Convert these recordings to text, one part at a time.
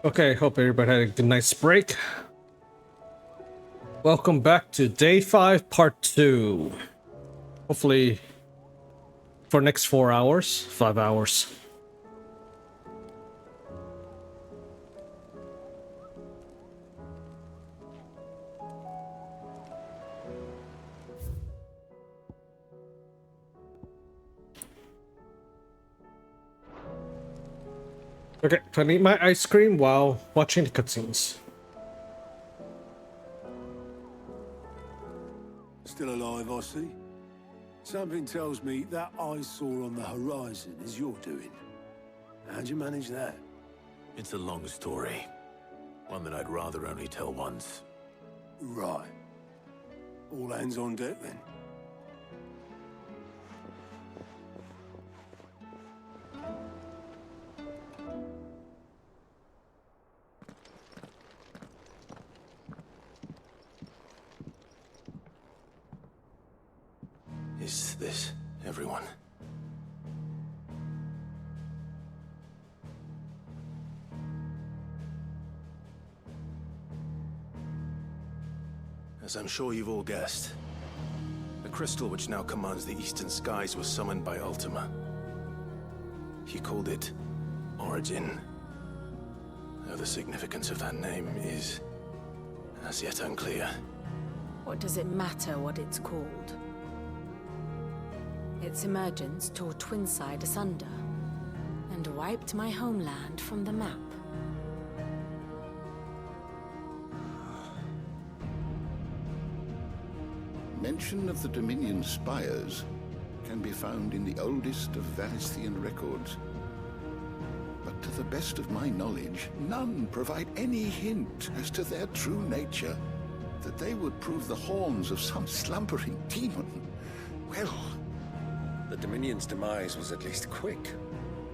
Okay, hope everybody had a good night's break. Welcome back to day 5, part 2. Hopefully for next 4 hours, 5 hours. Okay, so I need my ice cream while watching the cutscenes. Still alive, I see. Something tells me that eyesore on the horizon is your doing. How'd you manage that? It's a long story. One that I'd rather only tell once. Right. All hands on deck, then. Is this everyone? As I'm sure you've all guessed, the crystal which now commands the eastern skies was summoned by Ultima. He called it Origin. Though the significance of that name is as yet unclear. What does it matter what it's called? Its emergence tore Twinside asunder, and wiped my homeland from the map. Mention of the Dominion spires can be found in the oldest of Valisthian records. But to the best of my knowledge, none provide any hint as to their true nature. That they would prove the horns of some slumbering demon. Well... The Dominion's demise was at least quick.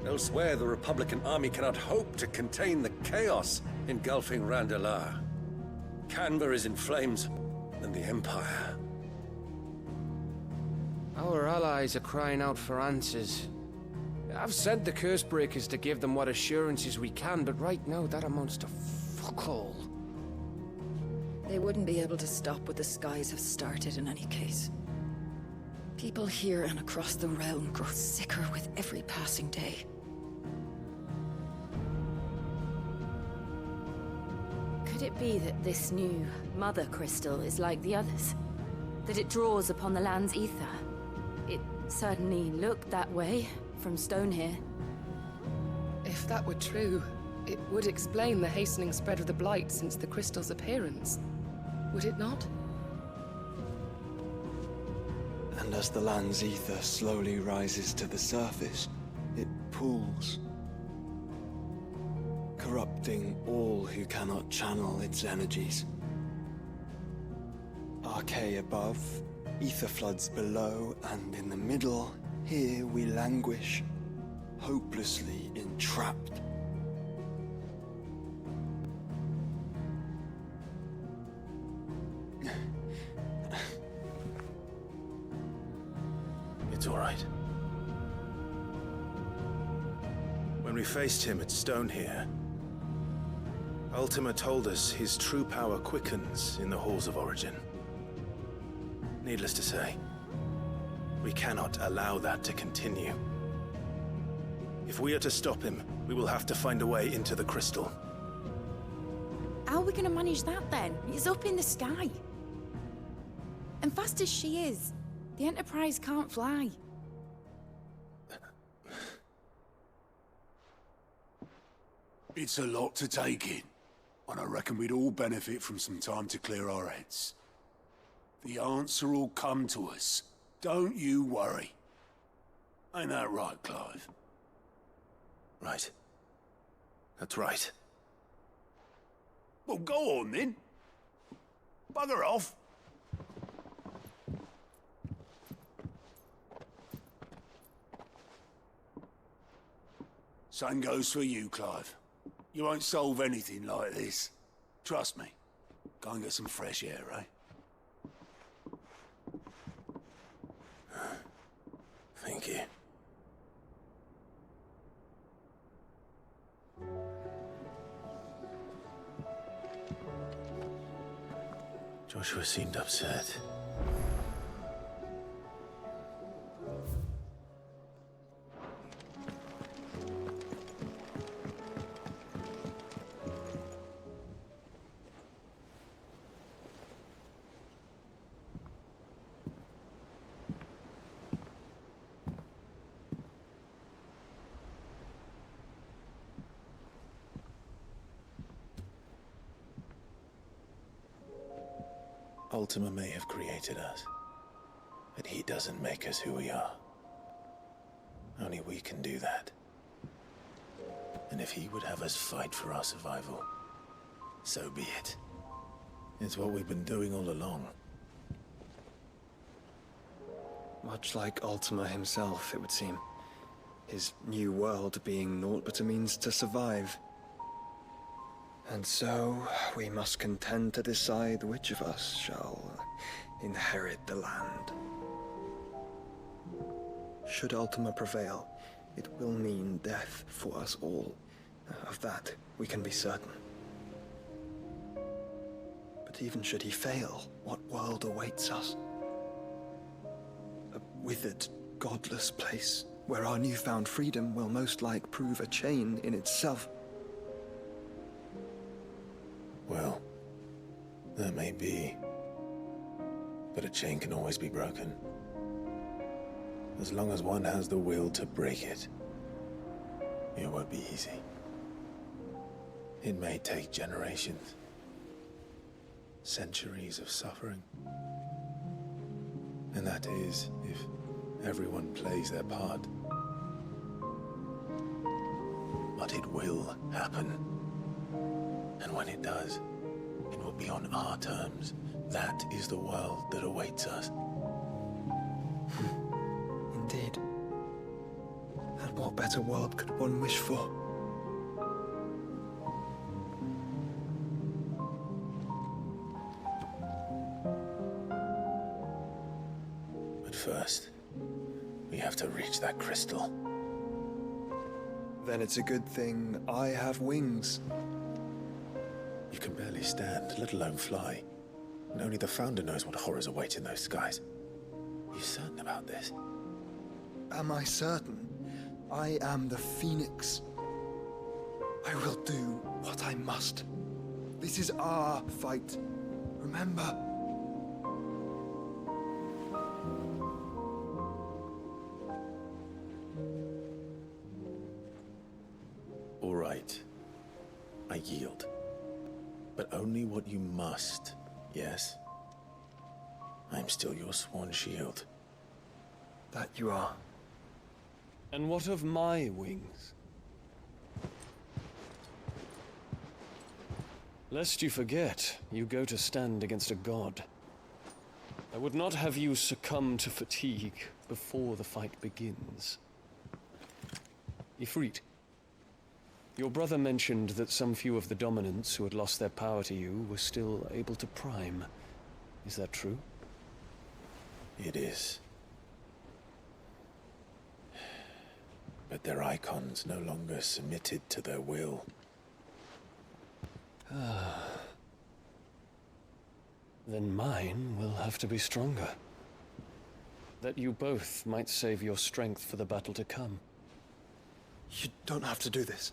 Elsewhere, the Republican army cannot hope to contain the chaos engulfing Randalar. Canva is in flames, and the Empire. Our allies are crying out for answers. I've sent the Cursebreakers to give them what assurances we can, but right now that amounts to fuck all. They wouldn't be able to stop what the skies have started in any case. People here and across the realm grow sicker with every passing day. Could it be that this new Mother Crystal is like the others? That it draws upon the land's ether? It certainly looked that way from stone here. If that were true, it would explain the hastening spread of the Blight since the crystal's appearance. Would it not? And as the land's ether slowly rises to the surface, it pools, corrupting all who cannot channel its energies. Archay above, ether floods below, and in the middle, here we languish, hopelessly entrapped. It's all right. When we faced him at Stone here, Ultima told us his true power quickens in the halls of Origin. Needless to say, we cannot allow that to continue. If we are to stop him, we will have to find a way into the crystal. How are we gonna manage that then? It's up in the sky. And fast as she is, the Enterprise can't fly. It's a lot to take in, and I reckon we'd all benefit from some time to clear our heads. The answer will come to us. Don't you worry. Ain't that right, Clive? Right. That's right. Well, go on then. Bugger off. Same goes for you, Clive. You won't solve anything like this. Trust me. Go and get some fresh air, eh? Thank you. Joshua seemed upset. Ultima may have created us, but he doesn't make us who we are. Only we can do that. And if he would have us fight for our survival, so be it. It's what we've been doing all along. Much like Ultima himself, it would seem. His new world being naught but a means to survive. And so, we must contend to decide which of us shall inherit the land. Should Ultima prevail, it will mean death for us all. Of that, we can be certain. But even should he fail, what world awaits us? A withered, godless place, where our newfound freedom will most like prove a chain in itself. Well, that may be. But a chain can always be broken. As long as one has the will to break it. It won't be easy. It may take generations. Centuries of suffering. And that is, if everyone plays their part. But it will happen. And when it does, it will be on our terms. That is the world that awaits us. Indeed. And what better world could one wish for? But first, we have to reach that crystal. Then it's a good thing I have wings. You can barely stand, let alone fly. And only the Founder knows what horrors await in those skies. Are you certain about this? Am I certain? I am the Phoenix. I will do what I must. This is our fight. Remember? All right. I yield. But only what you must, yes? I'm still your sworn shield. That you are. And what of my wings? Lest you forget, you go to stand against a god. I would not have you succumb to fatigue before the fight begins. Ifrit, your brother mentioned that some few of the dominants who had lost their power to you were still able to prime. Is that true? It is. But their icons no longer submitted to their will. Then mine will have to be stronger. That you both might save your strength for the battle to come. You don't have to do this.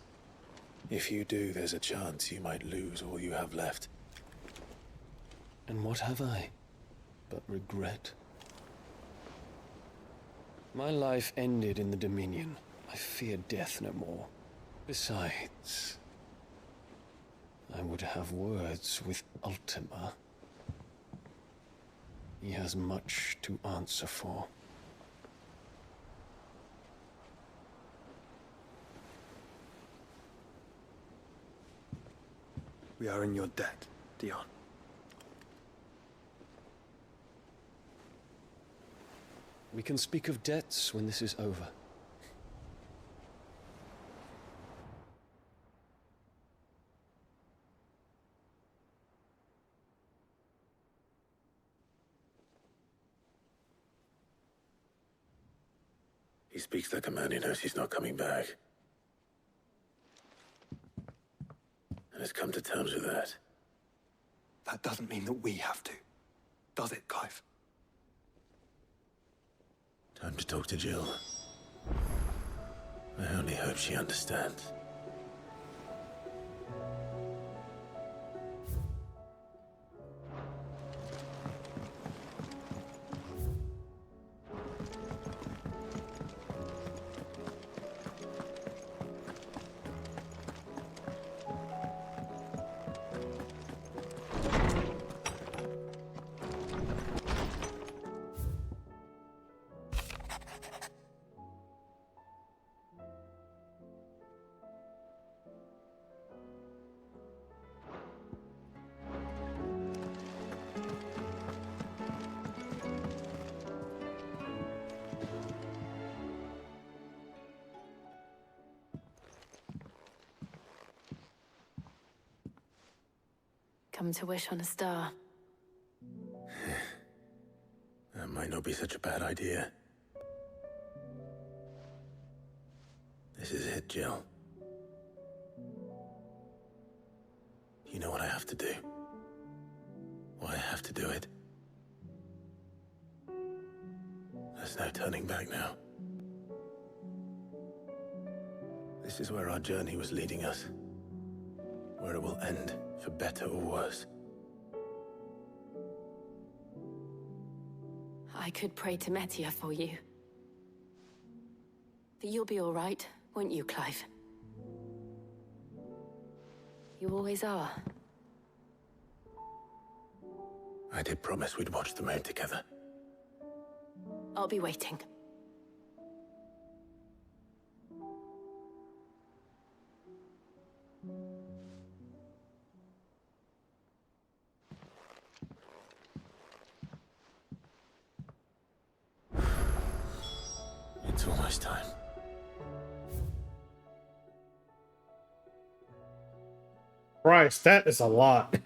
If you do, there's a chance you might lose all you have left. And what have I but regret? My life ended in the Dominion. I fear death no more. Besides, I would have words with Ultima. He has much to answer for. We are in your debt, Dion. We can speak of debts when this is over. He speaks like a man who knows he's not coming back. And has come to terms with that. That doesn't mean that we have to. does it, Clive? Time to talk to Jill. I only hope she understands. Come to wish on a star. That might not be such a bad idea. This is it, Jill. You know what I have to do. Why I have to do it. There's no turning back now. This is where our journey was leading us. Where it will end, for better or worse. I could pray to Metia for you. But you'll be all right, won't you, Clive? You always are. I did promise we'd watch the moon together. I'll be waiting. It's almost time. Christ, that is a lot.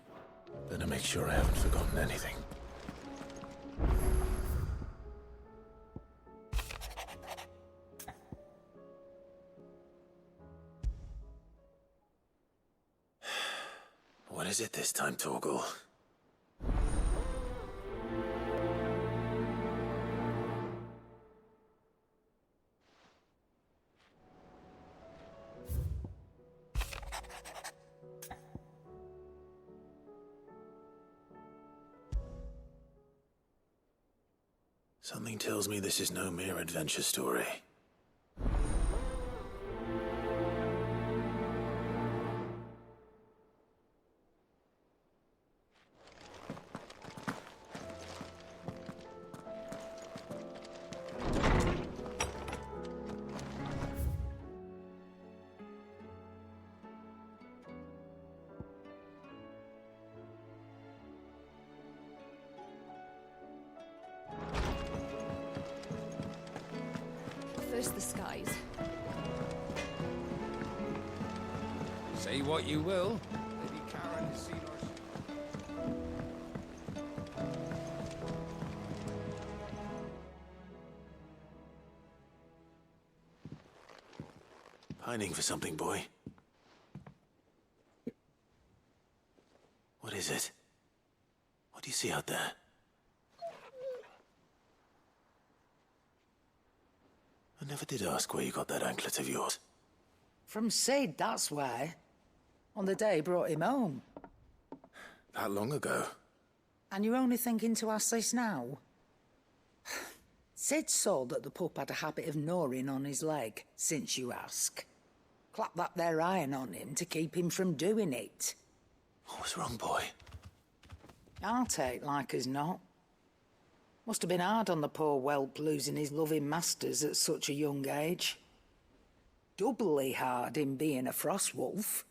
Better make sure I haven't forgotten anything. What is it this time, Torgal? Something tells me this is no mere adventure story. First the skies. Say what you will. Lady Karen has seen us. Pining for something, boy. What is it? What do you see out there? I never did ask where you got that anklet of yours. From Sid, that's why. On the day he brought him home. That long ago? And you're only thinking to ask this now? Sid saw that the pup had a habit of gnawing on his leg, since you ask. Clap that there iron on him to keep him from doing it. What was wrong, boy? I'll take like as not. Must have been hard on the poor whelp losing his loving masters at such a young age. Doubly hard in being a frost wolf,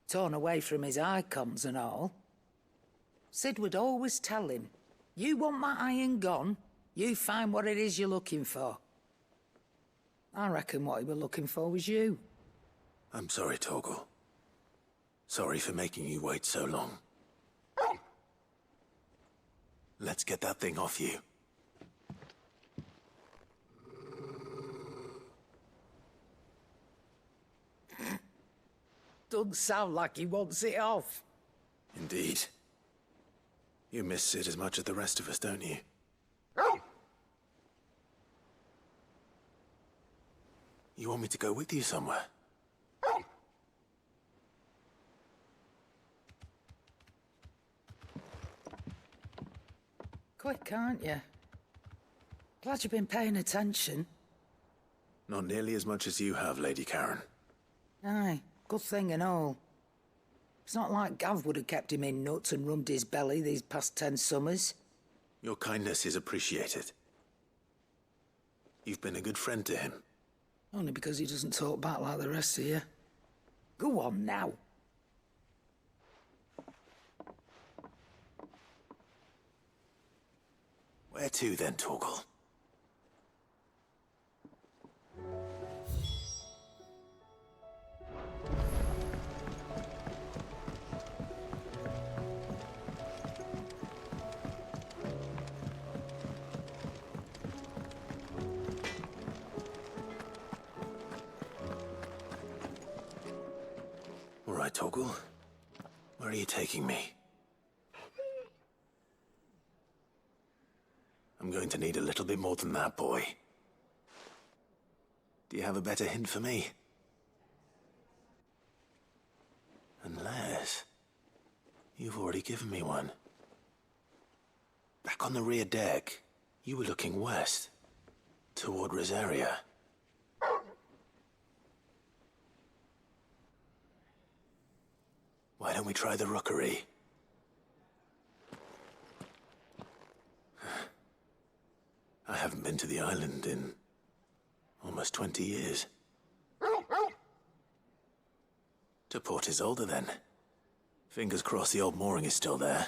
torn away from his icons and all. Sid would always tell him, you want that iron gone, you find what it is you're looking for. I reckon what he were looking for was you. I'm sorry, Torgal. Sorry for making you wait so long. Let's get that thing off you. Doesn't sound like he wants it off. Indeed. You miss Sid as much as the rest of us, don't you? You want me to go with you somewhere? Quick, aren't you? Glad you've been paying attention. Not nearly as much as you have, Lady Karen. Aye, good thing and all. It's not like Gav would have kept him in nuts and rubbed his belly these past 10 summers. Your kindness is appreciated. You've been a good friend to him. Only because he doesn't talk back like the rest of you. Go on now. Where to then, Torgal? All right, Torgal. Where are you taking me? I'm going to need a little bit more than that, boy. Do you have a better hint for me? Unless... you've already given me one. Back on the rear deck, you were looking west, toward Rosaria. Why don't we try the rookery? I haven't been to the island in almost 20 years. To Port Isolde, then. Fingers crossed the old mooring is still there.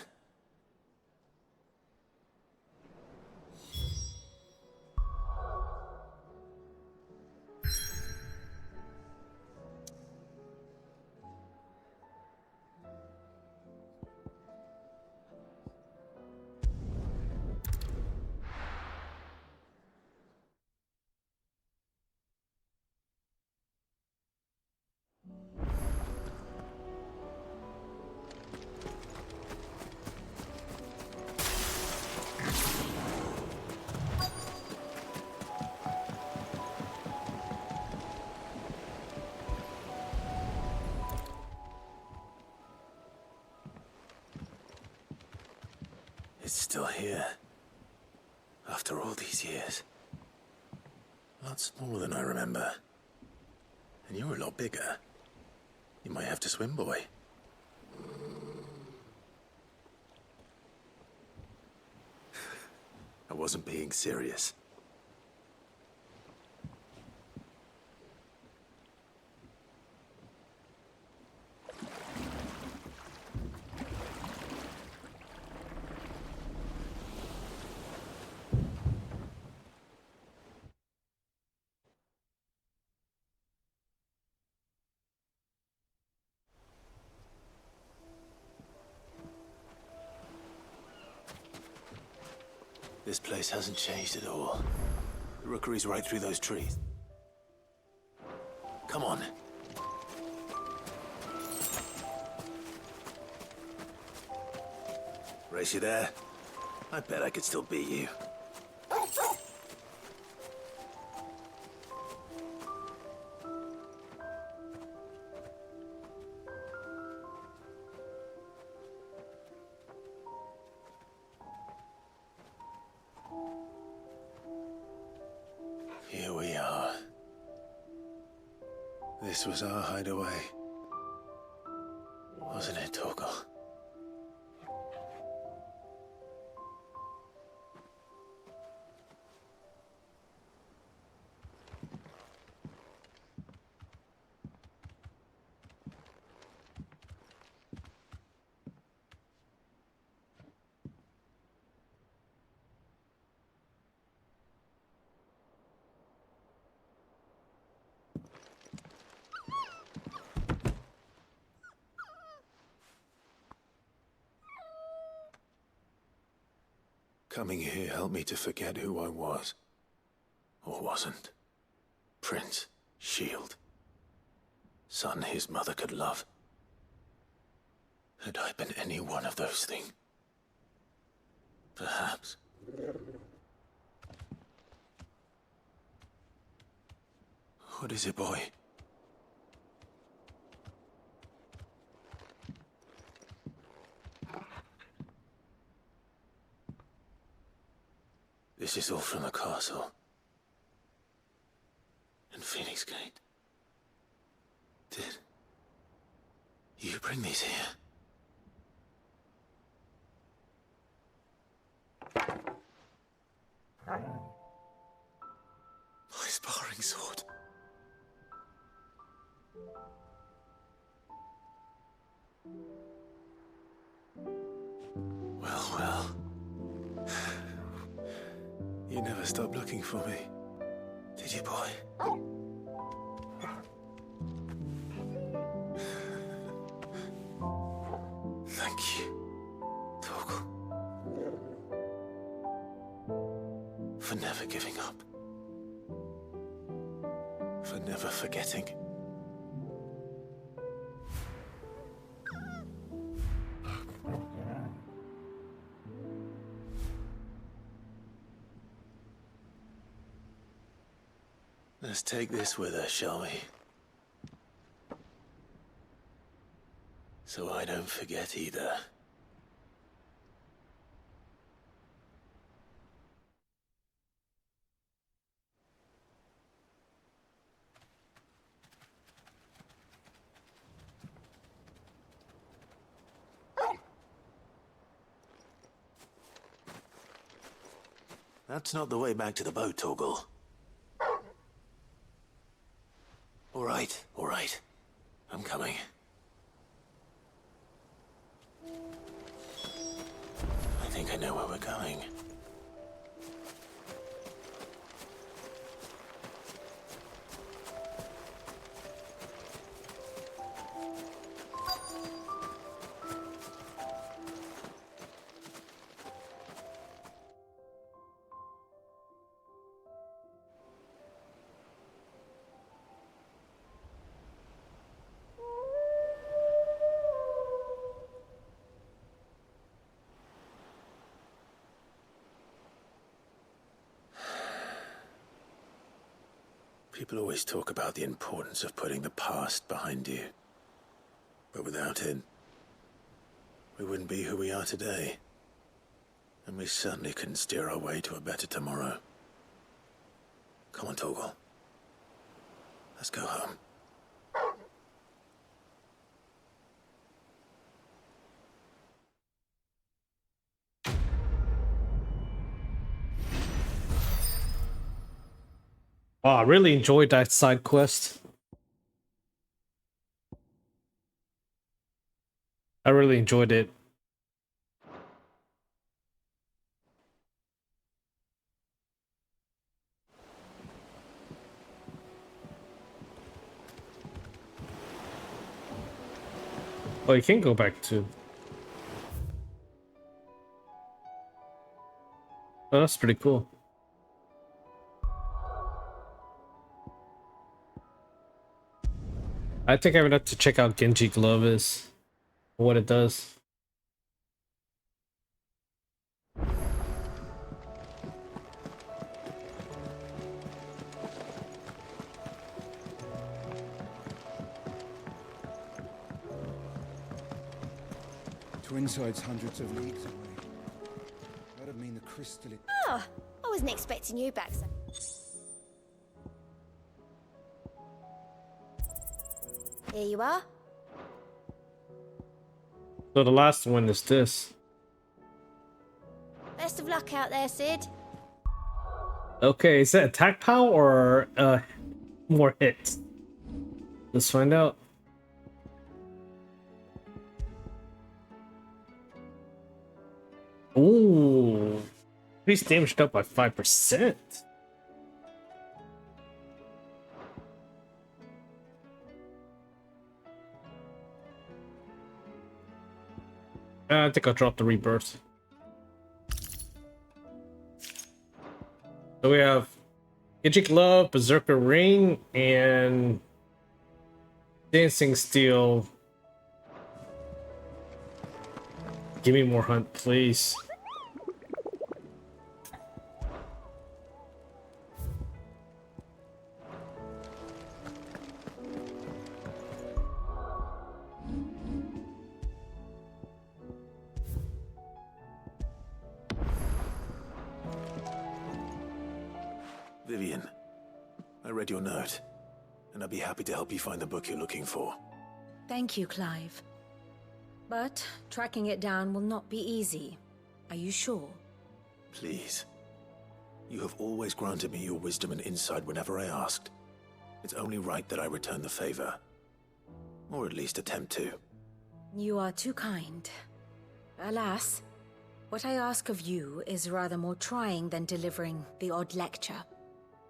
It's still here. After all these years. A lot smaller than I remember. And you're a lot bigger. You might have to swim, boy. I wasn't being serious. This place hasn't changed at all. The rookery's right through those trees. Come on. Race you there? I bet I could still beat you. Here we are. This was our hideaway. Wasn't it, Torgal? Coming here helped me to forget who I was. Or wasn't. Prince, Shield. Son his mother could love. Had I been any one of those things? Perhaps. What is it, boy? This is all from the castle. And Phoenix Gate. Did you bring these here? My sparring sword. Well, well. You never stopped looking for me, did you, boy? Thank you, Torgal, for never giving up, for never forgetting. Let's take this with us, shall we? So I don't forget either. That's not the way back to the boat, Torgal. All right. I'm coming. I think I know where we're going. People always talk about the importance of putting the past behind you. But without it, we wouldn't be who we are today. And we certainly couldn't steer our way to a better tomorrow. Come on, Torgal. Let's go home. Wow, I really enjoyed that side quest. I really enjoyed it. Oh, you can go back to... Oh, that's pretty cool. I think I would have to check out Genji Glove is what it does. Twinside's hundreds of leagues away. That'd mean the crystal... Oh, I wasn't expecting you back, so... Here you are. So the last one is this. Best of luck out there, Sid. Okay, is that attack power or more hits? Let's find out. Ooh, increased damage up by 5%. I think I'll drop the rebirth. So we have Genji Glove, Berserker Ring, and Dancing Steel. Give me more hunt, please. read your note, and I'd be happy to help you find the book you're looking for. Thank you, Clive. But tracking it down will not be easy. Are you sure? Please. You have always granted me your wisdom and insight whenever I asked. It's only right that I return the favor. Or at least attempt to. You are too kind. Alas, what I ask of you is rather more trying than delivering the odd lecture.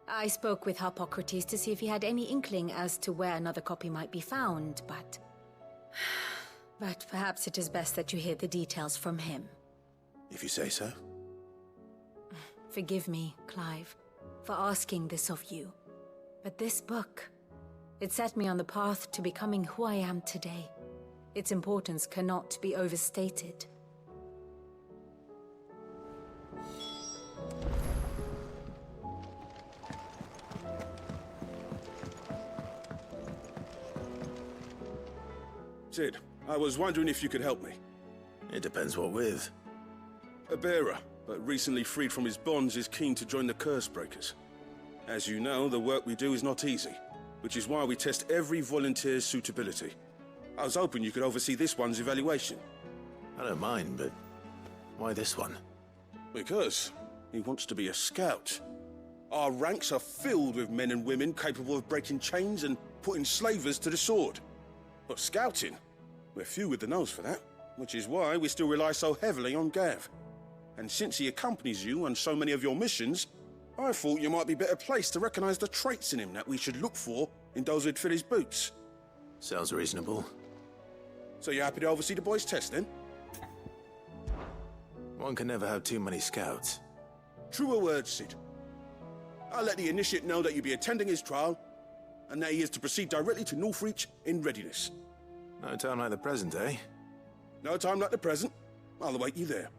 I spoke with Hippocrates to see if he had any inkling as to where another copy might be found, but... But perhaps it is best that you hear the details from him. If you say so. Forgive me, Clive, for asking this of you. But this book, it set me on the path to becoming who I am today. Its importance cannot be overstated. Sid, I was wondering if you could help me. It depends what with. A bearer, but recently freed from his bonds, is keen to join the Cursebreakers. As you know, the work we do is not easy, which is why we test every volunteer's suitability. I was hoping you could oversee this one's evaluation. I don't mind, but why this one? Because he wants to be a scout. Our ranks are filled with men and women capable of breaking chains and putting slavers to the sword. But scouting, we're few with the nose for that, which is why we still rely so heavily on Gav. And since he accompanies you on so many of your missions, I thought you might be better placed to recognize the traits in him that we should look for in those who'd fill his boots. Sounds reasonable. So you're happy to oversee the boys' test, then? One can never have too many scouts. Truer words, Sid. I'll let the initiate know that you'll be attending his trial, and that he is to proceed directly to Northreach in readiness. No time like the present, eh? No time like the present. I'll await you there.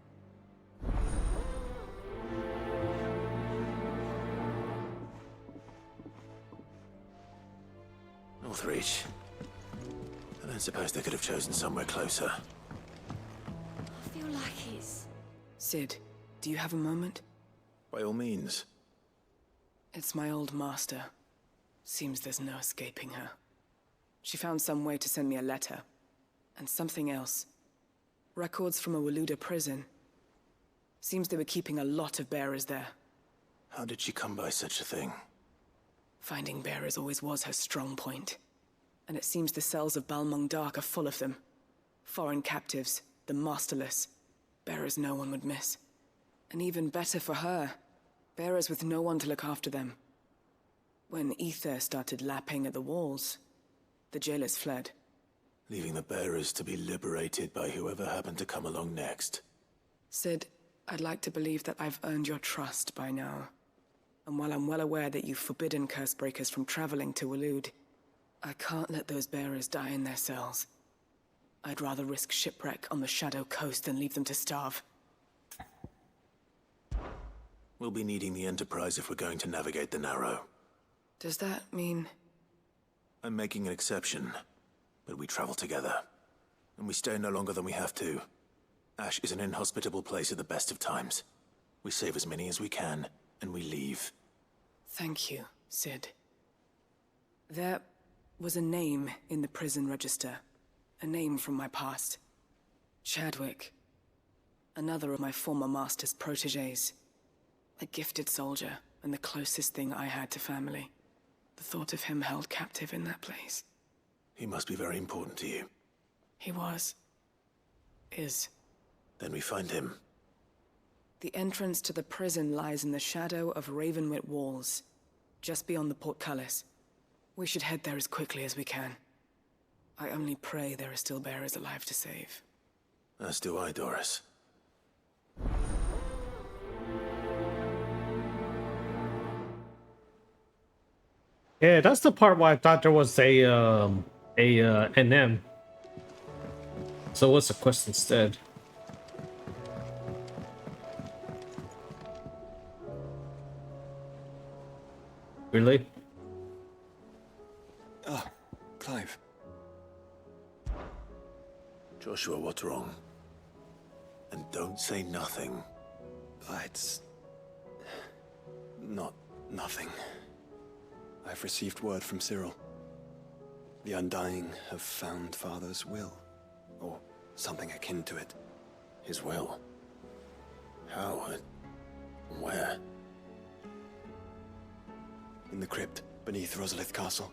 Northreach. I don't suppose they could have chosen somewhere closer. I feel like it's... Sid, do you have a moment? By all means. It's my old master. Seems there's no escaping her. She found some way to send me a letter. And something else. Records from a Waluda prison. Seems they were keeping a lot of bearers there. How did she come by such a thing? Finding bearers always was her strong point. And it seems the cells of Balmung Dark are full of them. Foreign captives, the masterless. Bearers no one would miss. And even better for her, bearers with no one to look after them. When ether started lapping at the walls, the jailers fled. Leaving the bearers to be liberated by whoever happened to come along next. Sid, I'd like to believe that I've earned your trust by now. And while I'm well aware that you've forbidden Cursebreakers from traveling to Waloed, I can't let those bearers die in their cells. I'd rather risk shipwreck on the Shadow Coast than leave them to starve. We'll be needing the Enterprise if we're going to navigate the Narrow. Does that mean... I'm making an exception, but we travel together. And we stay no longer than we have to. Ash is an inhospitable place at the best of times. We save as many as we can, and we leave. Thank you, Sid. There was a name in the prison register. A name from my past. Chadwick. Another of my former master's protégés. A gifted soldier, and the closest thing I had to family. The thought of him held captive in that place. He must be very important to you. He was. Is. Then we find him. The entrance to the prison lies in the shadow of Ravenwit Walls, just beyond the portcullis. We should head there as quickly as we can. I only pray there are still bearers alive to save. As do I, Doris. Yeah, that's the part where I thought there was a NM. So what's the quest instead? Really? Ah, Clive. Joshua, what's wrong? And don't say nothing. It's... not nothing. I've received word from Cyril. The Undying have found Father's will, or something akin to it. His will? How? Where? In the crypt beneath Rosalith Castle.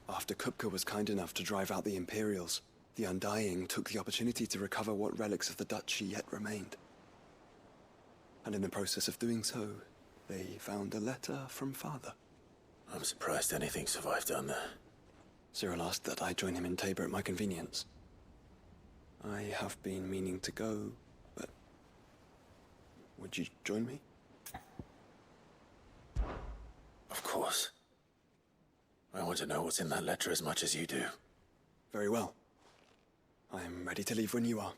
After Kupka was kind enough to drive out the Imperials, the Undying took the opportunity to recover what relics of the Duchy yet remained. And in the process of doing so, they found a letter from Father. I'm surprised anything survived down there. Cyril asked that I join him in Tabor at my convenience. I have been meaning to go, but... would you join me? Of course. I want to know what's in that letter as much as you do. Very well. I am ready to leave when you are.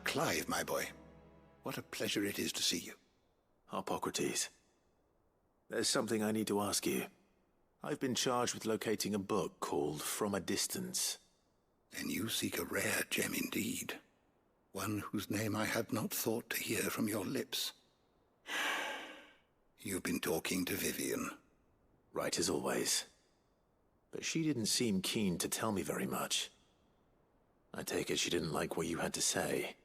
Clive, my boy. What a pleasure it is to see you. Hippocrates. There's something I need to ask you. I've been charged with locating a book called From a Distance. Then you seek a rare gem indeed. One whose name I had not thought to hear from your lips. You've been talking to Vivian. Right as always. But she didn't seem keen to tell me very much. I take it she didn't like what you had to say.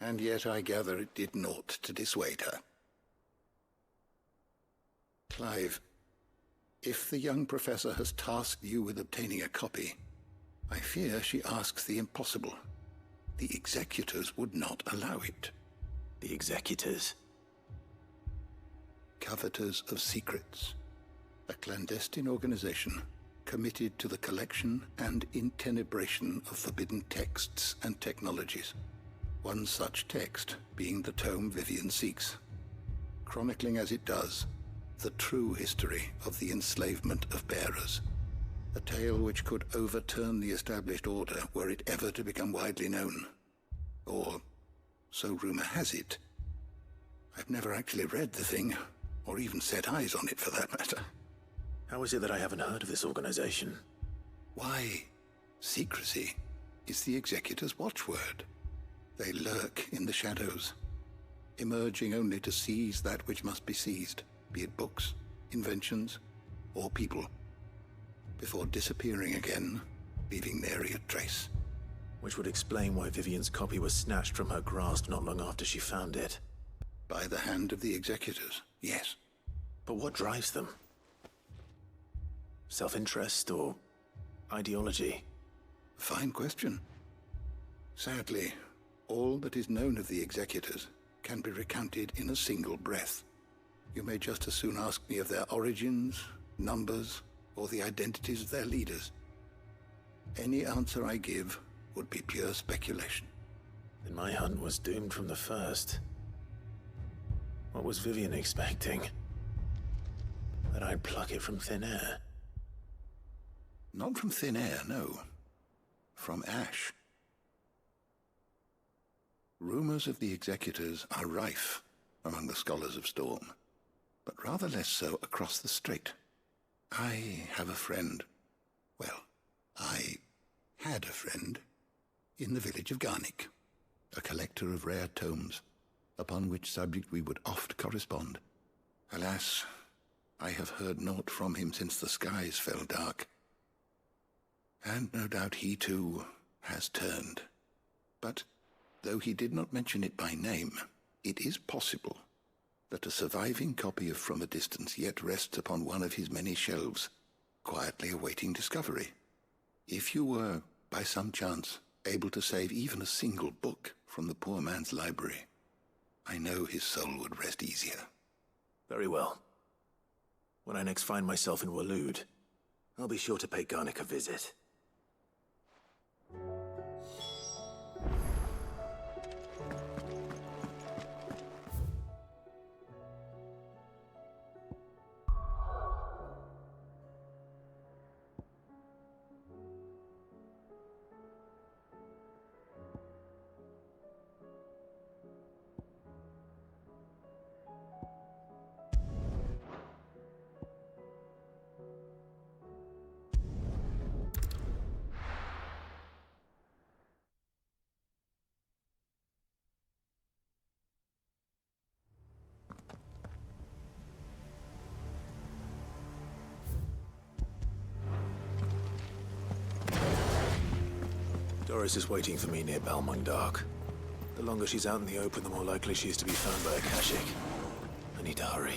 And yet I gather it did naught to dissuade her. Clive, if the young professor has tasked you with obtaining a copy, I fear she asks the impossible. The executors would not allow it. The executors? Coveters of Secrets. A clandestine organization committed to the collection and intenebration of forbidden texts and technologies. One such text being the tome Vivian seeks, chronicling as it does the true history of the enslavement of bearers, a tale which could overturn the established order were it ever to become widely known. Or, so rumor has it. I've never actually read the thing, or even set eyes on it for that matter. How is it that I haven't heard of this organization? Why, secrecy is the executor's watchword. They lurk in the shadows, emerging only to seize that which must be seized, be it books, inventions, or people, before disappearing again, leaving nary a trace. Which would explain why Vivian's copy was snatched from her grasp not long after she found it. By the hand of the executors, yes. But what drives them? Self-interest or ideology? Fine question. Sadly, all that is known of the executors can be recounted in a single breath. You may just as soon ask me of their origins, numbers, or the identities of their leaders. Any answer I give would be pure speculation. Then my hunt was doomed from the first. What was Vivian expecting? That I'd pluck it from thin air? Not from thin air, no. From ash. Rumors of the executors are rife among the scholars of Storm, but rather less so across the strait. I have a friend. Well, I had a friend in the village of Garnick, a collector of rare tomes, upon which subject we would oft correspond. Alas, I have heard naught from him since the skies fell dark. And no doubt he too has turned. But though he did not mention it by name, it is possible that a surviving copy of From a Distance yet rests upon one of his many shelves, quietly awaiting discovery. If you were, by some chance, able to save even a single book from the poor man's library, I know his soul would rest easier. Very well. When I next find myself in Waloed, I'll be sure to pay Garnick a visit. Doris is waiting for me near Balmung Dark. The longer she's out in the open, the more likely she is to be found by a Kashik. I need to hurry.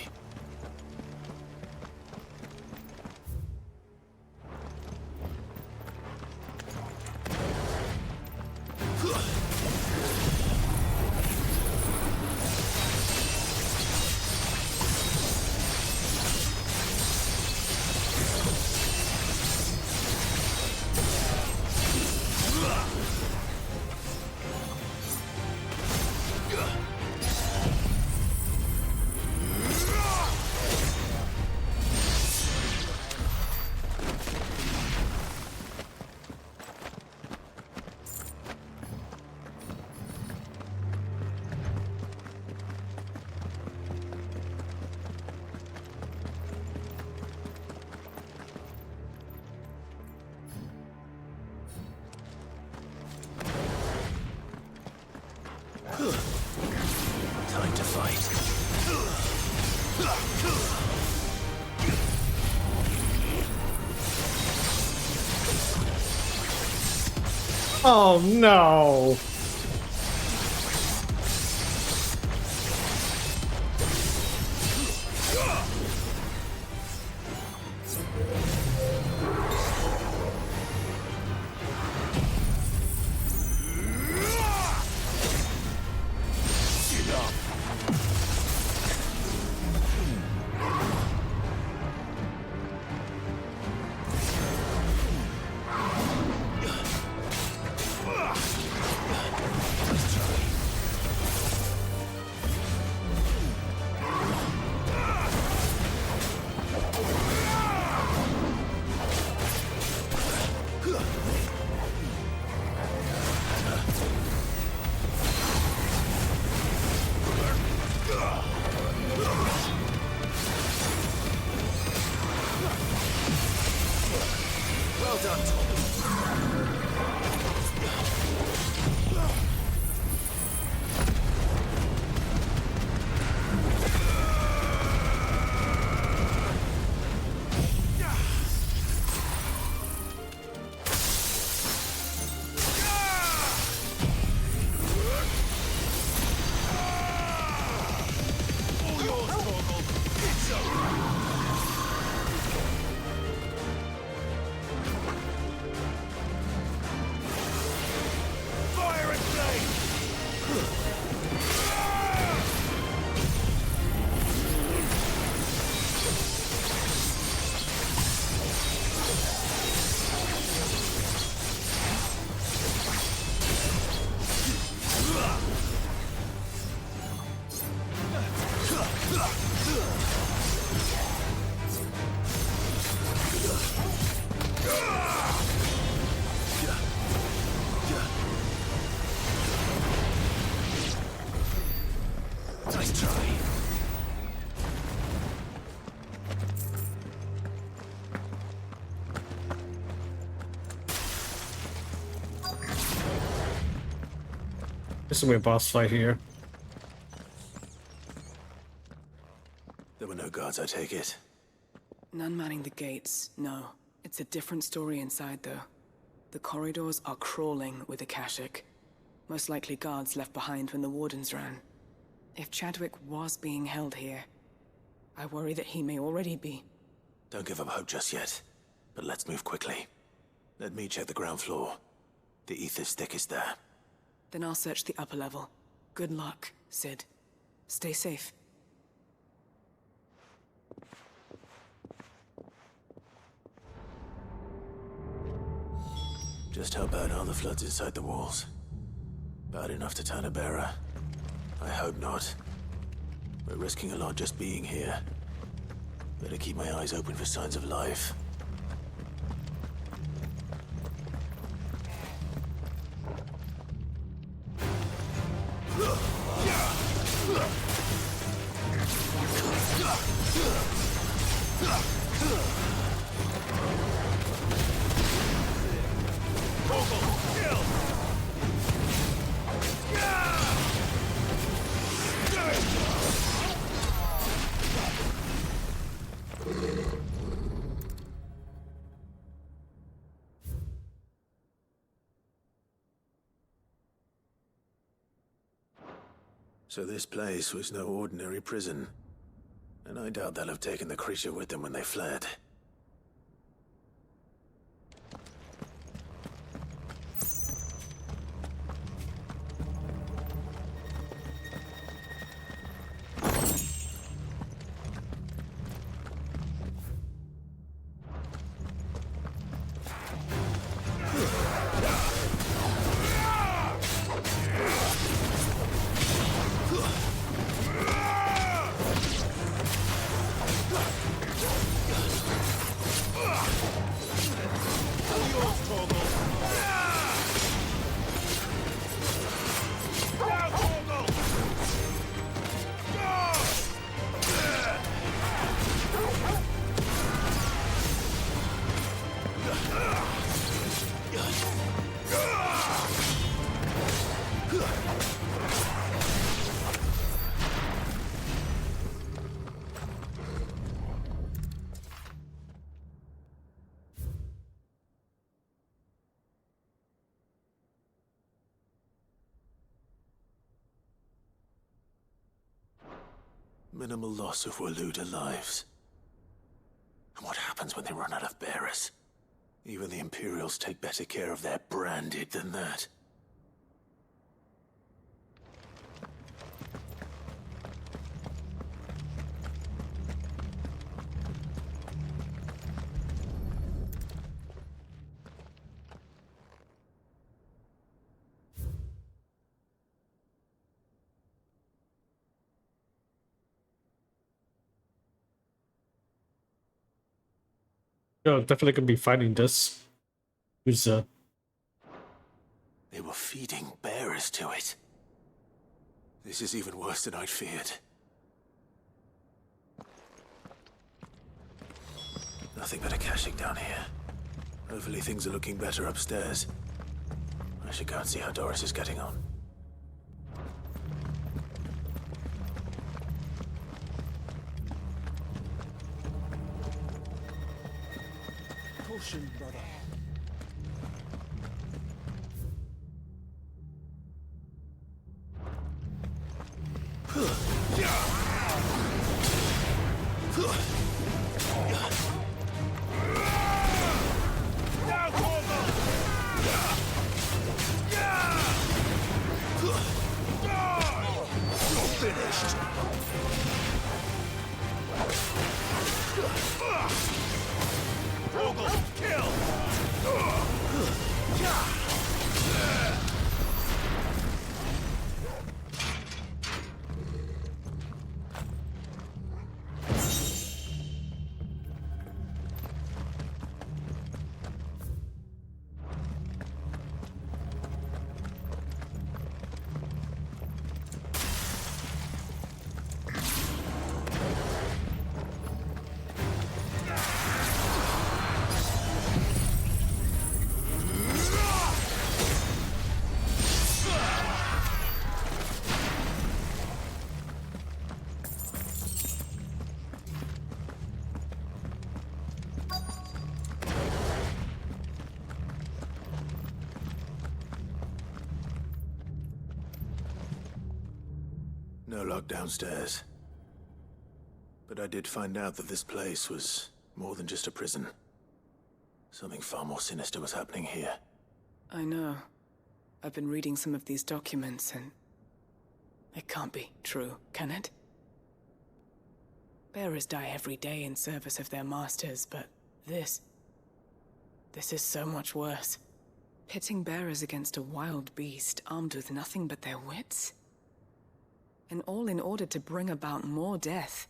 Time to fight. Oh no! Well done, all yours, Torgal. It's over. Fire and flame! Nice try. This will be a boss fight here. There were no guards, I take it. None manning the gates, no. It's a different story inside, though. The corridors are crawling with Akashic. Most likely guards left behind when the Wardens ran. If Chadwick was being held here, I worry that he may already be. Don't give up hope just yet, but let's move quickly. Let me check the ground floor. The ether's thickest there. Then I'll search the upper level. Good luck, Sid. Stay safe. Just how bad are the floods inside the walls? Bad enough to turn a bearer? I hope not. We're risking a lot just being here. Better keep my eyes open for signs of life. So this place was no ordinary prison. And I doubt they'll have taken the creature with them when they fled. Minimal loss of Waluda lives. And what happens when they run out of bearers? Even the Imperials take better care of their branded than that. Yo, definitely gonna be fighting this. Who's They were feeding bearers to it. This is even worse than I'd feared. Nothing but a caching down here. Hopefully things are looking better upstairs. I should go and see how Doris is getting on. Caution, brother. No lock downstairs. But I did find out that this place was more than just a prison. Something far more sinister was happening here. I know. I've been reading some of these documents and... it can't be true, can it? Bearers die every day in service of their masters, but this is so much worse. Pitting bearers against a wild beast armed with nothing but their wits? And all in order to bring about more death.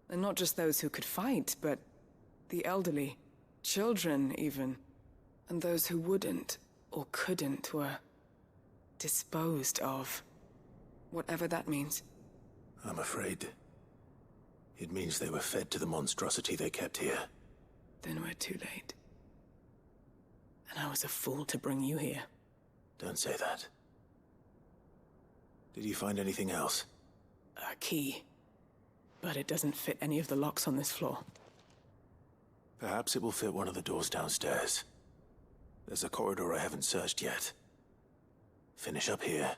And not just those who could fight, but the elderly, children even. And those who wouldn't or couldn't were disposed of. Whatever that means. I'm afraid it means they were fed to the monstrosity they kept here. Then we're too late. And I was a fool to bring you here. Don't say that. Did you find anything else? A key. But it doesn't fit any of the locks on this floor. Perhaps it will fit one of the doors downstairs. There's a corridor I haven't searched yet. Finish up here,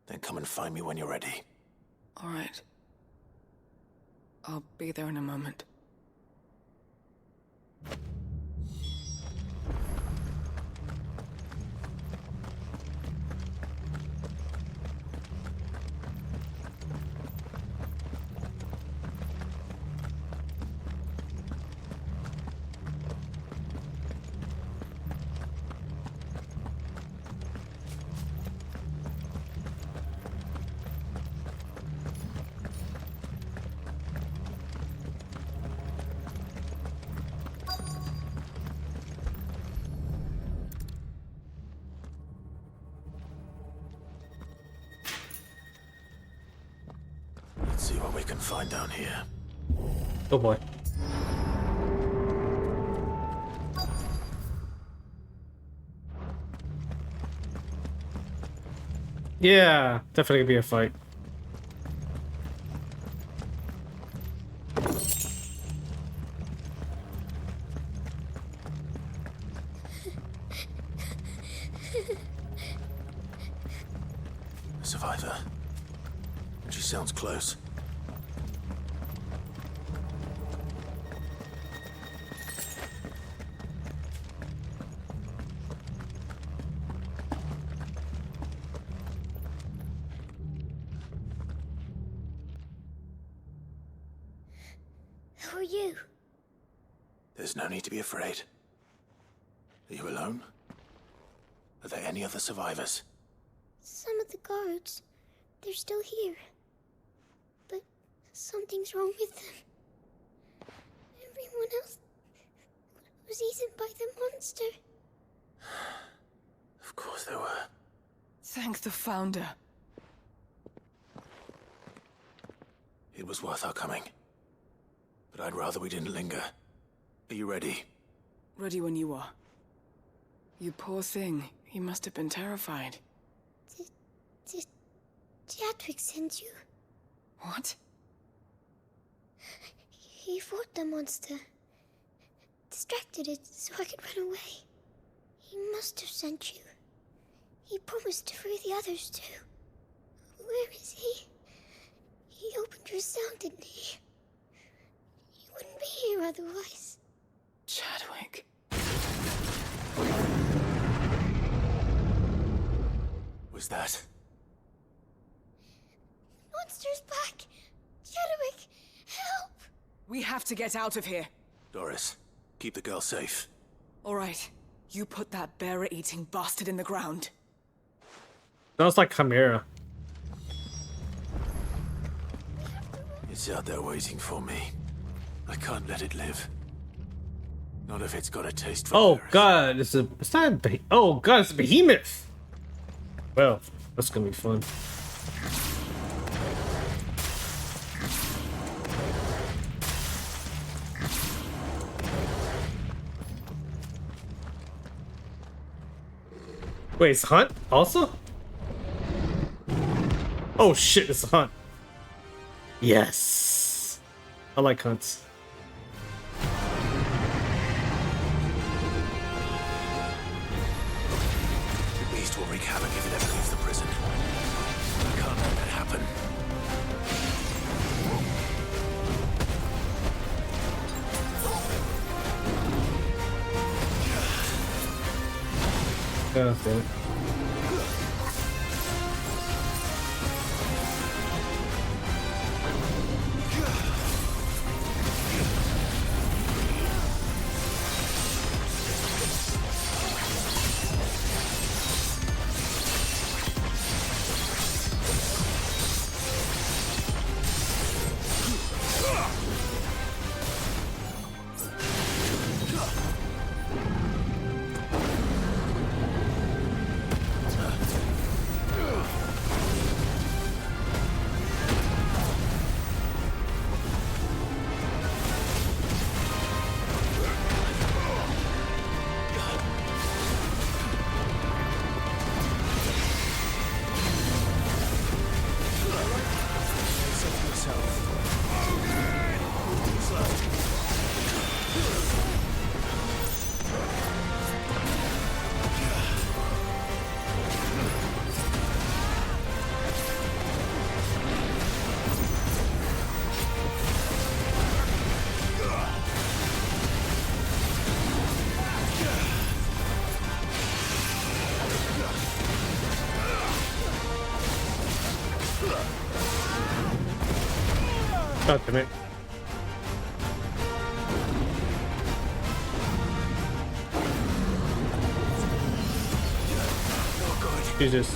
Then come and find me when you're ready. All right. I'll be there in a moment. Let's see what we can find down here. Oh boy. Yeah, definitely be a fight. A survivor. She sounds close. Who are you? There's no need to be afraid. Are you alone? Are there any other survivors? Some of the guards. They're still here. But something's wrong with them. Everyone else was eaten by the monster. Of course there were. Thank the Founder. It was worth our coming. But I'd rather we didn't linger. Are you ready? Ready when you are. You poor thing. You must have been terrified. Did Chadwick send you? What? He fought the monster. Distracted it so I could run away. He must have sent you. He promised to free the others too. Where is he? He opened your cell, didn't he? He wouldn't be here otherwise. Chadwick. Was that? Monster's back! Chadwick, help! We have to get out of here. Doris, keep the girl safe. All right. You put that bearer-eating bastard in the ground. Sounds like Chimera. It's out there waiting for me. I can't let it live. Not if it's got a taste for Oh Paris. god, it's not a oh god, it's a behemoth. Well, that's gonna be fun. Wait, it's Hunt also? Oh shit, it's a Hunt. Yes. I like Hunts. The beast will wreak havoc if it ever leaves the prison. I can't let that happen. God damn it. God damn it. Jesus.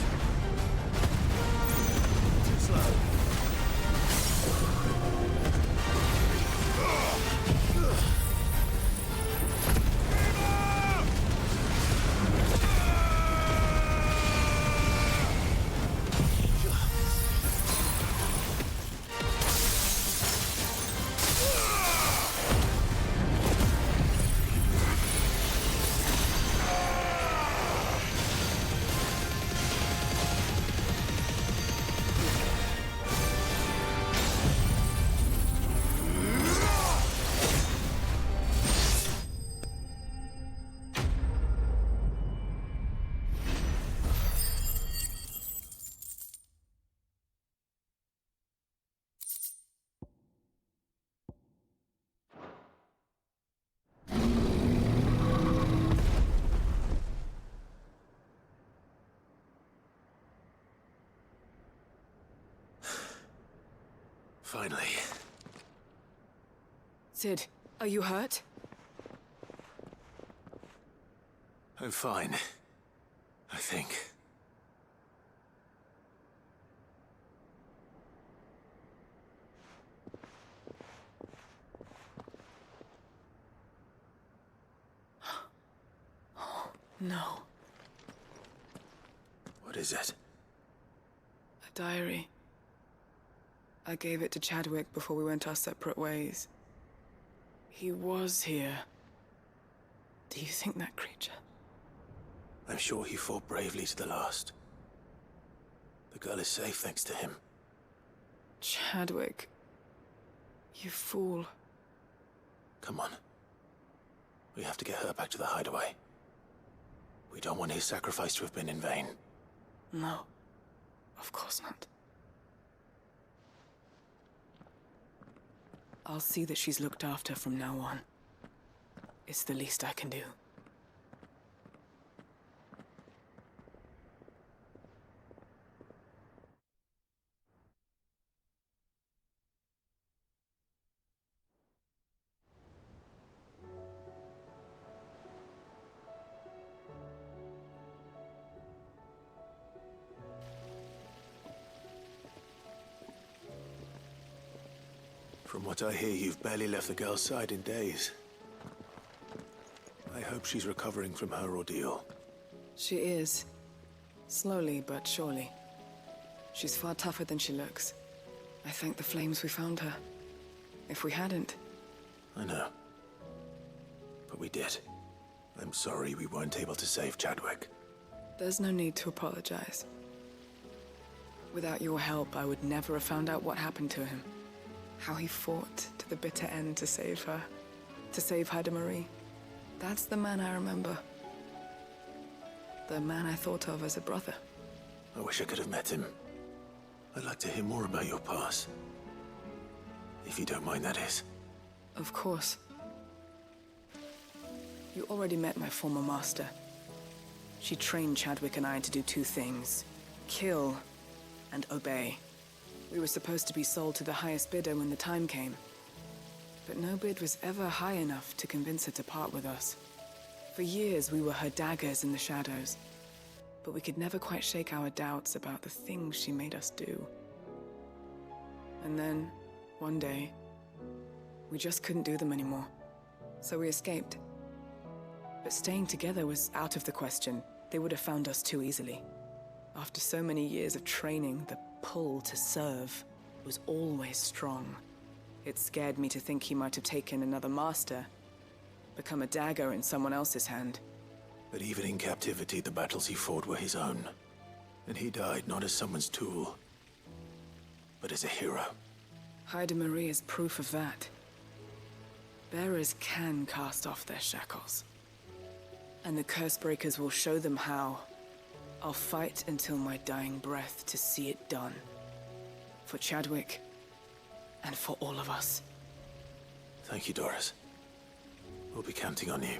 Finally. Sid, are you hurt? I'm fine. I think. No. What is it? A diary. I gave it to Chadwick before we went our separate ways. He was here. Do you think that creature? I'm sure he fought bravely to the last. The girl is safe thanks to him. Chadwick. You fool. Come on. We have to get her back to the hideaway. We don't want his sacrifice to have been in vain. No. Of course not. I'll see that she's looked after from now on. It's the least I can do. From what I hear, you've barely left the girl's side in days. I hope she's recovering from her ordeal. She is. Slowly but surely. She's far tougher than she looks. I thank the flames we found her. If we hadn't... I know. But we did. I'm sorry we weren't able to save Chadwick. There's no need to apologize. Without your help, I would never have found out what happened to him. How he fought to the bitter end to save her. To save Haida Marie. That's the man I remember. The man I thought of as a brother. I wish I could have met him. I'd like to hear more about your past. If you don't mind, that is. Of course. You already met my former master. She trained Chadwick and I to do two things. Kill and obey. We were supposed to be sold to the highest bidder when the time came. But no bid was ever high enough to convince her to part with us. For years, we were her daggers in the shadows. But we could never quite shake our doubts about the things she made us do. And then, one day, we just couldn't do them anymore. So we escaped. But staying together was out of the question. They would have found us too easily. After so many years of training, the pull to serve was always strong. It scared me to think he might have taken another master, become a dagger in someone else's hand. But even in captivity, the battles he fought were his own. And he died not as someone's tool, but as a hero. Haida Marie is proof of that. Bearers can cast off their shackles. And the Cursebreakers will show them how. I'll fight until my dying breath to see it done. For Chadwick, and for all of us. Thank you, Doris. We'll be counting on you.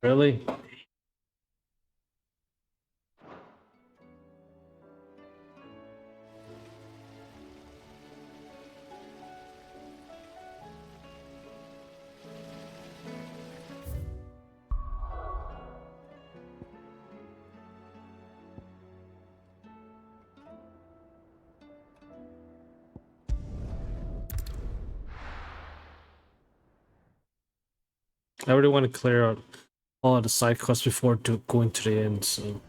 Really? I really want to clear out all of the side quests before going to the end, so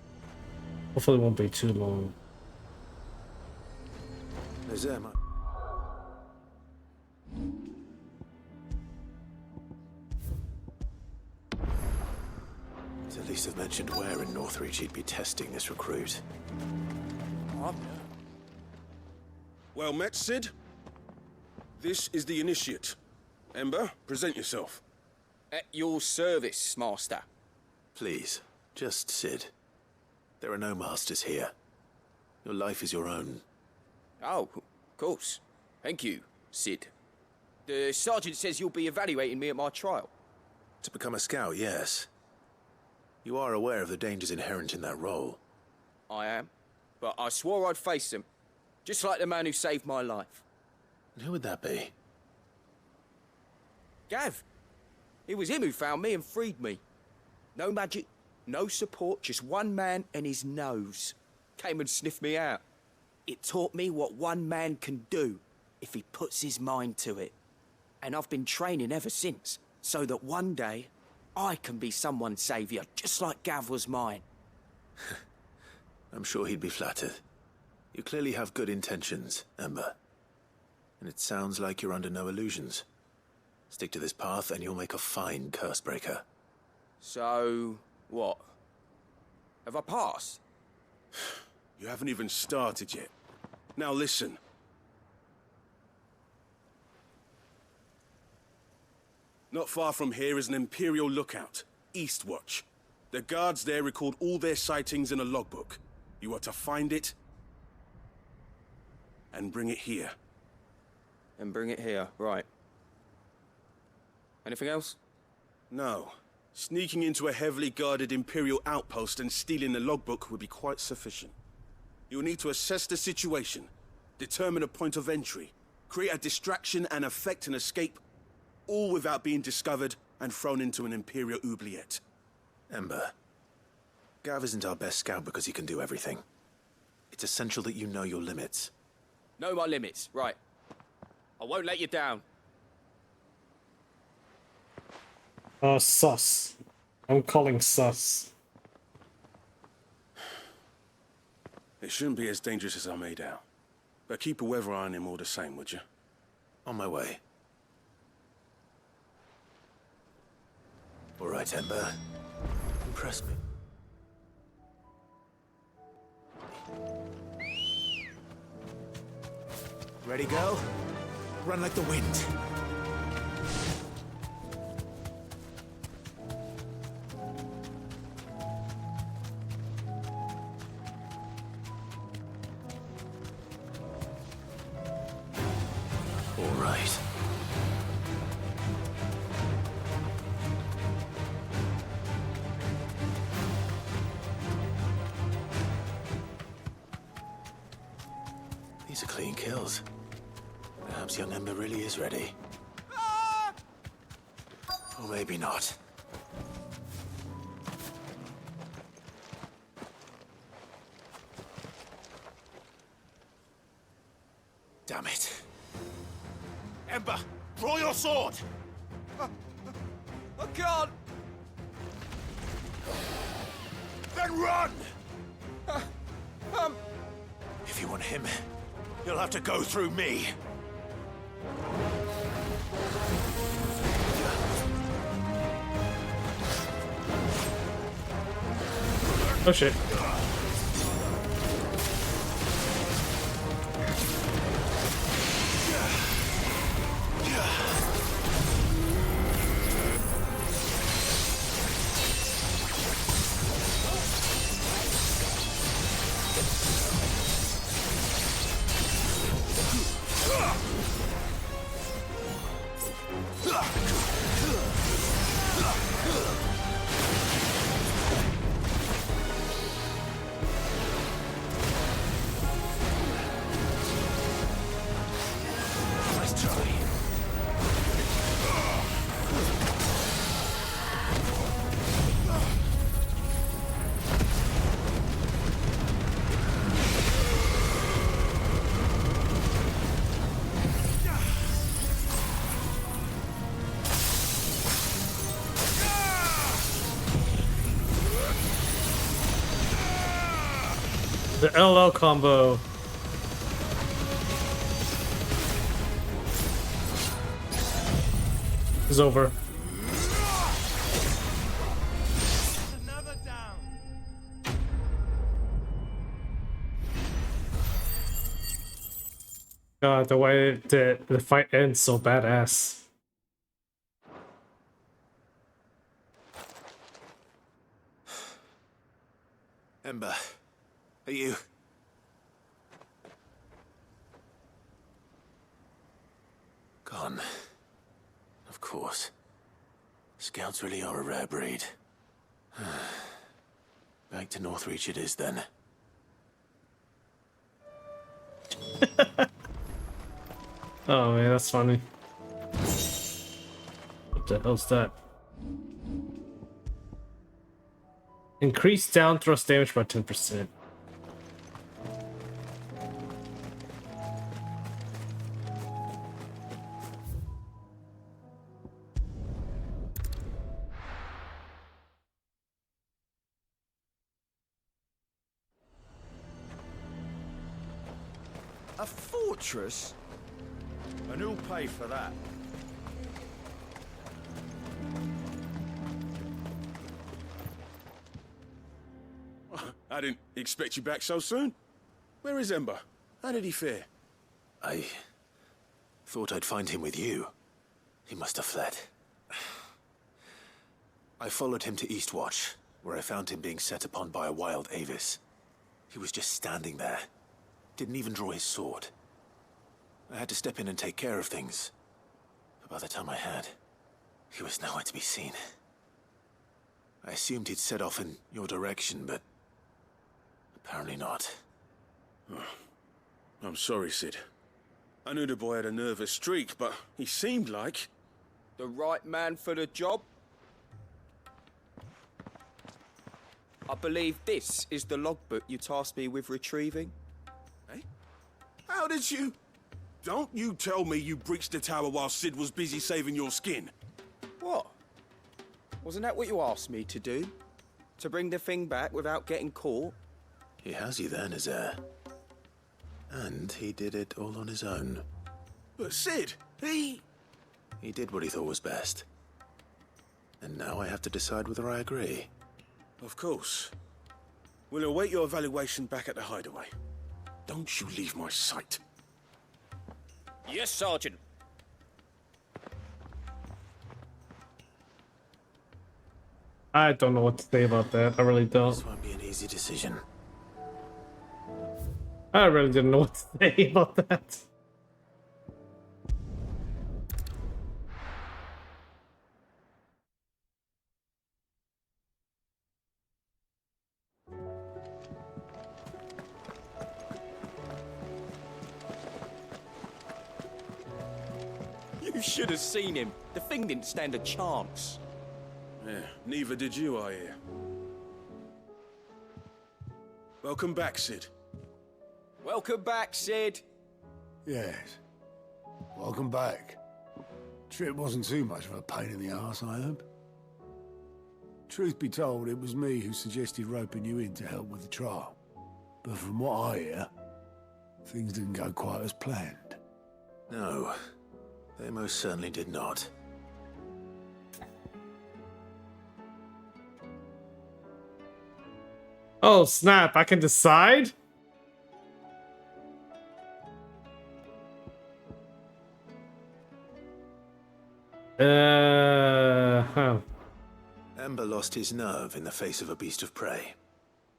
hopefully it won't be too long. Is there much? To at least have mentioned where in Northreach he'd be testing this recruit. Well met, Sid. This is the Initiate. Ember, present yourself. At your service, Master. Please, just Sid. There are no masters here. Your life is your own. Oh, of course. Thank you, Sid. The Sergeant says you'll be evaluating me at my trial. To become a scout, yes. You are aware of the dangers inherent in that role. I am. But I swore I'd face them. Just like the man who saved my life. And who would that be? Gav. It was him who found me and freed me. No magic, no support, just one man and his nose. Came and sniffed me out. It taught me what one man can do if he puts his mind to it. And I've been training ever since, so that one day I can be someone's saviour, just like Gav was mine. I'm sure he'd be flattered. You clearly have good intentions, Ember. And it sounds like you're under no illusions. Stick to this path and you'll make a fine Cursebreaker. So, what? Have I passed? You haven't even started yet. Now listen. Not far from here is an Imperial lookout, Eastwatch. The guards there record all their sightings in a logbook. You are to find it and bring it here. And bring it here, right. Anything else? No. Sneaking into a heavily guarded Imperial outpost and stealing the logbook would be quite sufficient. You'll need to assess the situation, determine a point of entry, create a distraction and effect an escape, all without being discovered and thrown into an Imperial oubliette. Ember, Gav isn't our best scout because he can do everything. It's essential that you know your limits. Know my limits, right. I won't let you down. Sus. I'm calling sus. It shouldn't be as dangerous as I made out. But keep a weather eye on him all the same, would you? On my way. All right, Ember. Impress me. Ready, go? Run like the wind. All right. These are clean kills. Perhaps young Ember really is ready. Or maybe not. Damn it. Ember, draw your sword! I can't! Then run! If you want him, you'll have to go through me. Oh shit. The LL combo. Is over. God, the way the fight ends so badass. Ember, are you... Gone. Of course. Scouts really are a rare breed. Back to Northreach it is then. Oh man, that's funny. What the hell's that? Increase down thrust damage by 10%. A fortress? And who'll pay for that? I didn't expect you back so soon. Where is Ember? How did he fare? I thought I'd find him with you. He must have fled. I followed him to Eastwatch, where I found him being set upon by a wild Avis. He was just standing there. Didn't even draw his sword. I had to step in and take care of things. But by the time I had, he was nowhere to be seen. I assumed he'd set off in your direction, but apparently not. Oh, I'm sorry, Sid. I knew the boy had a nervous streak, but he seemed like... The right man for the job? I believe this is the logbook you tasked me with retrieving. Eh? How did you... Don't you tell me you breached the tower while Sid was busy saving your skin. What? Wasn't that what you asked me to do? To bring the thing back without getting caught? He has you then, his heir. And he did it all on his own. But Sid, he did what he thought was best. And now I have to decide whether I agree. Of course. We'll await your evaluation back at the hideaway. Don't you leave my sight. Yes, Sergeant. I don't know what to say about that. I really don't. This won't be an easy decision. I really didn't know what to say about that. You should have seen him. The thing didn't stand a chance. Yeah, neither did you, I hear. Welcome back, Sid. Welcome back, Sid. Yes. Welcome back. Trip wasn't too much of a pain in the arse, I hope. Truth be told, it was me who suggested roping you in to help with the trial. But from what I hear, things didn't go quite as planned. No, they most certainly did not. Oh snap, I can decide? Huh. Ember lost his nerve in the face of a beast of prey,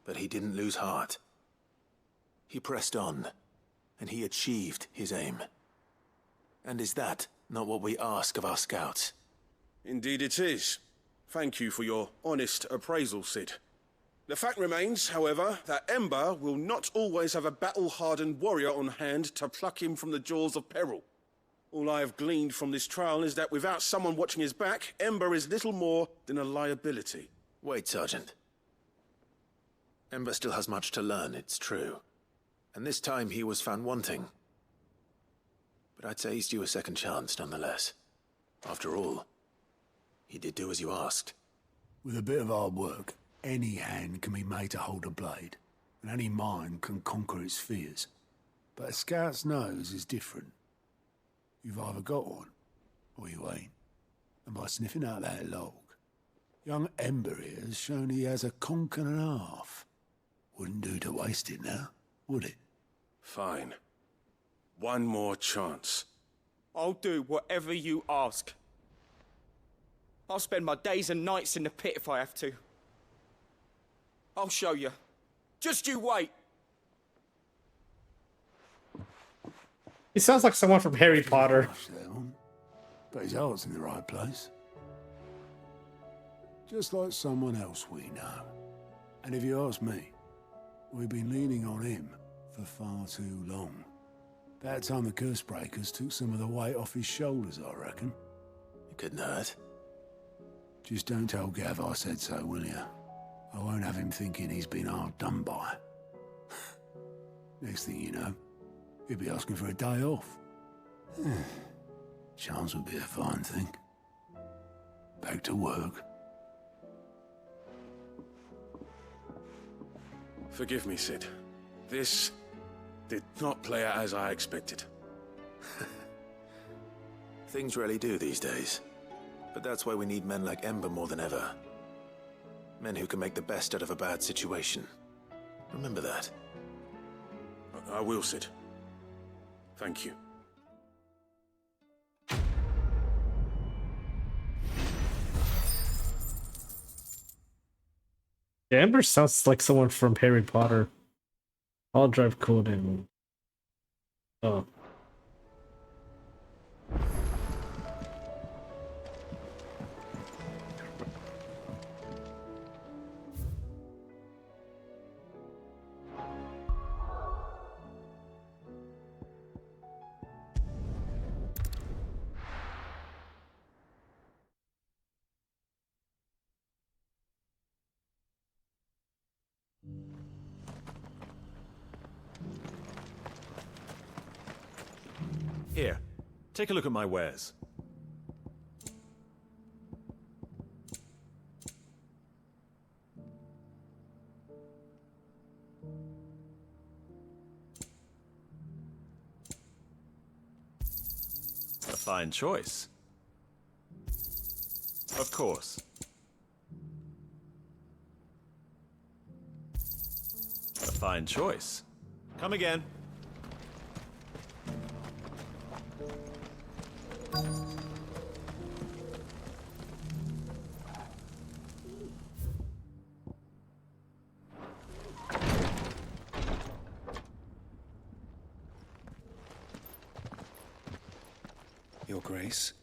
but he didn't lose heart. He pressed on, and he achieved his aim. And is that not what we ask of our scouts? Indeed it is. Thank you for your honest appraisal, Sid. The fact remains, however, that Ember will not always have a battle-hardened warrior on hand to pluck him from the jaws of peril. All I have gleaned from this trial is that without someone watching his back, Ember is little more than a liability. Wait, Sergeant. Ember still has much to learn, it's true. And this time he was found wanting. But I'd say he's due a second chance, nonetheless. After all, he did do as you asked. With a bit of hard work, any hand can be made to hold a blade. and any mind can conquer its fears. But a scout's nose is different. You've either got one, or you ain't. And by sniffing out that log, young Ember here has shown he has a conch and a half. Wouldn't do to waste it now, would it? Fine. One more chance. I'll do whatever you ask. I'll spend my days and nights in the pit if I have to. I'll show you. Just you wait. He sounds like someone from Harry Potter. But his heart's in the right place. Just like someone else we know. And if you ask me, we've been leaning on him for far too long. That time the curse breakers took some of the weight off his shoulders, I reckon. You couldn't hurt. Just don't tell Gav I said so, will you? I won't have him thinking he's been hard done by. Next thing you know, he'll be asking for a day off. Chance would be a fine thing. Back to work. Forgive me, Sid. This did not play out as I expected. Things rarely do these days. But that's why we need men like Ember more than ever. Men who can make the best out of a bad situation. Remember that. I will, Sid. Thank you. Yeah, Ember sounds like someone from Harry Potter. I'll drive code in. Oh. Here, take a look at my wares. A fine choice. Of course. A fine choice. Come again. Your Grace,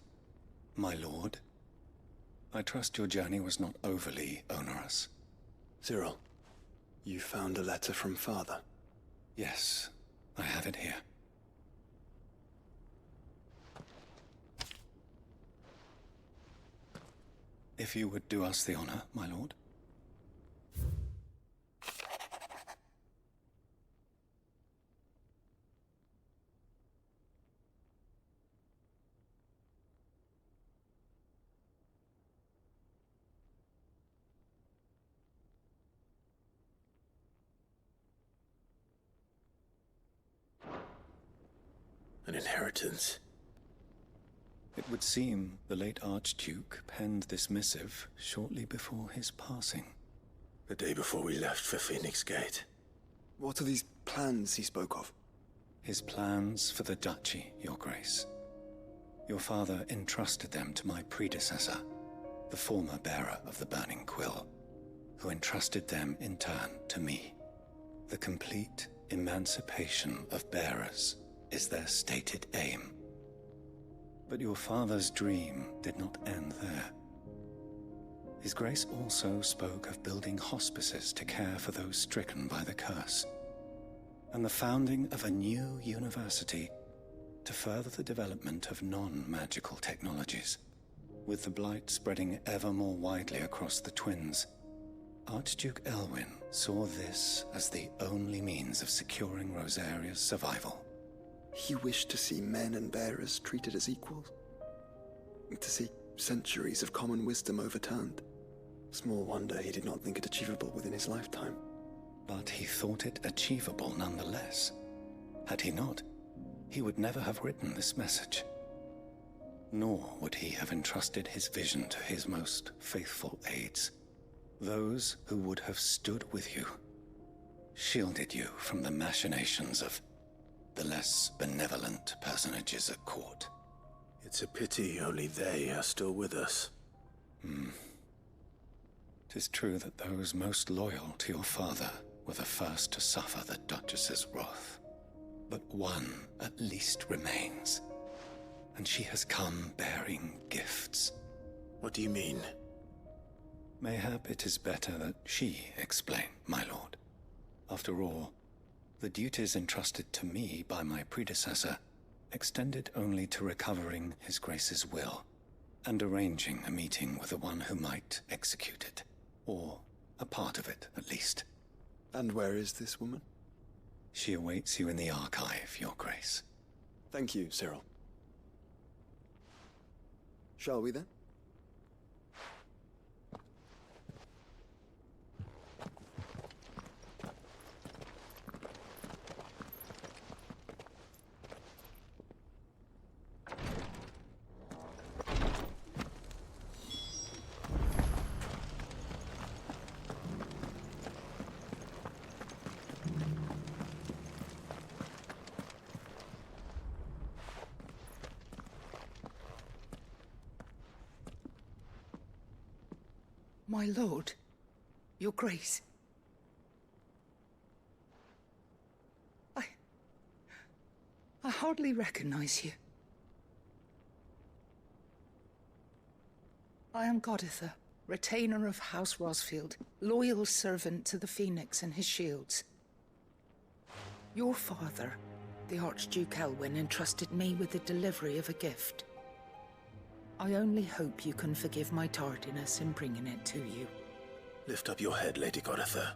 my lord, I trust your journey was not overly onerous. Cyril, you found a letter from Father? Yes, I have it here. If you would do us the honor, my lord. An inheritance. It would seem the late Archduke penned this missive shortly before his passing. The day before we left for Phoenix Gate. What are these plans he spoke of? His plans for the duchy, Your Grace. Your father entrusted them to my predecessor, the former bearer of the Burning Quill, who entrusted them in turn to me. The complete emancipation of bearers is their stated aim. But your father's dream did not end there. His Grace also spoke of building hospices to care for those stricken by the curse, and the founding of a new university to further the development of non-magical technologies. With the blight spreading ever more widely across the twins, Archduke Elwyn saw this as the only means of securing Rosaria's survival. He wished to see men and bearers treated as equals. To see centuries of common wisdom overturned. Small wonder he did not think it achievable within his lifetime. but he thought it achievable nonetheless. Had he not, he would never have written this message. Nor would he have entrusted his vision to his most faithful aides, those who would have stood with you, shielded you from the machinations of the less benevolent personages at court. It's a pity only they are still with us. 'Tis true that those most loyal to your father were the first to suffer the Duchess's wrath. But one at least remains, and she has come bearing gifts. What do you mean? Mayhap it is better that she explain, my lord. After all, the duties entrusted to me by my predecessor extended only to recovering His Grace's will and arranging a meeting with the one who might execute it, or a part of it at least. And where is this woman? She awaits you in the archive, Your Grace. Thank you, Cyril. Shall we then? My lord, Your Grace. I hardly recognize you. I am Goditha, retainer of House Rosfield, loyal servant to the Phoenix and his shields. Your father, the Archduke Elwyn, entrusted me with the delivery of a gift. I only hope you can forgive my tardiness in bringing it to you. Lift up your head, Lady Goditha.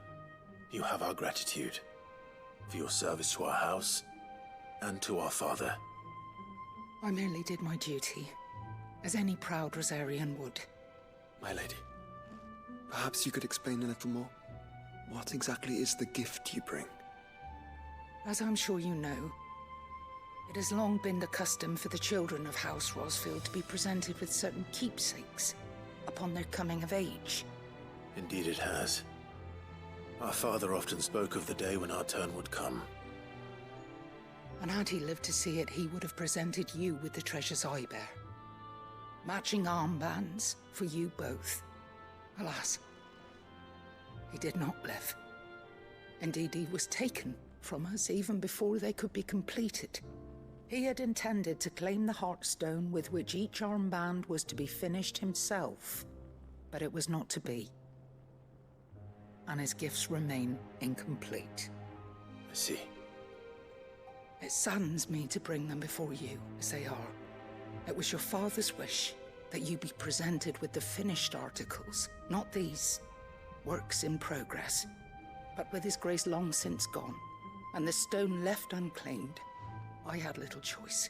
You have our gratitude for your service to our house and to our father. I merely did my duty, as any proud Rosarian would. My lady, perhaps you could explain a little more? What exactly is the gift you bring? As I'm sure you know, it has long been the custom for the children of House Rosfield to be presented with certain keepsakes upon their coming of age. Indeed it has. Our father often spoke of the day when our turn would come. And had he lived to see it, he would have presented you with the treasures I bear. Matching armbands for you both. Alas, he did not live. Indeed, he was taken from us even before they could be completed. He had intended to claim the Heartstone with which each armband was to be finished himself, but it was not to be. And his gifts remain incomplete. I see. It saddens me to bring them before you, as they are. It was your father's wish that you be presented with the finished articles, not these works in progress. But with his grace long since gone, and the stone left unclaimed, I had little choice.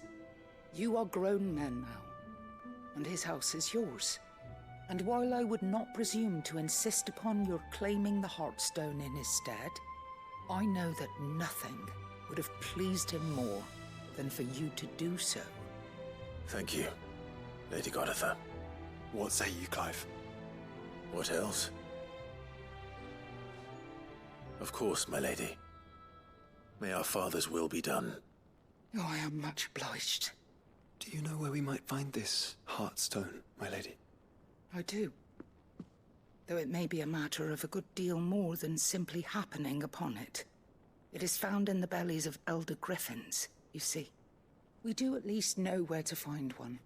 You are grown men now, and his house is yours. And while I would not presume to insist upon your claiming the Heartstone in his stead, I know that nothing would have pleased him more than for you to do so. Thank you, Lady Goditha. What say you, Clive? What else? Of course, my lady. May our father's will be done. Oh, I am much obliged. Do you know where we might find this Heartstone, my lady? I do. Though it may be a matter of a good deal more than simply happening upon it. It is found in the bellies of elder griffins, you see. We do at least know where to find one.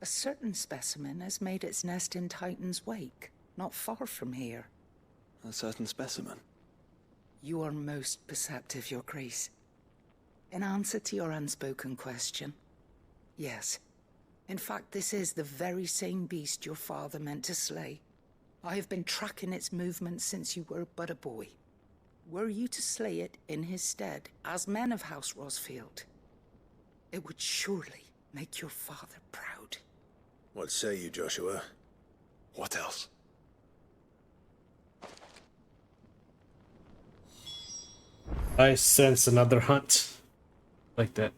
A certain specimen has made its nest in Titan's Wake, not far from here. A certain specimen? You are most perceptive, Your Grace. In answer to your unspoken question, yes. In fact, this is the very same beast your father meant to slay. I have been tracking its movements since you were but a boy. Were you to slay it in his stead, as men of House Rosfield, it would surely make your father proud. What say you, Joshua? What else? I sense another hunt like that.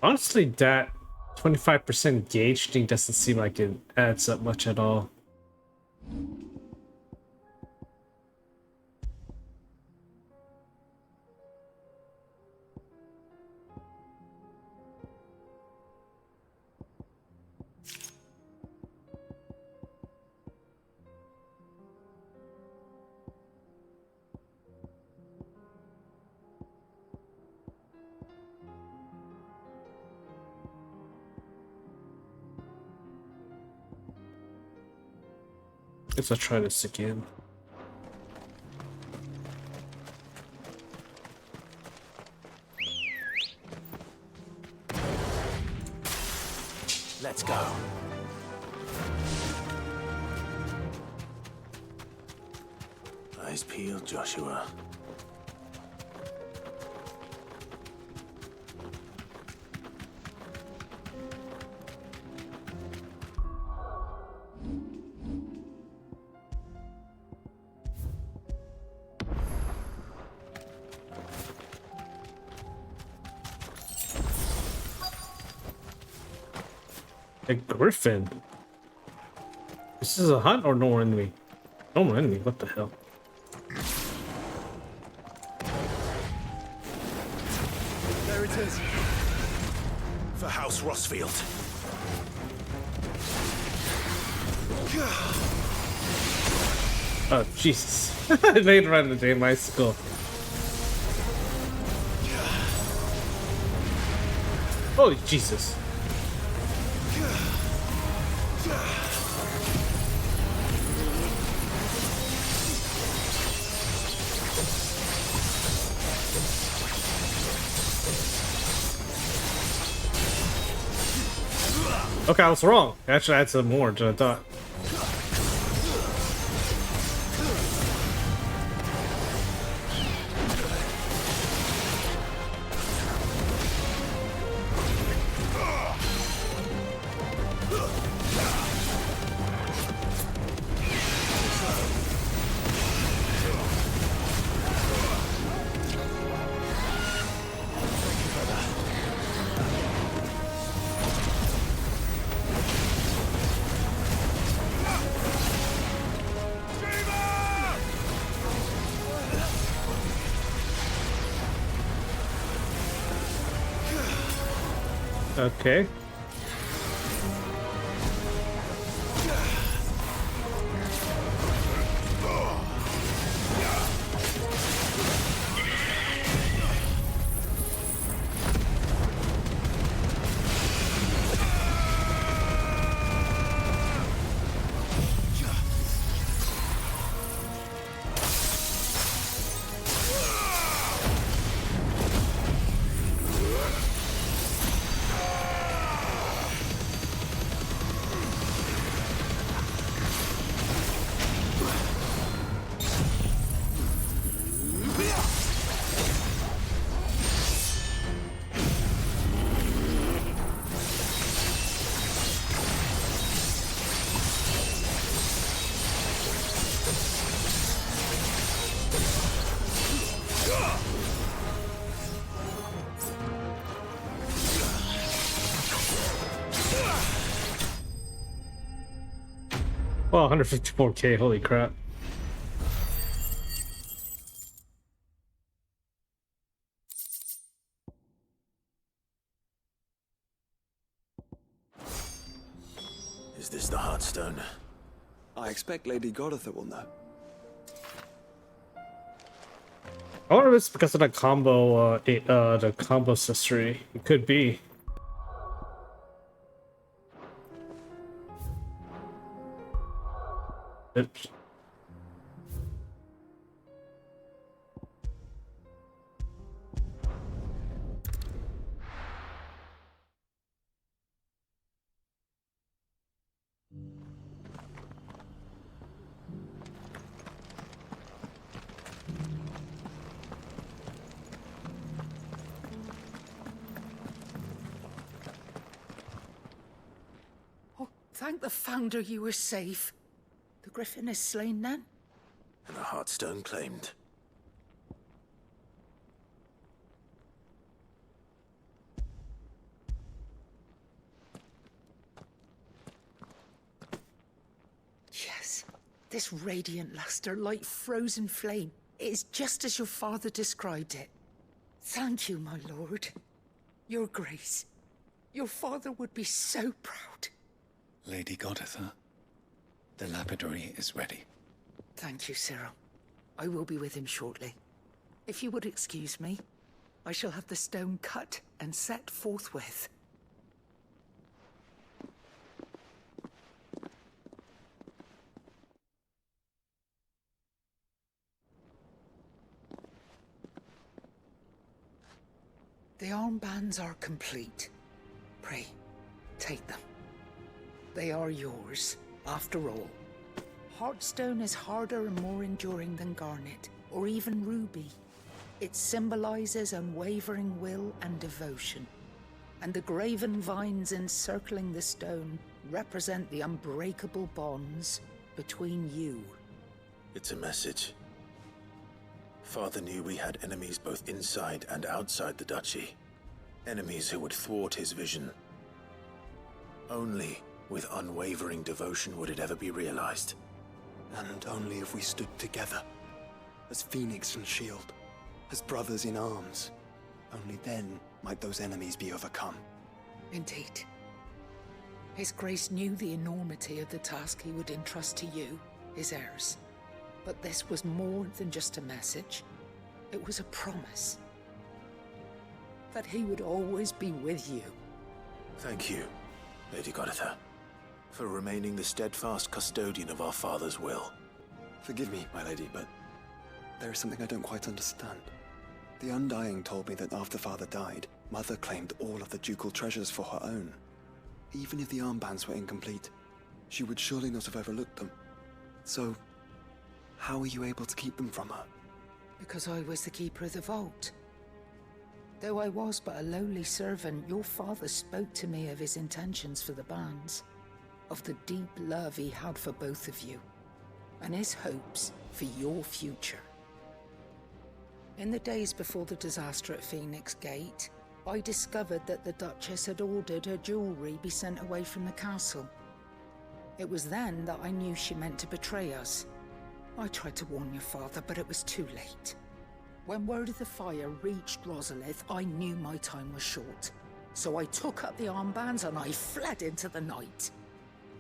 Honestly, that 25% gauge thing doesn't seem like it adds up much at all. Guess I'll try this again. Let's go. Eyes peeled, Joshua. A griffin. This is a hunt or normal enemy? Normal enemy, what the hell? There it is. For House Rossfield. Oh, Jesus. Later on in the day, my skull. Oh, Jesus. Okay, I was wrong. Actually, I had some more than I thought. Okay. Well, 154k, holy crap. Is this the Heartstone? I expect Lady Goritha will know. I wonder if it's because of the combo, the combo accessory. It could be. Oops. Thank the Founder you were safe. The Griffin is slain then? And the Heartstone claimed. Yes. This radiant luster, like frozen flame. It is just as your father described it. Thank you, my lord. Your grace. Your father would be so proud. Lady Goditha, the lapidary is ready. Thank you, Cyril. I will be with him shortly. If you would excuse me, I shall have the stone cut and set forthwith. The armbands are complete. Pray, take them. They are yours, after all. Heartstone is harder and more enduring than garnet, or even ruby. It symbolizes unwavering will and devotion. And the graven vines encircling the stone represent the unbreakable bonds between you. It's a message. Father knew we had enemies both inside and outside the duchy. Enemies who would thwart his vision. Only with unwavering devotion would it ever be realized. And only if we stood together, as Phoenix and Shield, as brothers in arms. Only then might those enemies be overcome. Indeed. His Grace knew the enormity of the task he would entrust to you, his heirs. But this was more than just a message. It was a promise. That he would always be with you. Thank you, Lady Goditha, for remaining the steadfast custodian of our father's will. Forgive me, my lady, but there is something I don't quite understand. The Undying told me that after Father died, Mother claimed all of the ducal treasures for her own. Even if the armbands were incomplete, she would surely not have overlooked them. So, how were you able to keep them from her? Because I was the keeper of the vault. Though I was but a lowly servant, your father spoke to me of his intentions for the bands, of the deep love he had for both of you, and his hopes for your future. In the days before the disaster at Phoenix Gate, I discovered that the Duchess had ordered her jewelry be sent away from the castle. It was then that I knew she meant to betray us. I tried to warn your father, but it was too late. When word of the fire reached Rosalith, I knew my time was short. So I took up the armbands and I fled into the night.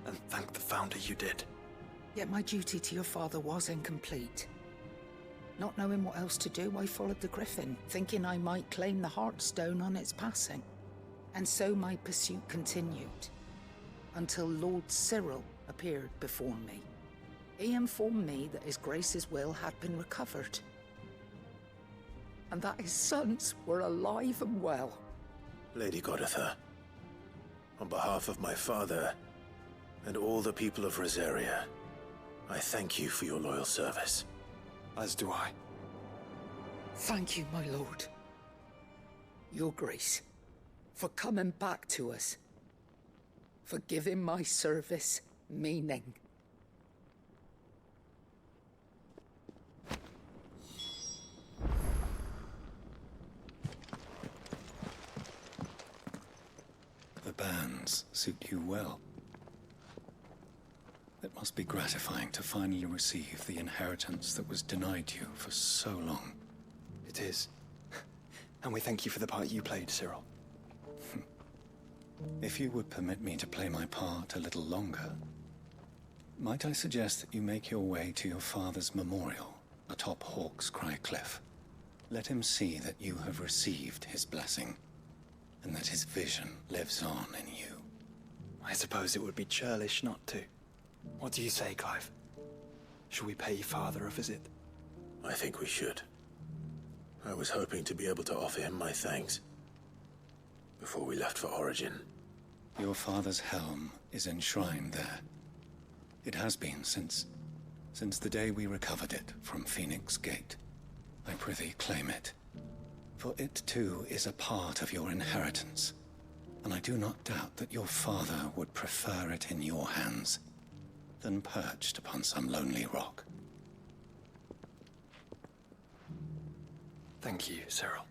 And thank the Founder you did. Yet my duty to your father was incomplete. Not knowing what else to do, I followed the Griffin, thinking I might claim the Heartstone on its passing. And so my pursuit continued, until Lord Cyril appeared before me. He informed me that His Grace's will had been recovered, and that his sons were alive and well. Lady Goditha, on behalf of my father and all the people of Rosaria, I thank you for your loyal service. As do I. Thank you, my lord. Your Grace, for coming back to us, for giving my service meaning. The bands suit you well. It must be gratifying to finally receive the inheritance that was denied you for so long. It is. And we thank you for the part you played, Cyril. If you would permit me to play my part a little longer, might I suggest that you make your way to your father's memorial atop Hawk's Cry Cliff? Let him see that you have received his blessing, and that his vision lives on in you. I suppose it would be churlish not to. What do you say, Clive? Shall we pay Father a visit? I think we should. I was hoping to be able to offer him my thanks before we left for Origin. Your father's helm is enshrined there. It has been since the day we recovered it from Phoenix Gate. I prithee claim it, for it too is a part of your inheritance, and I do not doubt that your father would prefer it in your hands than perched upon some lonely rock. Thank you, Cyril.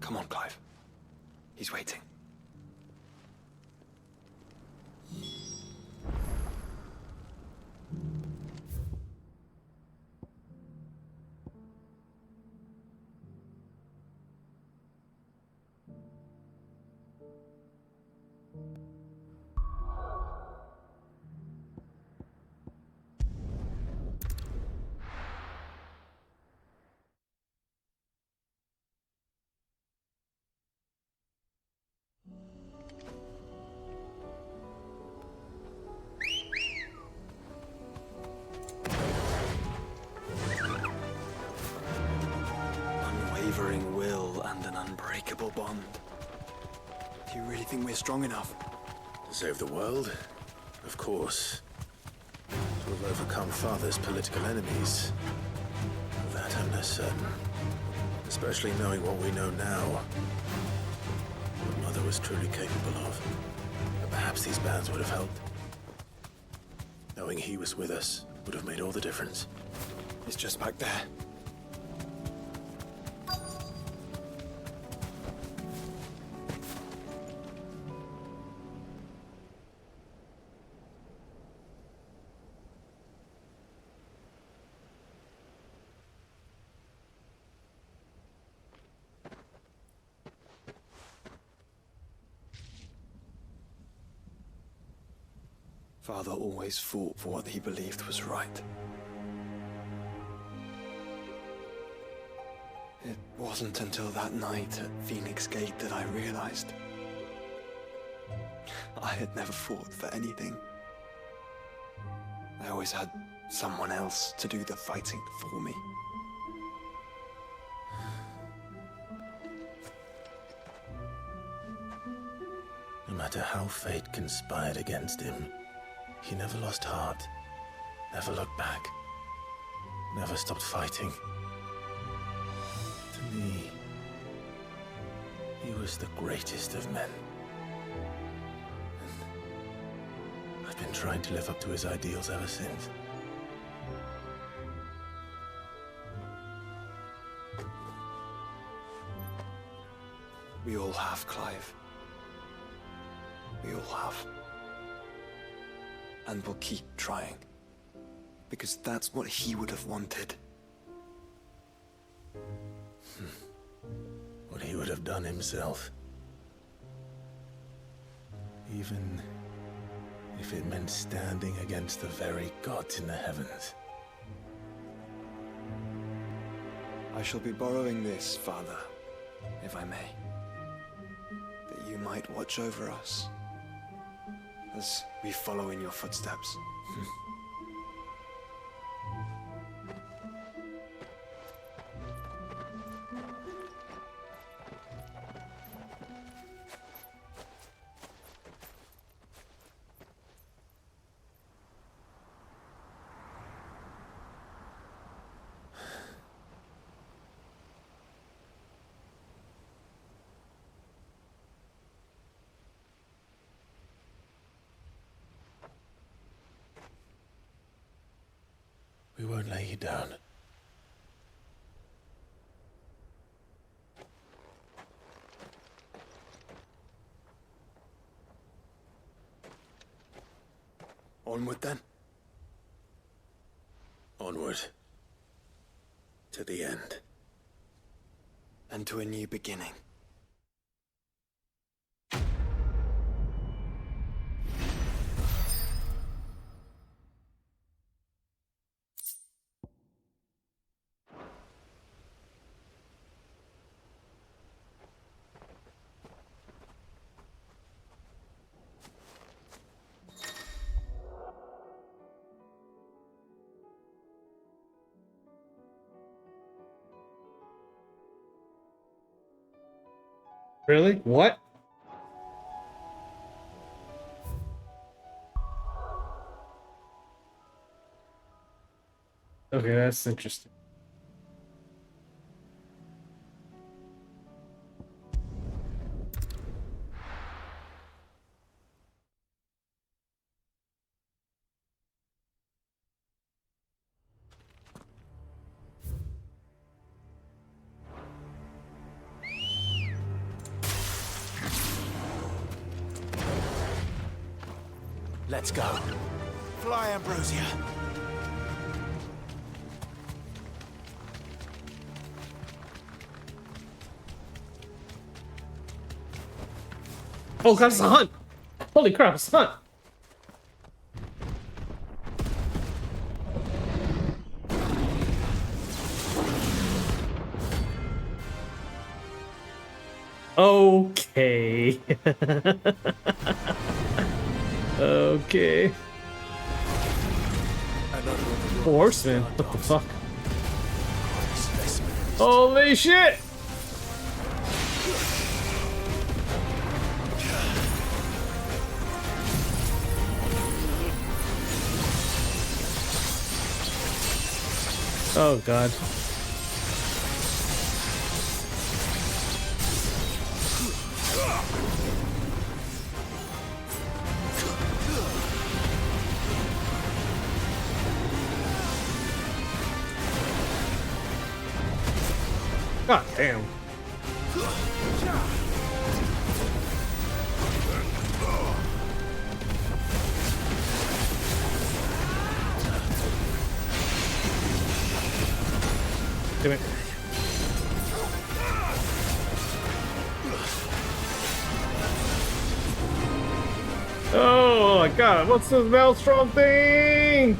Come on, Clive. He's waiting. Unwavering will and an unbreakable bond. Do you really think we're strong enough? To save the world? Of course. To have overcome Father's political enemies? That I'm less certain. Especially knowing what we know now. What Mother was truly capable of. But perhaps these bands would have helped. Knowing he was with us would have made all the difference. It's just back there. Father always fought for what he believed was right. It wasn't until that night at Phoenix Gate that I realized I had never fought for anything. I always had someone else to do the fighting for me. No matter how fate conspired against him, he never lost heart, never looked back, never stopped fighting. To me, he was the greatest of men. And I've been trying to live up to his ideals ever since. We all have, Clive. We all have. And we'll keep trying. Because that's what he would have wanted. What he would have done himself. Even if it meant standing against the very gods in the heavens. I shall be borrowing this, Father, if I may. That you might watch over us. As we follow in your footsteps. We won't lay you down. Onward then. Onward. To the end. And to a new beginning. Really? What? Okay, that's interesting. Let's go. Fly, Ambrosia. Oh god, it's a hunt! Holy crap, it's a hunt! Okay. Okay. Horseman, what the fuck? Holy shit! Oh god. God damn. Damn it. Oh my god, what's this Maelstrom thing?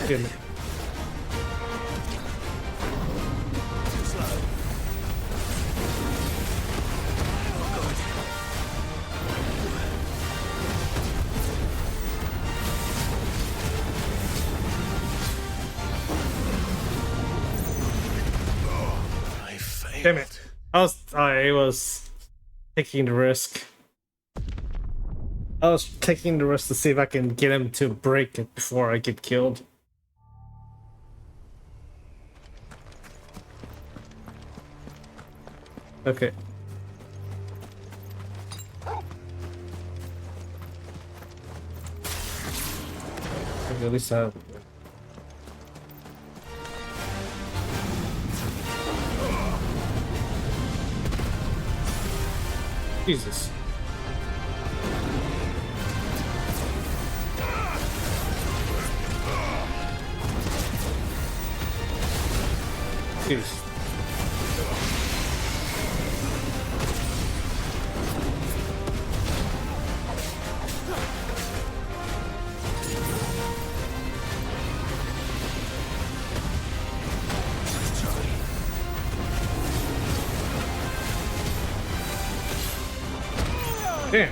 Damn it. Damn it. I was taking the risk. I was taking the risk to see if I can get him to break it before I get killed. Okay. Okay, at least I have... Jesus. Jeez. Damn.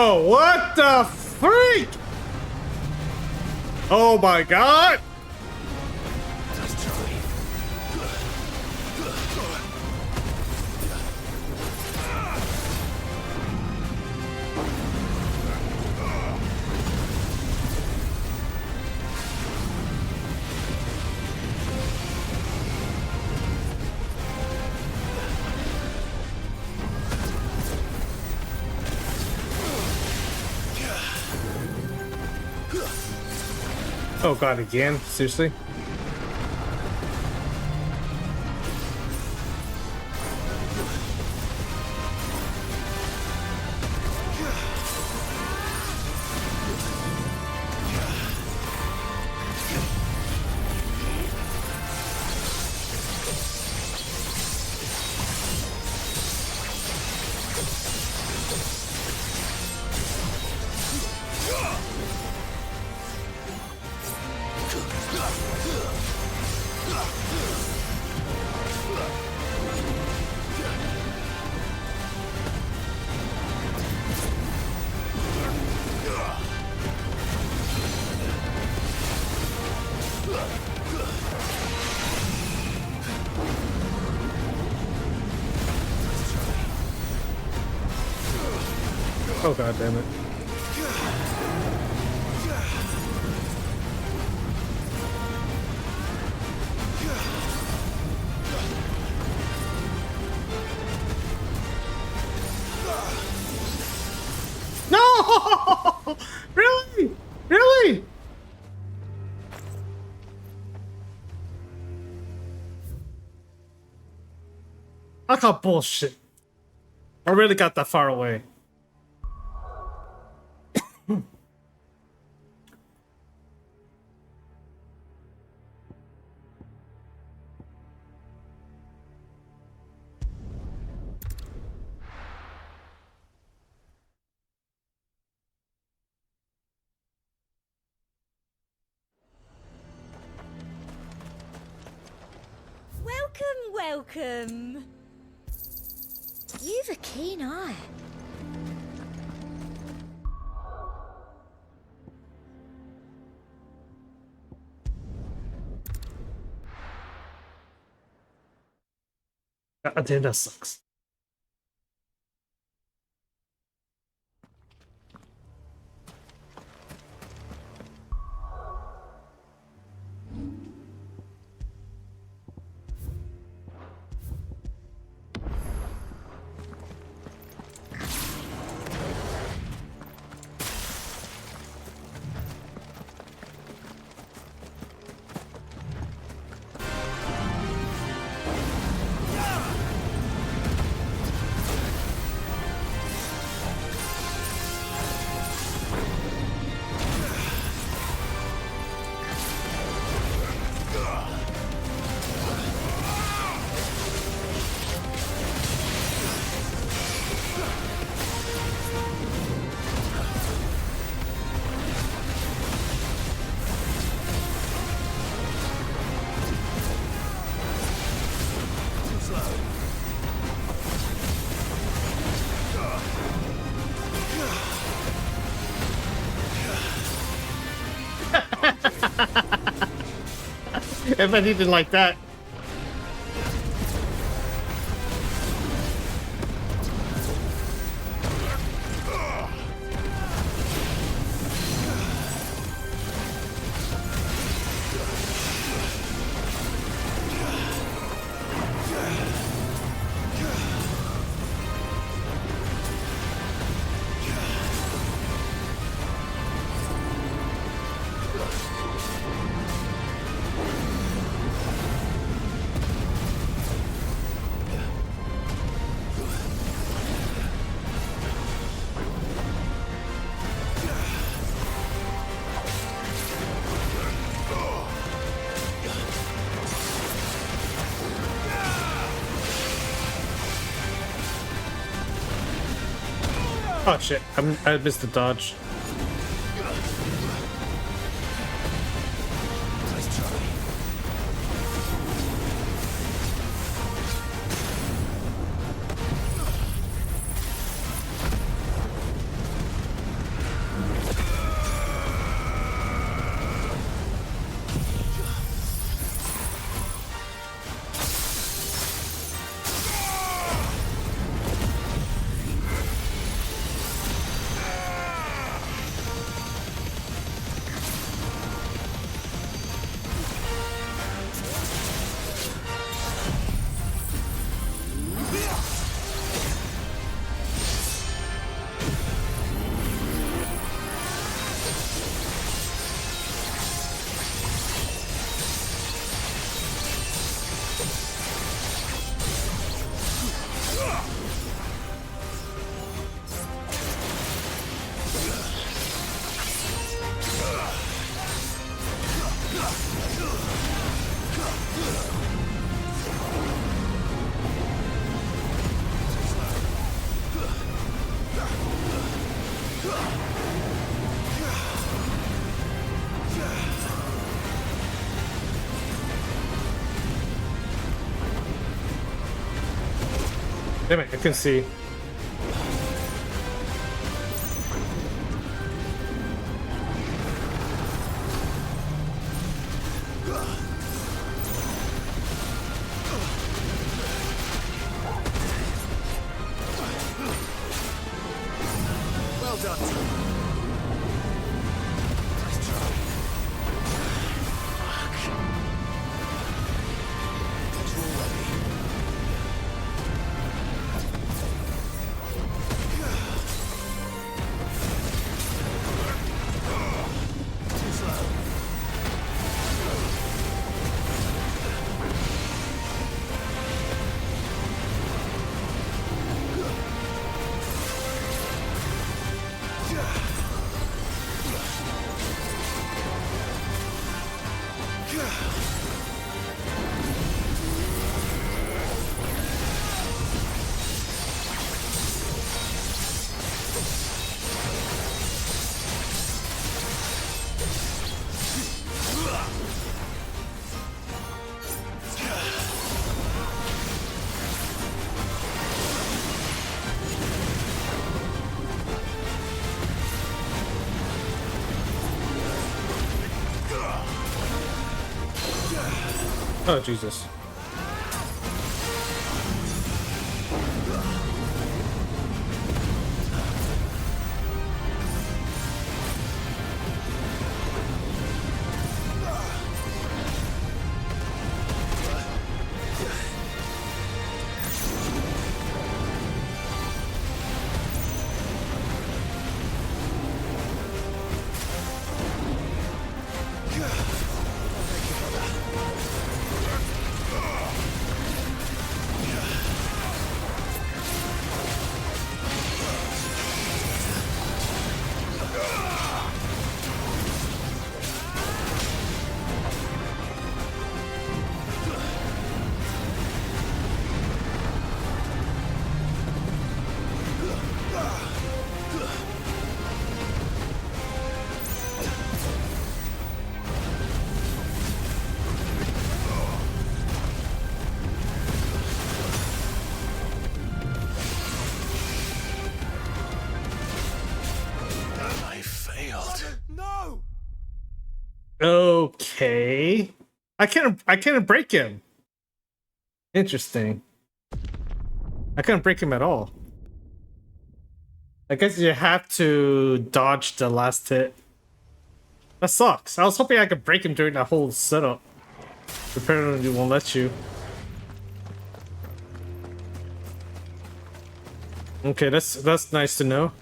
Oh, what the freak? Oh my god! Oh god, again? Seriously? Oh god damn it. No! Really? Really? I call bullshit. I really got that far away. Welcome. You've a keen eye. God damn, that sucks. If I didn't like that. Oh shit, I missed the dodge. Damn it, I can see. Well done. Oh, Jesus. Okay. I can't break him. Interesting. I couldn't break him at all. I guess you have to dodge the last hit. That sucks. I was hoping I could break him during that whole setup. Apparently it won't let you. Okay, that's nice to know.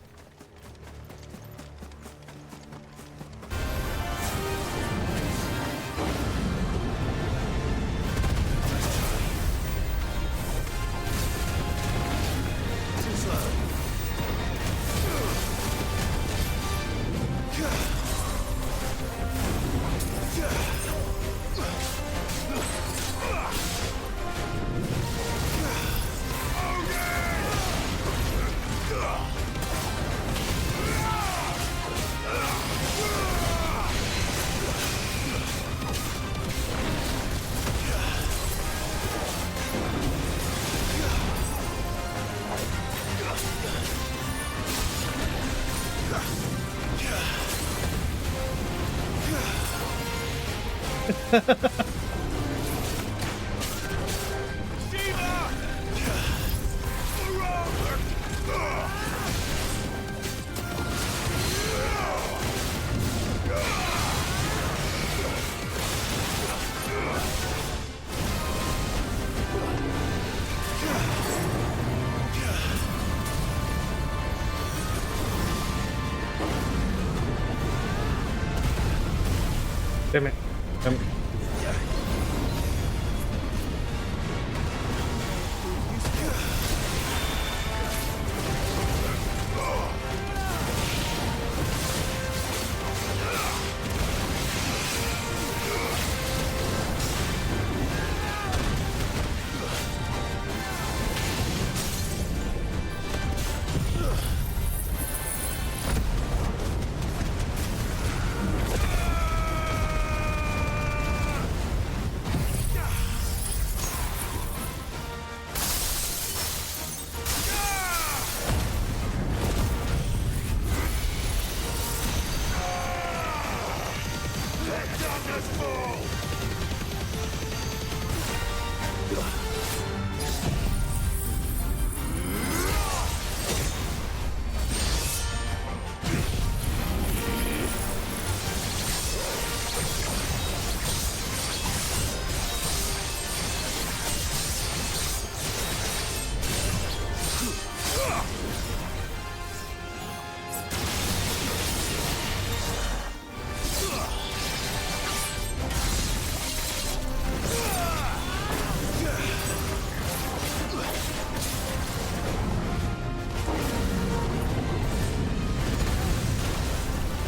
Damn it. Damn it.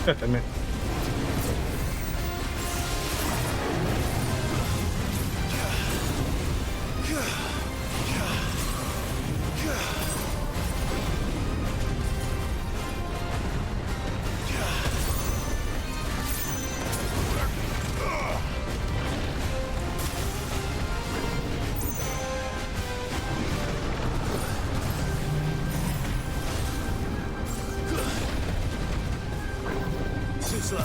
God damn it. Too slow.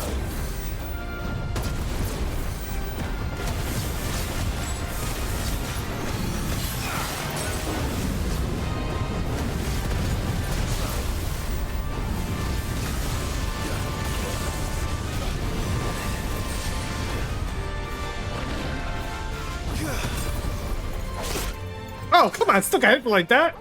Oh, come on, still got hit like that.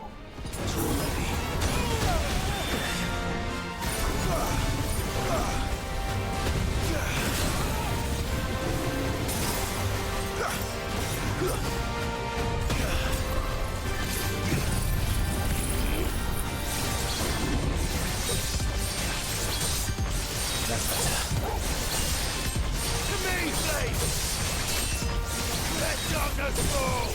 That's better. To me, Blade! Let darkness fall!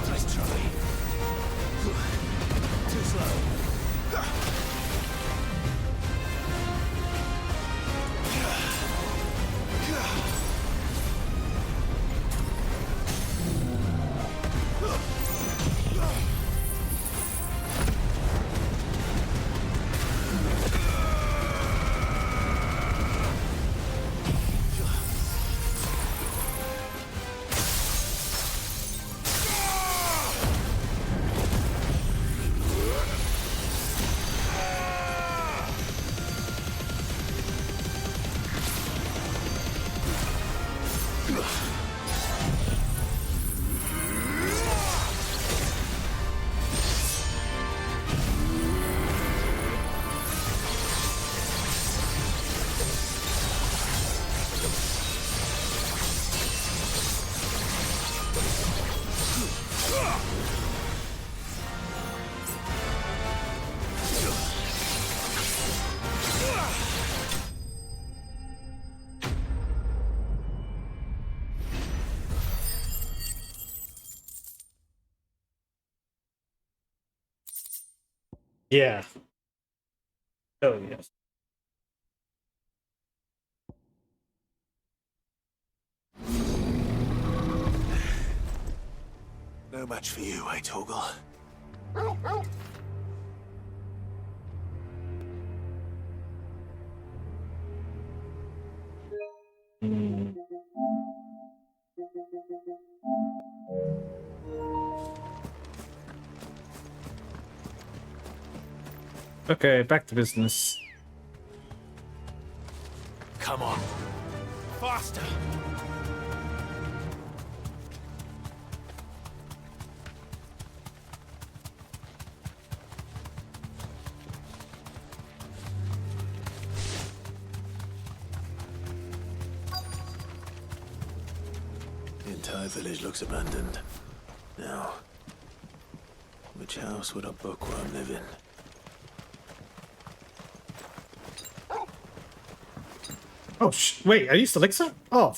Nice try. Too slow. Yeah. Oh, yes. No match for you, eh, Torgal? Okay, back to business. Come on. Faster! entire village looks abandoned. Now, which house would a bookworm live in? Oh, wait, I used Elixir? Oh,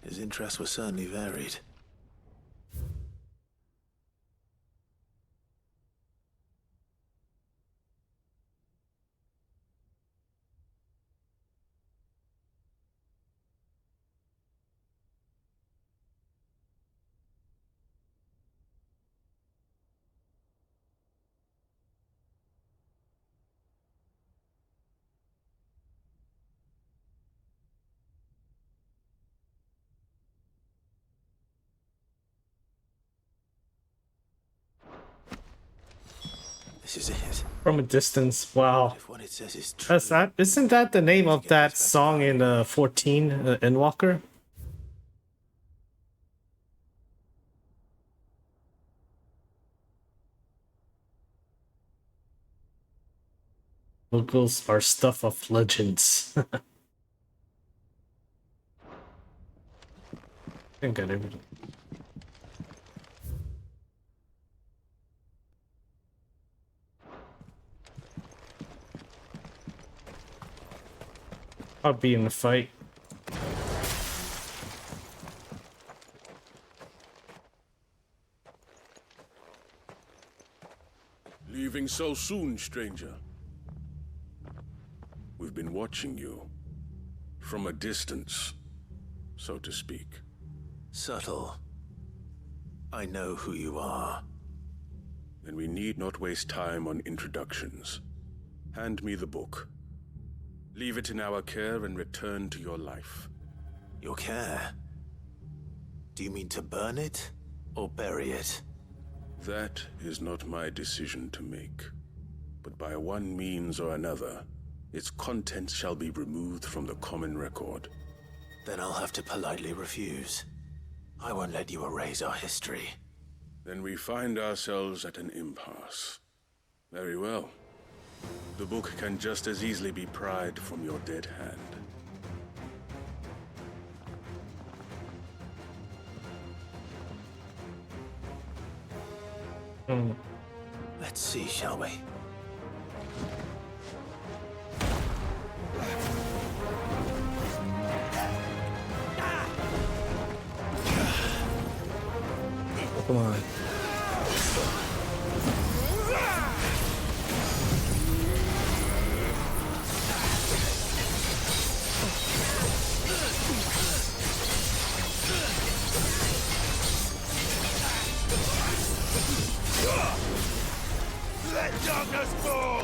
His interests were certainly varied. This is it. from a distance. Wow. If what it says is true, That's that. Isn't that the name of that song in 14, Endwalker? Locals are stuff of legends. I think I got everything. I'll be in the fight. Leaving so soon, stranger? We've been watching you. From a distance, so to speak. subtle. I know who you are. Then we need not waste time on introductions. Hand me the book. Leave it in our care and return to your life. Your care? Do you mean to burn it or bury it? That is not my decision to make. But by one means or another, its contents shall be removed from the common record. Then I'll have to politely refuse. I won't let you erase our history. Then we find ourselves at an impasse. Very well. The book can just as easily be pried from your dead hand. Let's see, shall we? Come on. Let darkness fall!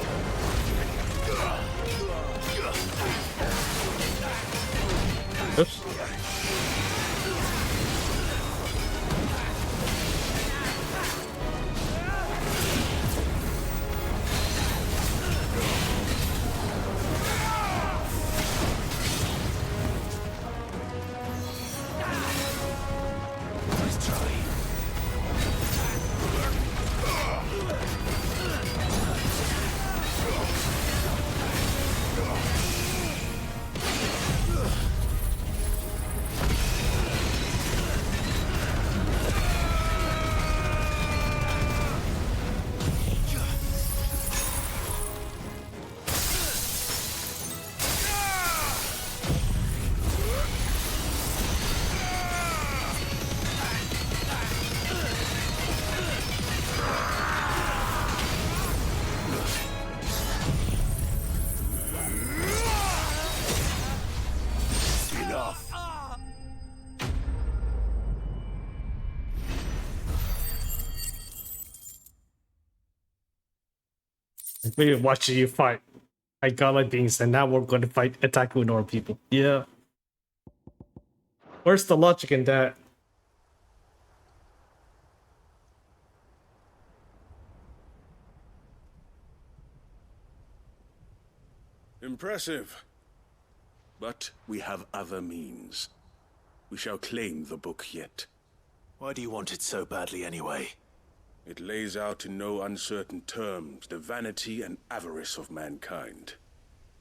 Oops. We're watching you fight like godlike beings, and now we're going to fight attack Unoran people. Yeah. Where's the logic in that? Impressive. But we have other means. We shall claim the book yet. Why do you want it so badly anyway? It lays out in no uncertain terms the vanity and avarice of mankind.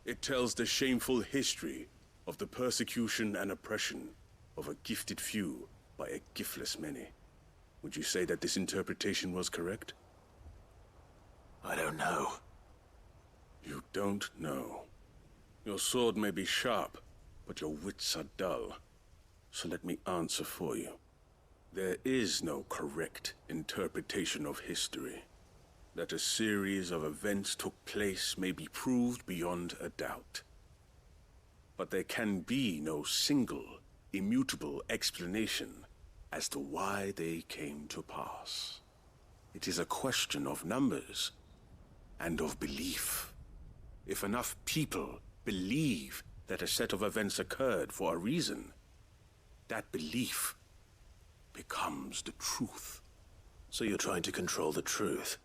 It tells the shameful history of the persecution and oppression of a gifted few by a giftless many. Would you say that this interpretation was correct? I don't know. You don't know. Your sword may be sharp, but your wits are dull. So let me answer for you. There is no correct interpretation of history. That a series of events took place may be proved beyond a doubt. But there can be no single, immutable explanation as to why they came to pass. It is a question of numbers and of belief. If enough people believe that a set of events occurred for a reason, that belief becomes the truth. So you're trying to control the truth?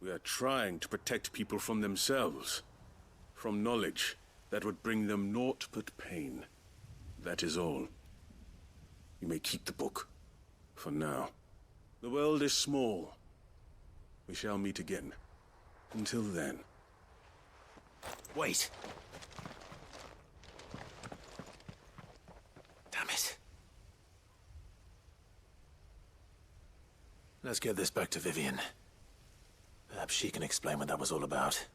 We are trying to protect people from themselves, from knowledge that would bring them naught but pain. That is all. You may keep the book, for now. The world is small. We shall meet again. Until then. Wait! Damn it. Let's get this back to Vivian. Perhaps she can explain what that was all about.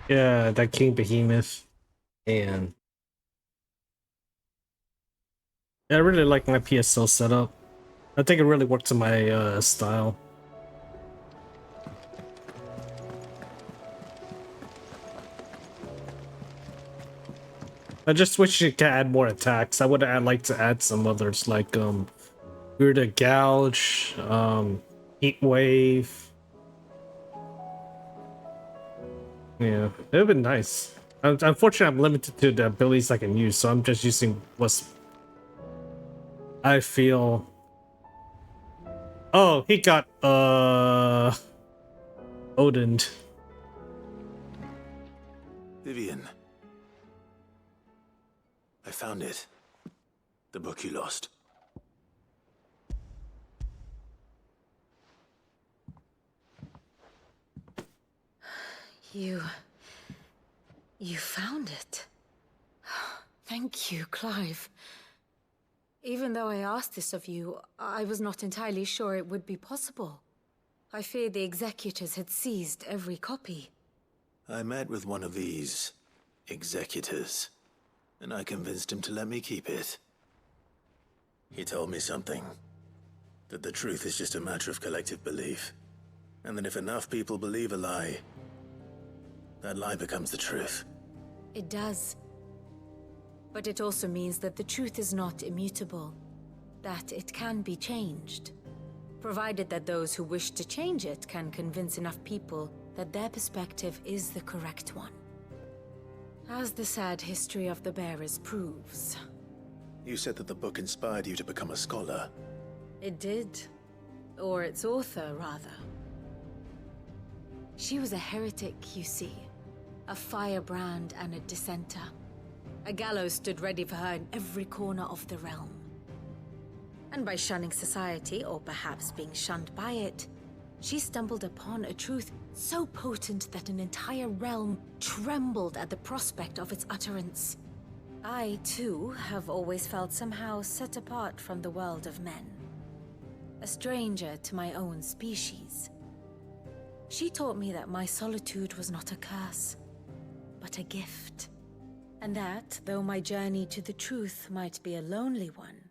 Yeah, that King Behemoth. And I really like my PSL setup. I think it really works in my style. I just wish you could add more attacks. I would like to add some others like Weird Gouge, Heat Wave. Yeah, it would have been nice. Unfortunately, I'm limited to the abilities I can use, so I'm just using what's I feel. Oh, he got Odin. Vivian. I found it. The book you lost. You found it. Thank you, Clive. Even though I asked this of you, I was not entirely sure it would be possible. I feared the executors had seized every copy. I met with one of these executors, and I convinced him to let me keep it. He told me something. That the truth is just a matter of collective belief. And that if enough people believe a lie, that lie becomes the truth. It does. But it also means that the truth is not immutable. That it can be changed. Provided that those who wish to change it can convince enough people that their perspective is the correct one. As the sad history of the bearers proves. You said that the book inspired you to become a scholar. It did. Or its author, rather. She was a heretic, you see. A firebrand and a dissenter. A gallows stood ready for her in every corner of the realm. And by shunning society, or perhaps being shunned by it, she stumbled upon a truth so potent that an entire realm trembled at the prospect of its utterance. I, too, have always felt somehow set apart from the world of men. A stranger to my own species. She taught me that my solitude was not a curse, but a gift. And that, though my journey to the truth might be a lonely one,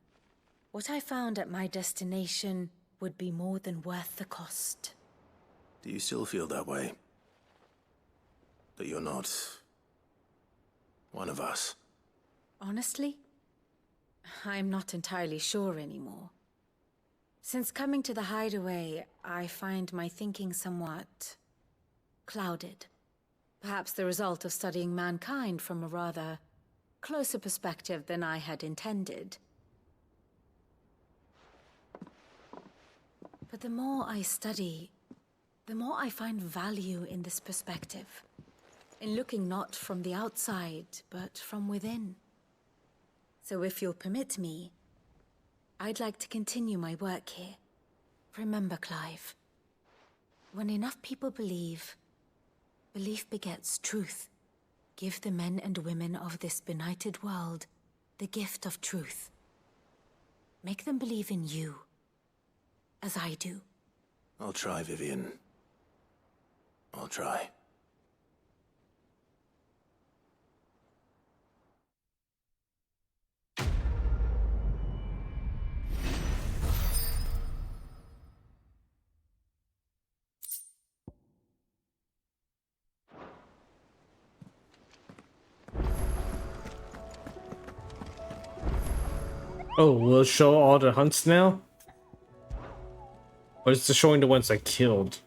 what I found at my destination would be more than worth the cost. Do you still feel that way? That you're not one of us? Honestly, I'm not entirely sure anymore. Since coming to the hideaway, I find my thinking somewhat clouded. Perhaps the result of studying mankind from a rather closer perspective than I had intended. But the more I study, the more I find value in this perspective. In looking not from the outside, but from within. So if you'll permit me, I'd like to continue my work here. Remember, Clive, when enough people believe, belief begets truth. Give the men and women of this benighted world the gift of truth. Make them believe in you, as I do. I'll try, Vivian. I'll try. Oh, we'll show all the hunts now? Or is it showing the ones I killed?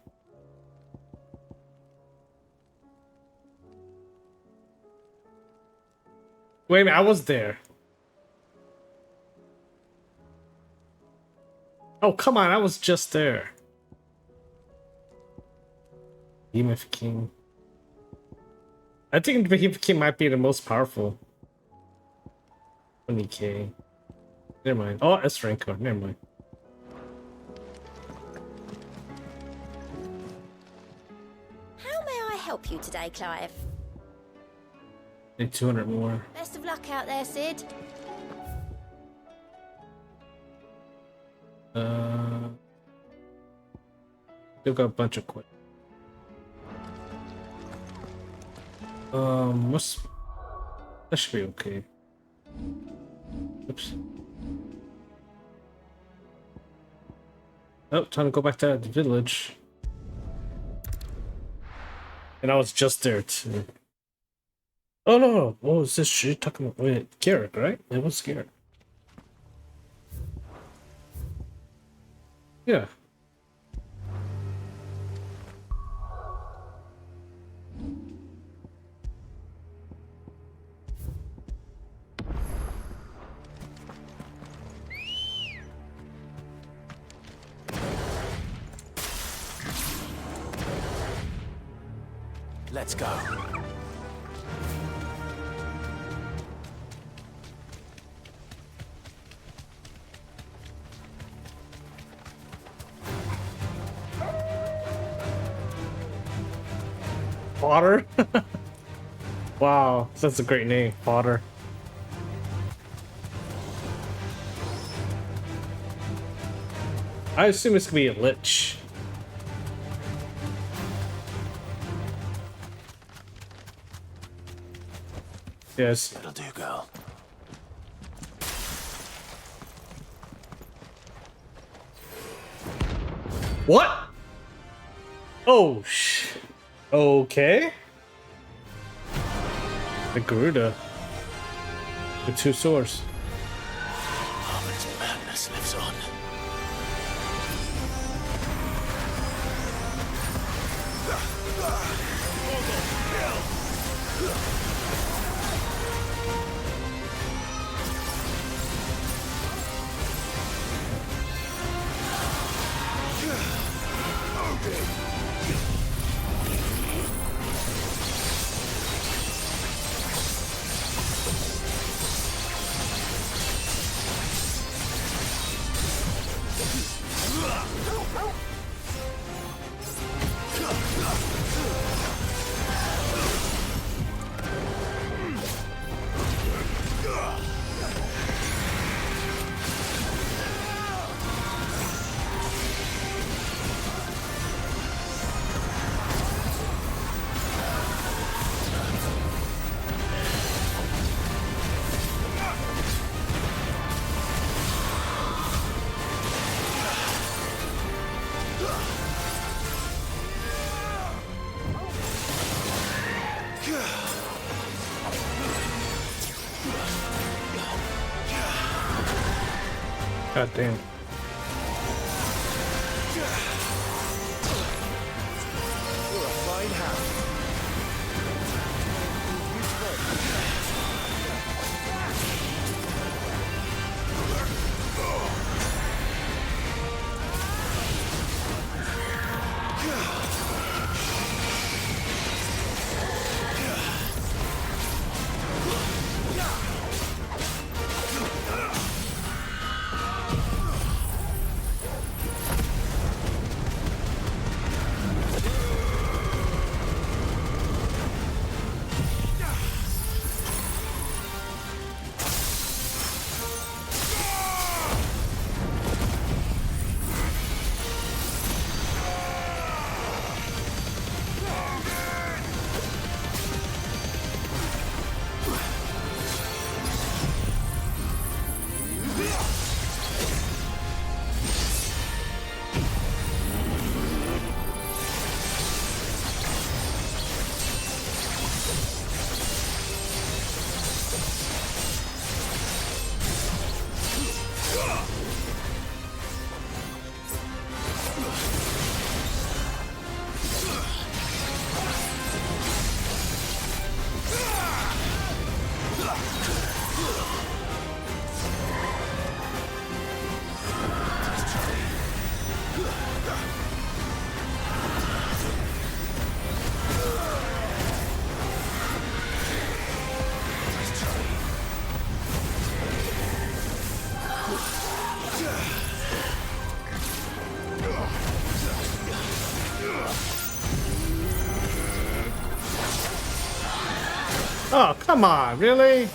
Wait a minute, I was there. Oh, come on, I was just there. Behemoth King. I think Behemoth King might be the most powerful. 20k. Never mind. Oh, S rank card. Never mind. How may I help you today, Clive? Need 200 more. Best of luck out there, Sid. Still got a bunch of quit. What's that should be okay. Oops. Oh, time to go back to the village. And I was just there too. Oh no, what was this shit talking about? Wait, Garrick, right? It was Garrick. Yeah. Let's go. Fodder? Wow, that's a great name, Fodder. I assume it's gonna be a lich. Yes. That'll do, girl. What? Oh, okay. The Garuda. With 2 swords. Harmon's madness lives on. God damn. You're a fine hound. Oh, come on, really?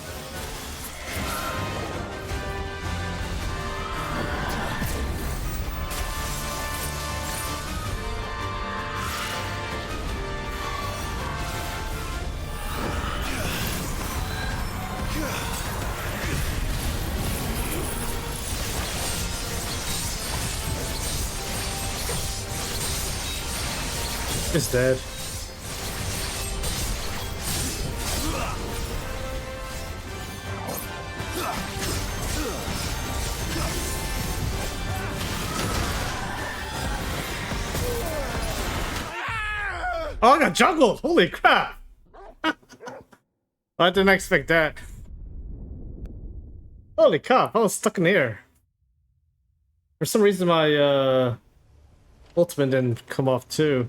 It's dead. Oh, I got juggled! Holy crap! I didn't expect that. Holy crap, I was stuck in the air. For some reason my ultimate didn't come off too.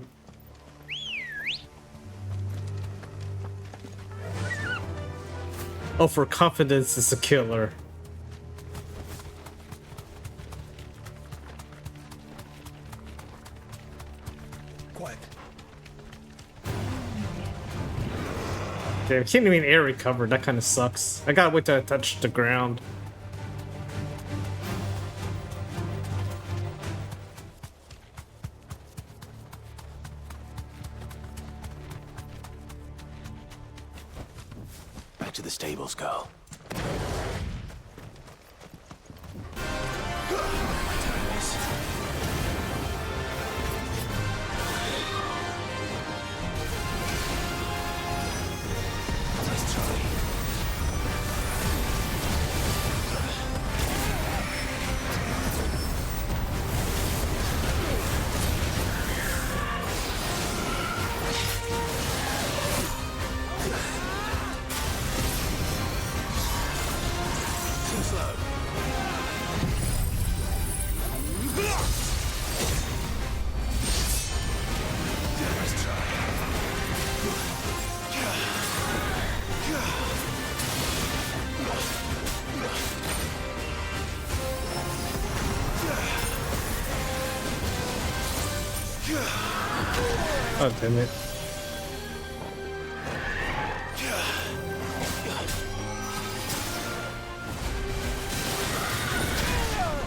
Oh, for confidence is a killer. Quiet. Damn, can't even air recover. That kind of sucks. I gotta wait till I touch the ground. Back to the stables, girl. Oh, damn it.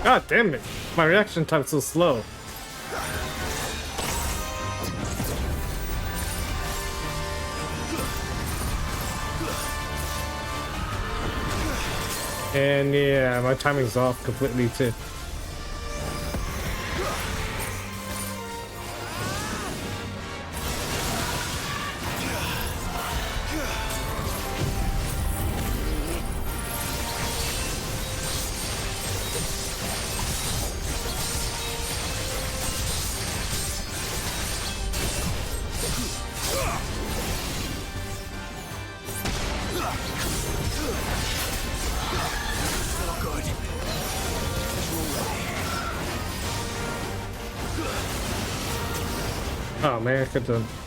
God damn it. My reaction time's so slow. And yeah, my timing's off completely too. Oh man, I could have.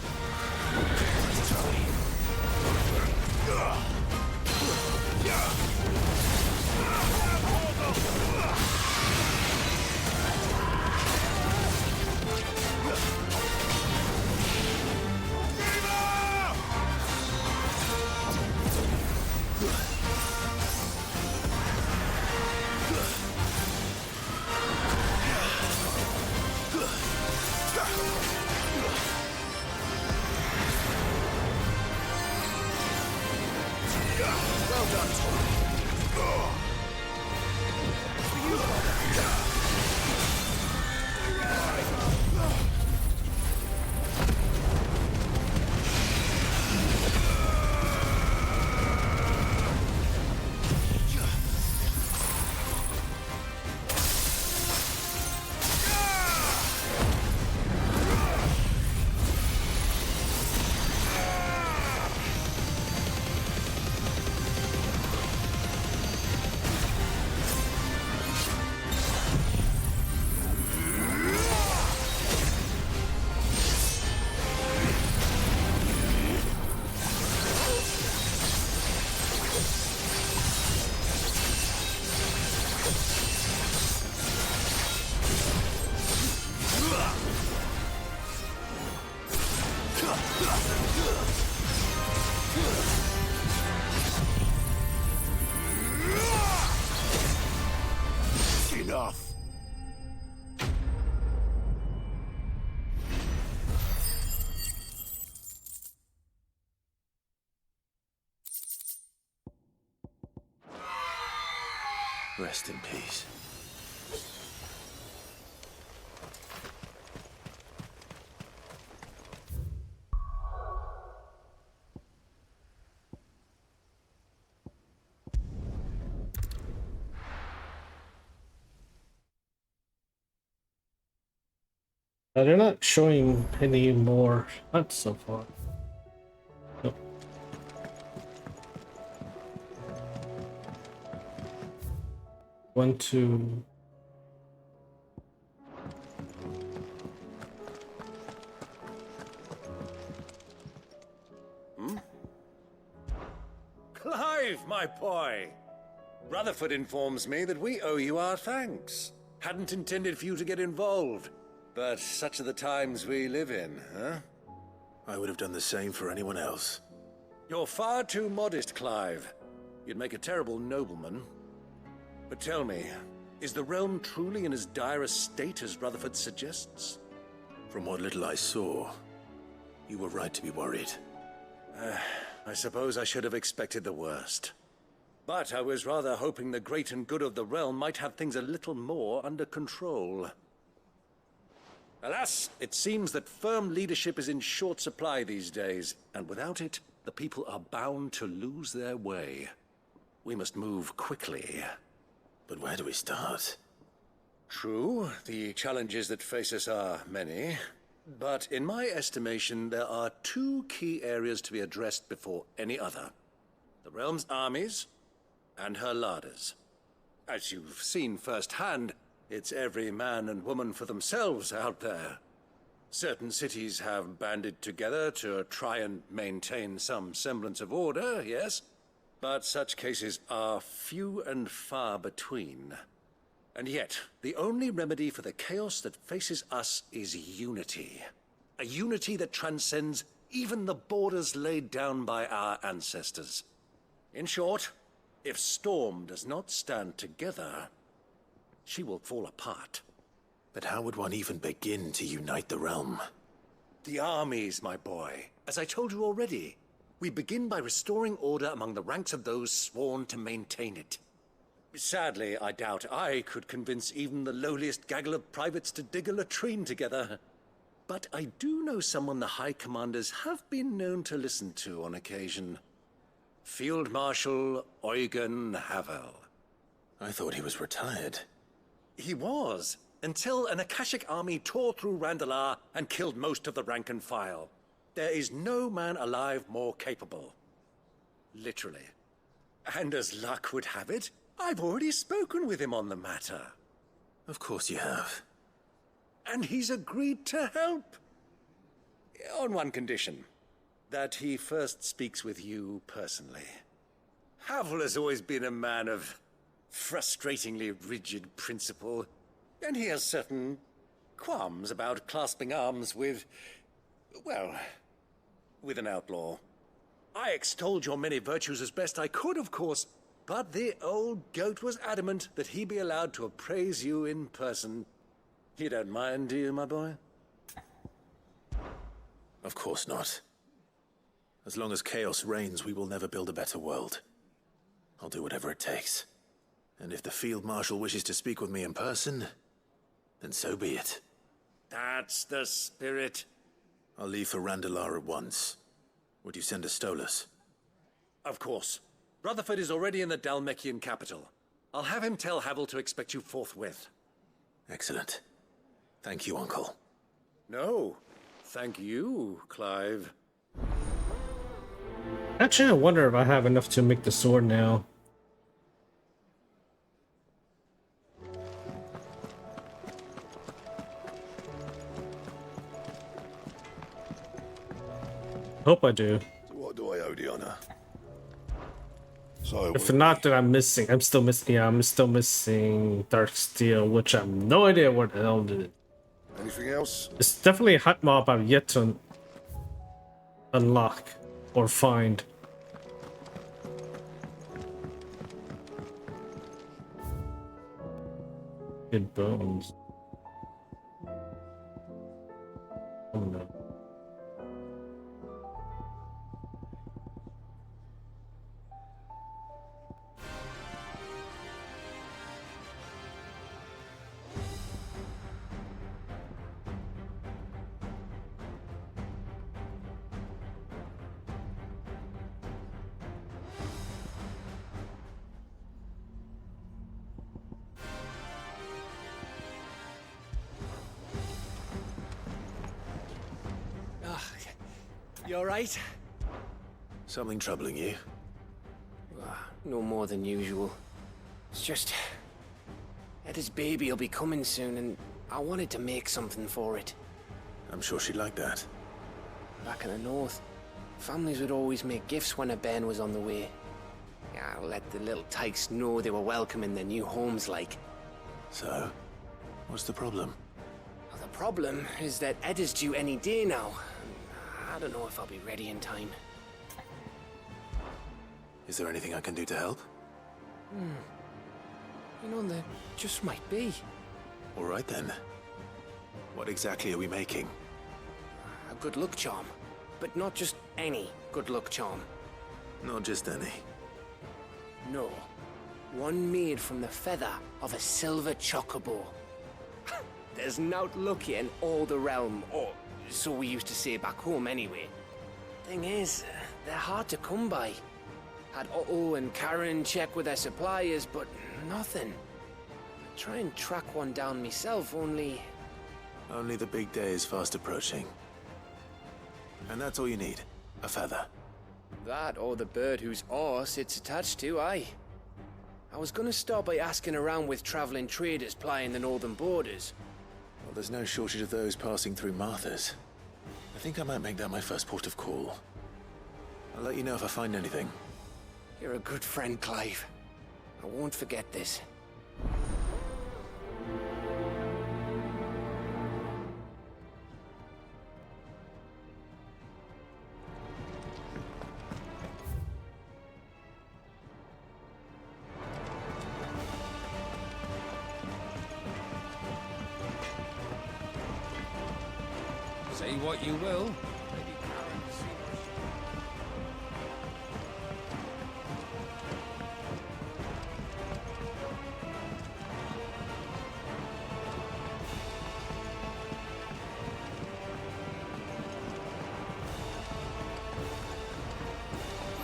Rest in peace. They're not showing any more huts so far. Nope. One, two. Clive, my boy! Rutherford informs me that we owe you our thanks. Hadn't intended for you to get involved, but such are the times we live in, huh? I would have done the same for anyone else. You're far too modest, Clive. You'd make a terrible nobleman. But tell me, is the realm truly in as dire a state as Rutherford suggests? From what little I saw, you were right to be worried. I suppose I should have expected the worst. But I was rather hoping the great and good of the realm might have things a little more under control. Alas, it seems that firm leadership is in short supply these days, and without it, the people are bound to lose their way. We must move quickly. But where do we start? True, the challenges that face us are many. But in my estimation, there are two key areas to be addressed before any other. The realm's armies and her larders. As you've seen firsthand, it's every man and woman for themselves out there. Certain cities have banded together to try and maintain some semblance of order, yes, but such cases are few and far between. And yet, the only remedy for the chaos that faces us is unity. A unity that transcends even the borders laid down by our ancestors. In short, if Storm does not stand together, she will fall apart. But how would one even begin to unite the realm? The armies, my boy. As I told you already, we begin by restoring order among the ranks of those sworn to maintain it. Sadly, I doubt I could convince even the lowliest gaggle of privates to dig a latrine together. But I do know someone the High Commanders have been known to listen to on occasion. Field Marshal Eugen Havel. I thought he was retired. He was, until an Akashic army tore through Randalar and killed most of the rank and file. There is no man alive more capable. Literally. And as luck would have it, I've already spoken with him on the matter. Of course you have. And he's agreed to help. On one condition. That he first speaks with you personally. Havel has always been a man of frustratingly rigid principle, and he has certain qualms about clasping arms with, well, with an outlaw. I extolled your many virtues as best I could, of course, but the old goat was adamant that he be allowed to appraise you in person. You don't mind, do you, my boy? Of course not. As long as chaos reigns, we will never build a better world. I'll do whatever it takes. And if the Field Marshal wishes to speak with me in person, then so be it. That's the spirit. I'll leave for Randalar at once. Would you send a Stolas? Of course. Rutherford is already in the Dalmekian capital. I'll have him tell Havel to expect you forthwith. Excellent. Thank you, Uncle. No, thank you, Clive. Actually, I wonder if I have enough to make the sword now. Hope I do. So what do I owe the honor? If not, then I'm missing. I'm still missing. Yeah, I'm still missing Dark Steel, which I have no idea what the hell did it. Anything else? It's definitely a hot mob I've yet to unlock or find. Good bones. Oh no. You alright? Something troubling you? No more than usual. It's just... Etta's baby will be coming soon, and I wanted to make something for it. I'm sure she'd like that. Back in the north, families would always make gifts when a bairn was on the way. Yeah, let the little tykes know they were welcome in their new homes, like. So, what's the problem? Well, the problem is that Etta's due any day now. I don't know if I'll be ready in time. Is there anything I can do to help? You know, there just might be. All right then. What exactly are we making? A good luck charm. But not just any good luck charm. Not just any. No. One made from the feather of a silver chocobo. There's naught lucky in all the realm, or so we used to say back home anyway. Thing is, they're hard to come by. Had Otto and Karen check with their suppliers, but nothing. I try and track one down myself, only... Only the big day is fast approaching. And that's all you need, a feather. That or the bird whose horse it's attached to, aye. I was gonna start by asking around with traveling traders plying the northern borders. Well, there's no shortage of those passing through Martha's. I think I might make that my first port of call. I'll let you know if I find anything. You're a good friend, Clive. I won't forget this. Say what you will.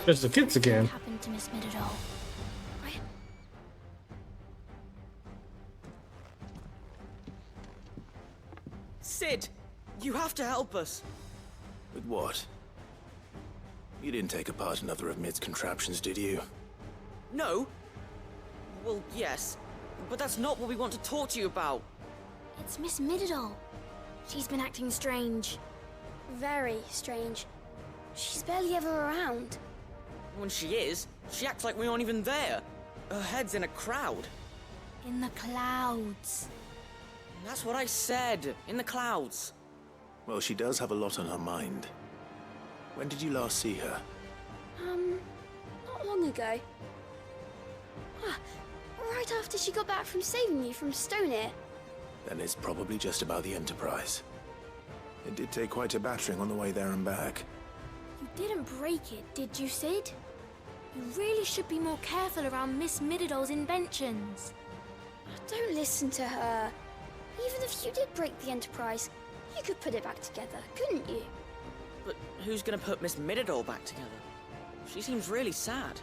There's the kids again. What happened to Miss Middledall? Sid! You have to help us! With what? You didn't take apart another of Mid's contraptions, did you? No? Well, yes. But that's not what we want to talk to you about. It's Miss Middledall. She's been acting strange. Very strange. She's barely ever around. When she is, she acts like we aren't even there. Her head's in a crowd. In the clouds. That's what I said. In the clouds. Well, she does have a lot on her mind. When did you last see her? Not long ago. Right after she got back from saving me from Stoneham. Then it's probably just about the Enterprise. It did take quite a battering on the way there and back. You didn't break it, did you, Sid? You really should be more careful around Miss Middledall's inventions. Don't listen to her. Even if you did break the Enterprise, you could put it back together, couldn't you? But who's gonna put Miss Middledall back together? She seems really sad.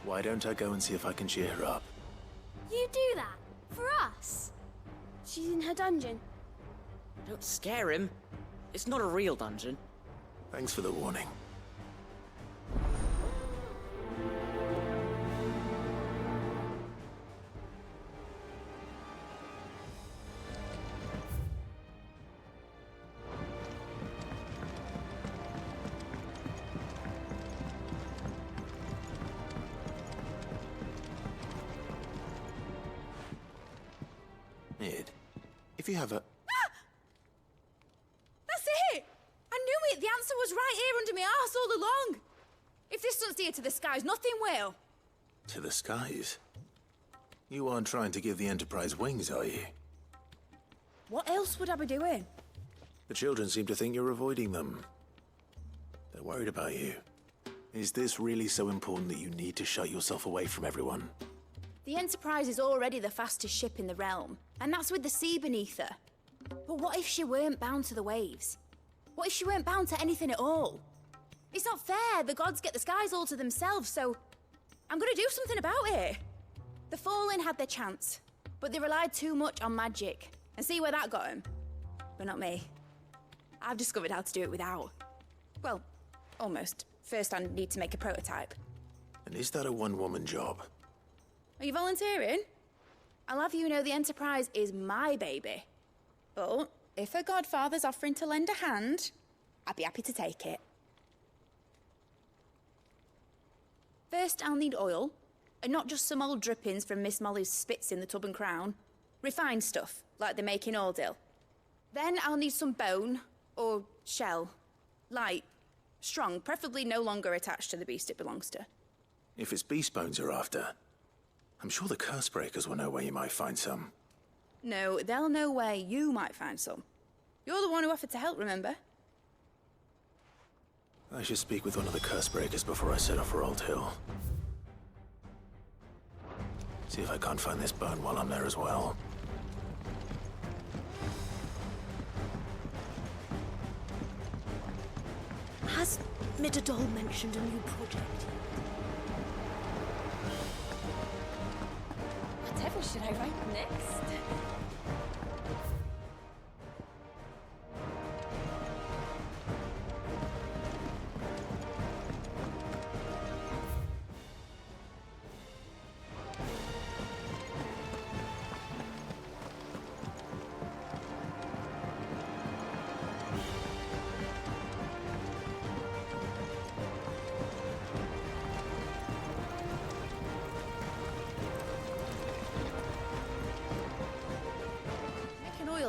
Why don't I go and see if I can cheer her up? You do that? For us? She's in her dungeon. Don't scare him. It's not a real dungeon. Thanks for the warning. Mid, if you have a... That's it! I knew it! The answer was right here under my arse all along! If this doesn't steer to the skies, nothing will! To the skies? You aren't trying to give the Enterprise wings, are you? What else would I be doing? The children seem to think you're avoiding them. They're worried about you. Is this really so important that you need to shut yourself away from everyone? The Enterprise is already the fastest ship in the realm, and that's with the sea beneath her. But what if she weren't bound to the waves? What if she weren't bound to anything at all? It's not fair. The gods get the skies all to themselves, so I'm gonna do something about it. The Fallen had their chance, but they relied too much on magic. And see where that got them? But not me. I've discovered how to do it without. Well, almost. First I need to make a prototype. And is that a one-woman job? Are you volunteering? I'll have you know the Enterprise is my baby. But if her godfather's offering to lend a hand, I'd be happy to take it. First, I'll need oil, and not just some old drippings from Miss Molly's spits in the Tub and Crown. Refined stuff, like they make in Ordil. Then I'll need some bone, or shell. Light, strong, preferably no longer attached to the beast it belongs to. If it's beast bones you're after, I'm sure the curse breakers will know where you might find some. No, they'll know where you might find some. You're the one who offered to help, remember? I should speak with one of the curse breakers before I set off for Old Hill. See if I can't find this bone while I'm there as well. Has Midadol mentioned a new project? Whatever should I write next?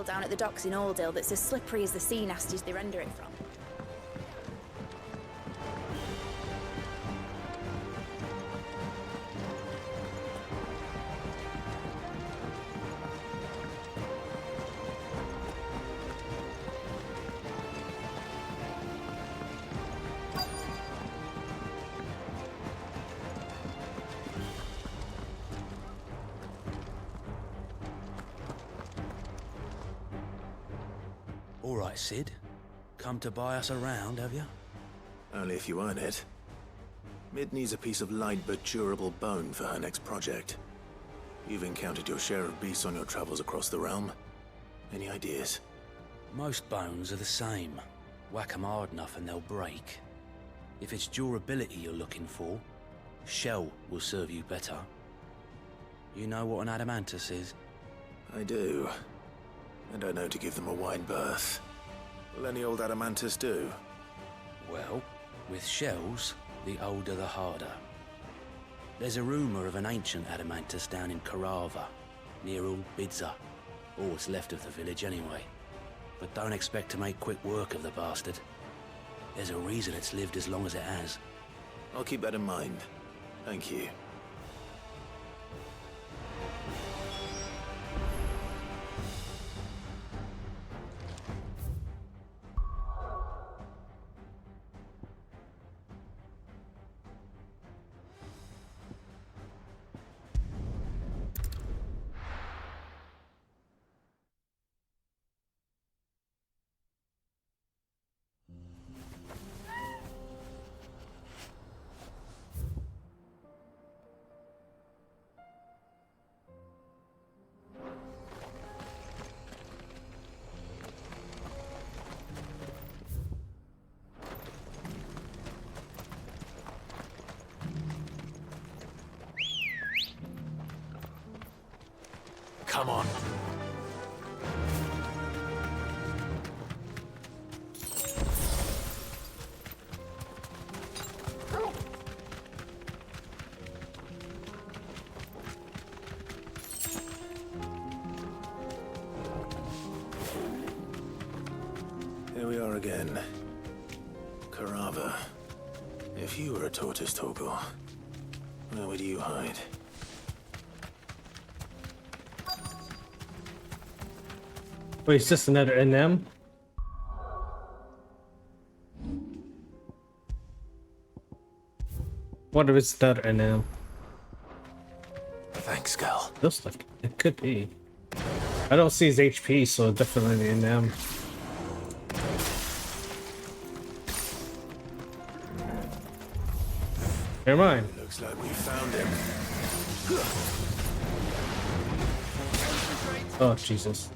Down at the docks in Ordil that's as slippery as the sea nasties they render it from. All right, Sid. Come to buy us around, have you? Only if you earn it. Mid needs a piece of light but durable bone for her next project. You've encountered your share of beasts on your travels across the realm. Any ideas? Most bones are the same. Whack 'em hard enough and they'll break. If it's durability you're looking for, shell will serve you better. You know what an adamantus is? I do. And I know to give them a wide berth. Will any old adamantus do? Well, with shells, the older the harder. There's a rumour of an ancient adamantus down in Karava, near Bidza, or what's left of the village anyway. But don't expect to make quick work of the bastard. There's a reason it's lived as long as it has. I'll keep that in mind. Thank you. Come on. Here we are again. Karava. If you were a tortoise, Torgal, where would you hide? Wait, it's just another NM? What if it's another NM? Thanks, Gal. Looks like it could be. I don't see his HP, so definitely NM. Never mind. Looks like we found him. Oh, Jesus.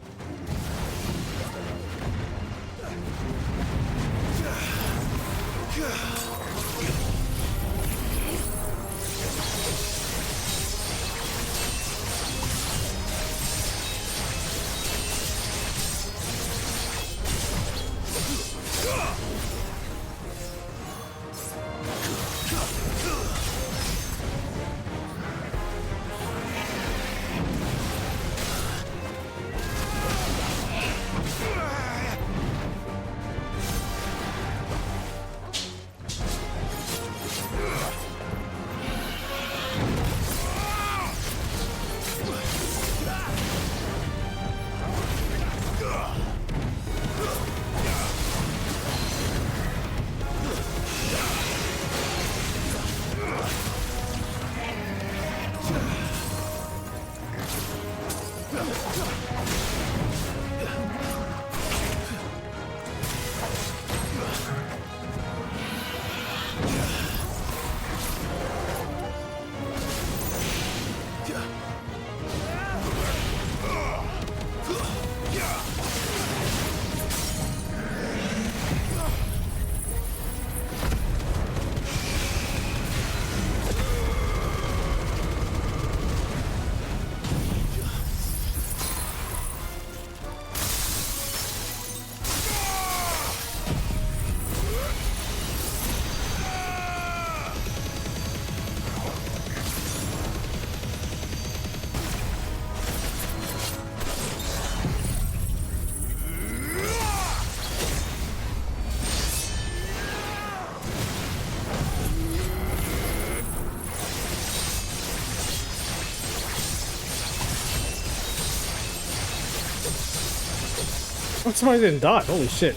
Somebody didn't die. Holy shit.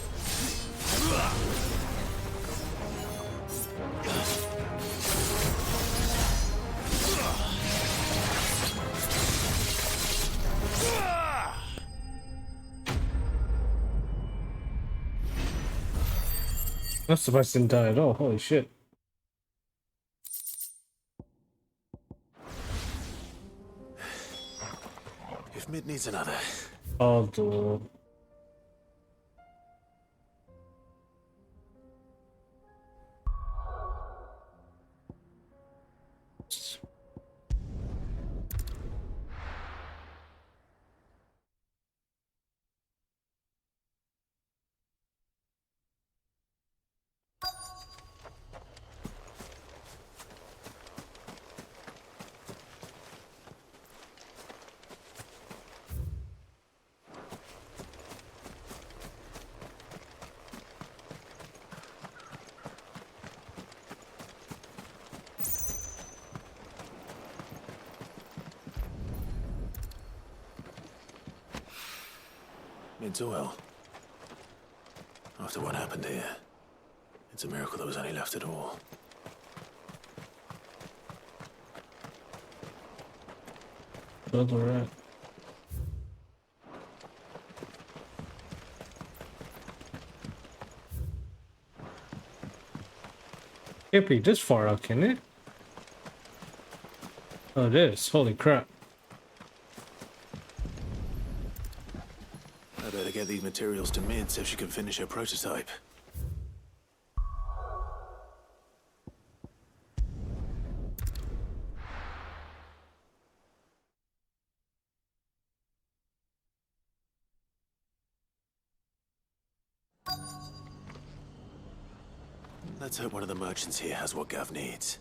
Not surprised didn't die at all. Holy shit. If Mid needs another. Oh, dude. Mid's well. After what happened here, it's a miracle there was any left at all. Another rat. Can't be this far out, can it? Oh, it is. Holy crap. I better get these materials to Mid so she can finish her prototype. Let's hope one of the merchants here has what Gav needs.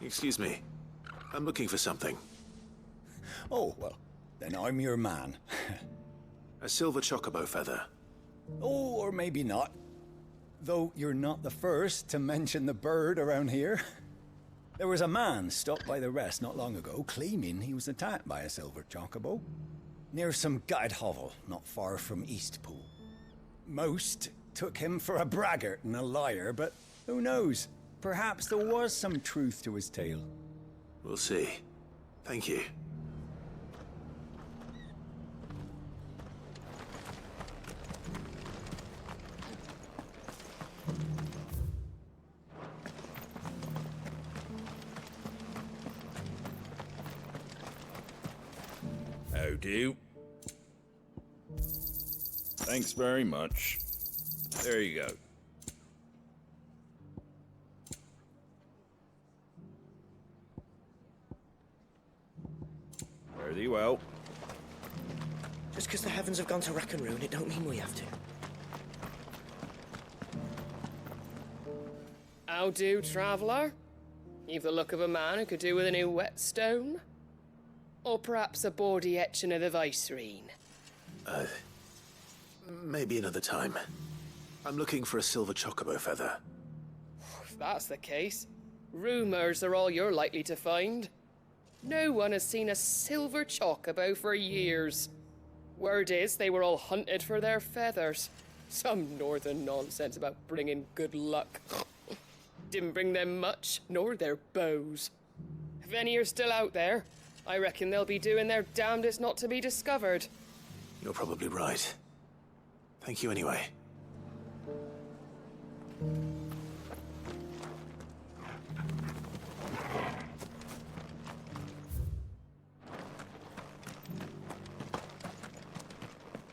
Excuse me. I'm looking for something. Oh, well, then I'm your man. A silver chocobo feather. Oh, or maybe not. Though you're not the first to mention the bird around here. There was a man stopped by the rest not long ago, claiming he was attacked by a silver chocobo. Near some gutted hovel, not far from Eastpool. Most took him for a braggart and a liar, but who knows? Perhaps there was some truth to his tale. We'll see. Thank you. How do? Thanks very much. There you go. Fare thee well. Just because the heavens have gone to rack and ruin, it don't mean we have to. How do, traveller? You've the look of a man who could do with a new whetstone. Or perhaps a bawdy etching of the Vicerine. Maybe another time. I'm looking for a silver chocobo feather. If that's the case, rumours are all you're likely to find. No one has seen a silver chocobo for years. Word is they were all hunted for their feathers. Some northern nonsense about bringing good luck. Didn't bring them much, nor their bows. If any are still out there, I reckon they'll be doing their damnedest not to be discovered. You're probably right. Thank you anyway.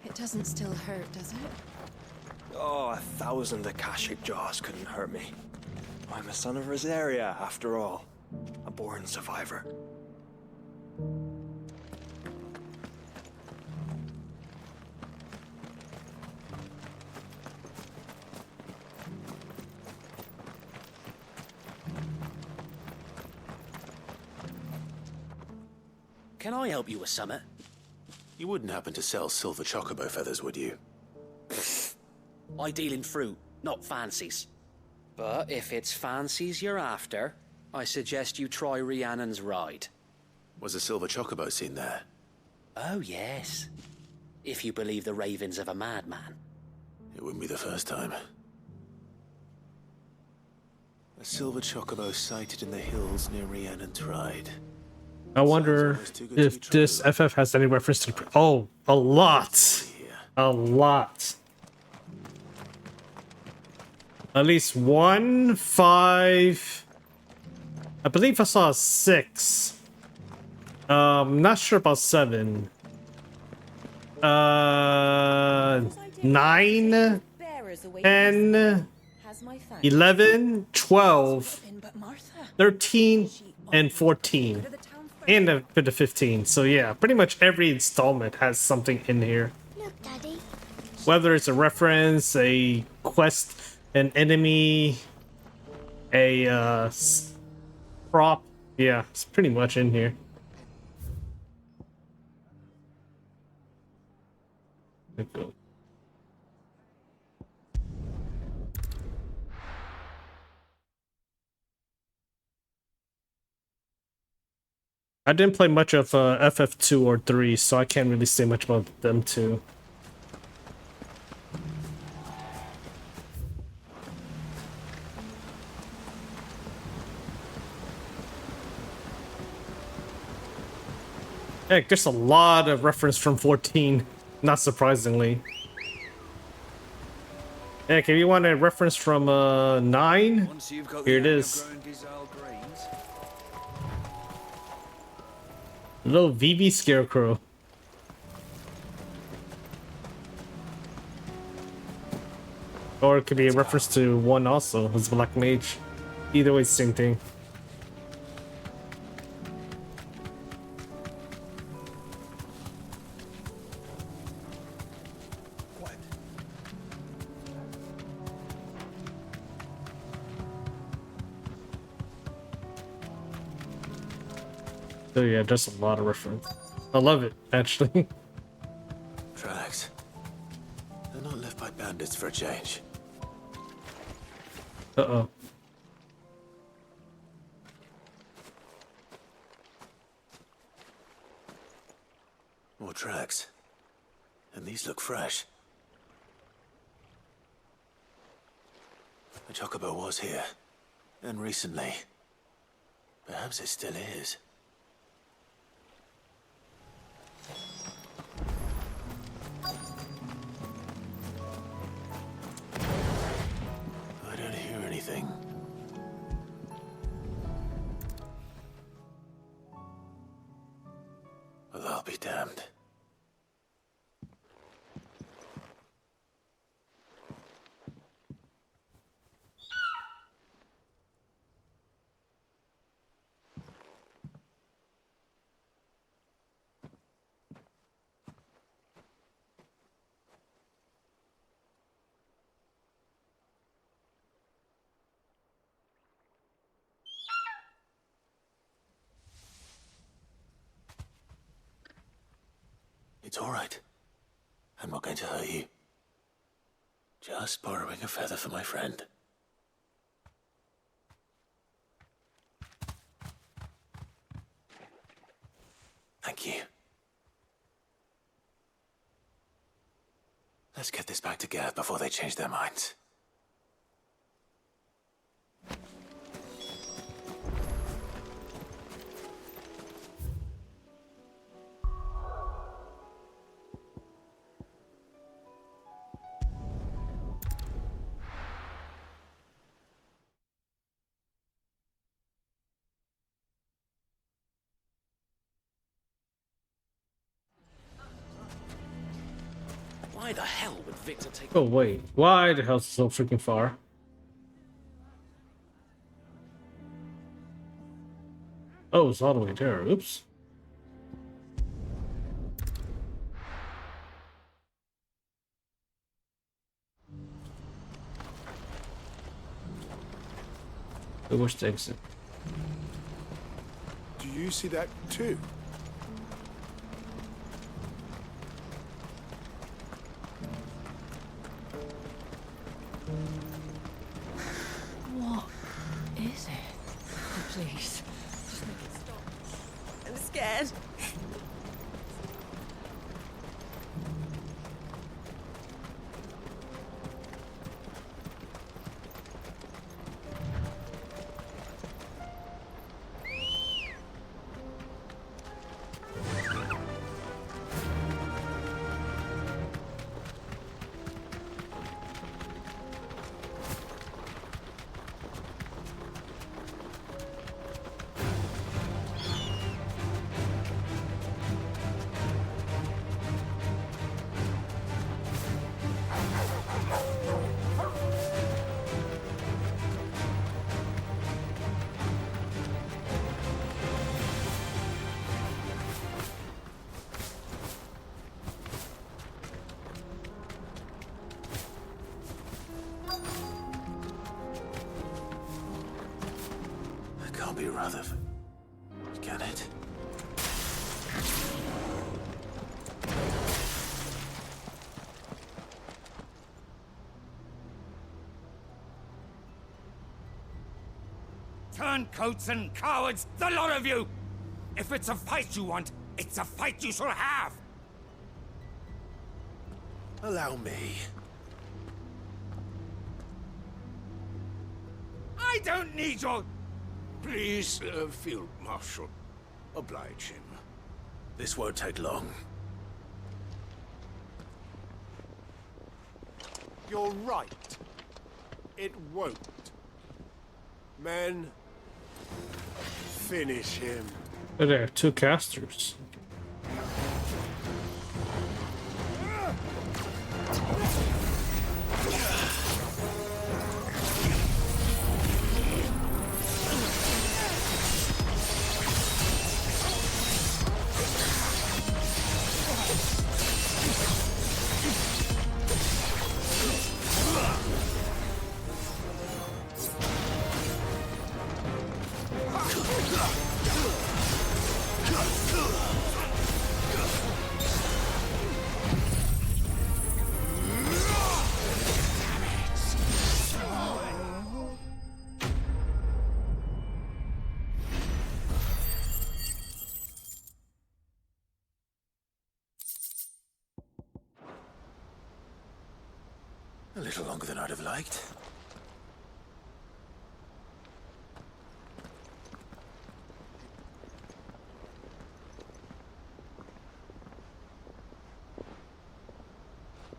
It doesn't still hurt, does it? Oh, 1,000 Akashic jaws couldn't hurt me. I'm a son of Rosaria, after all. A born survivor. Can I help you with something? You wouldn't happen to sell silver chocobo feathers, would you? I deal in fruit, not fancies. But if it's fancies you're after, I suggest you try Rhiannon's ride. Was a silver chocobo seen there? Oh, yes. If you believe the ravings of a madman. It wouldn't be the first time. A silver chocobo sighted in the hills near Rhiannon's ride. I wonder if this FF has any reference to... Oh, a lot. A lot. At least 1, 5... I believe I saw 6. Not sure about 7. 9, 10, 11, 12, 13, and 14. And a bit of 15. So yeah, pretty much every installment has something in here. Look, Daddy. Whether it's a reference, a quest, an enemy, a prop. Yeah, it's pretty much in here. Let's go. I didn't play much of FF2 or 3, so I can't really say much about them too. Heck, there's a lot of reference from 14, not surprisingly. Heck, if you want a reference from 9, here it is. Little VV Scarecrow. Or it could be a reference to 1 also, as Black Mage. Either way, same thing. So yeah, just a lot of reference. I love it, actually. Tracks. They're not left by bandits for a change. Uh-oh. More tracks. And these look fresh. The chocobo was here. And recently. Perhaps it still is. I don't hear anything. Well, I'll be damned. It's all right. I'm not going to hurt you. Just borrowing a feather for my friend. Thank you. Let's get this back to Gareth before they change their minds. Why the hell would Victor take... Oh wait, why the hell is it so freaking far? Oh, it's all the way there. Oops. I wish to exit. Do you see that too? What is it? Please. Just make it stop. I'm scared. Can't be rather. Can it? Turncoats and cowards, the lot of you! If it's a fight you want, it's a fight you shall have! Allow me. I don't need your... Please, Field Marshal, oblige him. This won't take long. You're right. It won't. Men, finish him. Oh, there are two casters. A little longer than I'd have liked.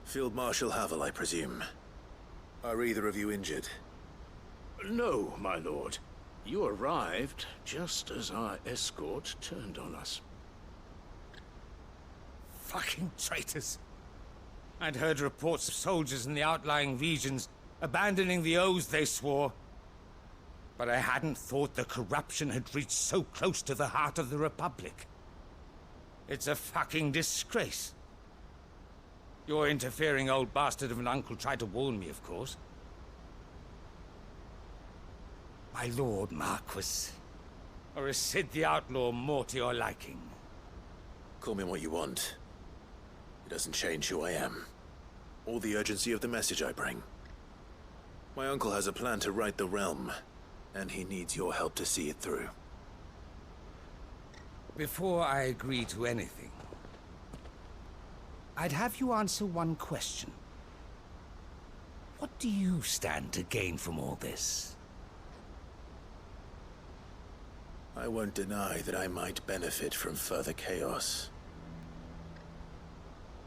Field Marshal Havel, I presume. Are either of you injured? No, my lord. You arrived just as our escort turned on us. Fucking traitors. I'd heard reports of soldiers in the outlying regions abandoning the oaths they swore. But I hadn't thought the corruption had reached so close to the heart of the Republic. It's a fucking disgrace. Your interfering old bastard of an uncle tried to warn me, of course. My lord Marquis. Or is Sid the Outlaw more to your liking? Call me what you want. It doesn't change who I am, or the urgency of the message I bring. My uncle has a plan to right the realm, and he needs your help to see it through. Before I agree to anything, I'd have you answer one question. What do you stand to gain from all this? I won't deny that I might benefit from further chaos.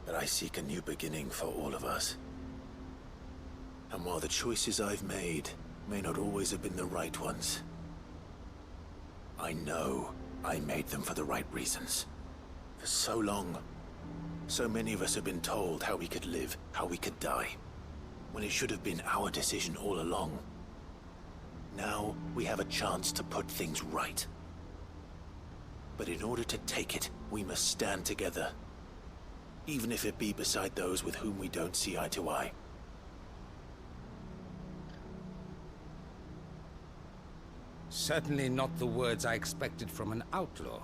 But I seek a new beginning for all of us. And while the choices I've made may not always have been the right ones, I know I made them for the right reasons. For so long, So many of us have been told how we could live, how we could die, when it should have been our decision all along. Now, we have a chance to put things right. But in order to take it, we must stand together. Even if it be beside those with whom we don't see eye to eye. Certainly not the words I expected from an outlaw.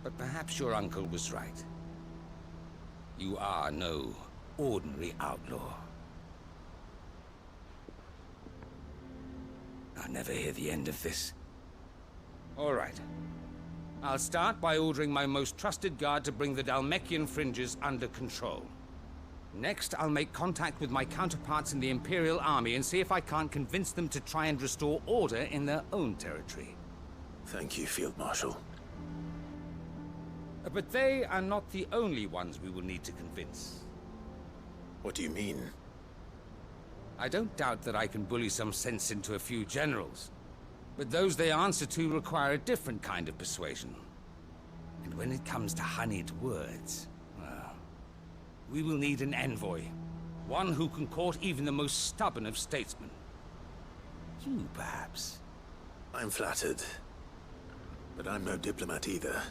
But perhaps your uncle was right. You are no ordinary outlaw. I'll never hear the end of this. All right. I'll start by ordering my most trusted guard to bring the Dhalmekian fringes under control. Next, I'll make contact with my counterparts in the Imperial Army and see if I can't convince them to try and restore order in their own territory. Thank you, Field Marshal. But they are not the only ones we will need to convince. What do you mean? I don't doubt that I can bully some sense into a few generals. But those they answer to require a different kind of persuasion. And when it comes to honeyed words, well, we will need an envoy. One who can court even the most stubborn of statesmen. You, perhaps. I'm flattered. But I'm no diplomat either.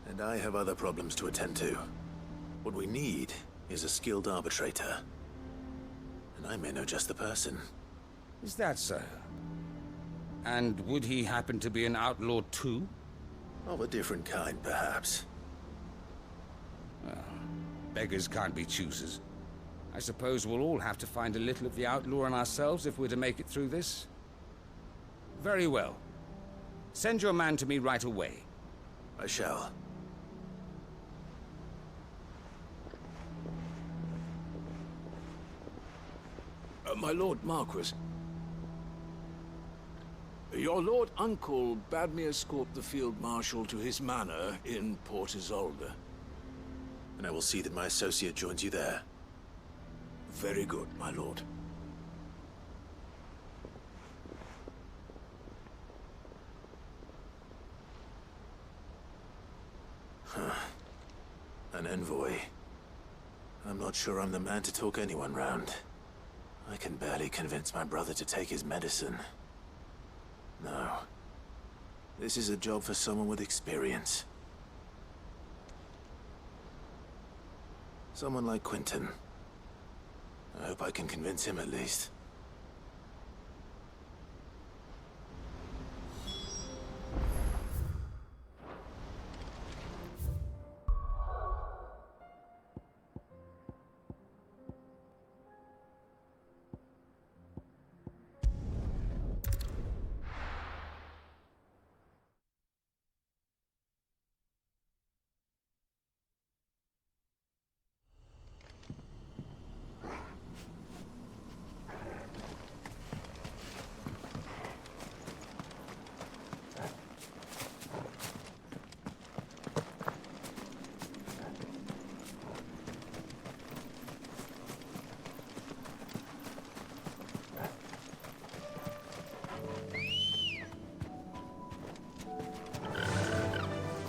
And I have other problems to attend to. What we need is a skilled arbitrator. And I may know just the person. Is that so? And would he happen to be an outlaw too? Of a different kind, perhaps. Well, beggars can't be choosers. I suppose we'll all have to find a little of the outlaw in ourselves if we're to make it through this. Very well. Send your man to me right away. I shall. My Lord Marquis. Your Lord Uncle bade me escort the Field Marshal to his manor in Port Isolde. And I will see that my associate joins you there. Very good, my lord. An envoy. I'm not sure I'm the man to talk anyone round. I can barely convince my brother to take his medicine. No. This is a job for someone with experience. Someone like Quentin. I hope I can convince him at least.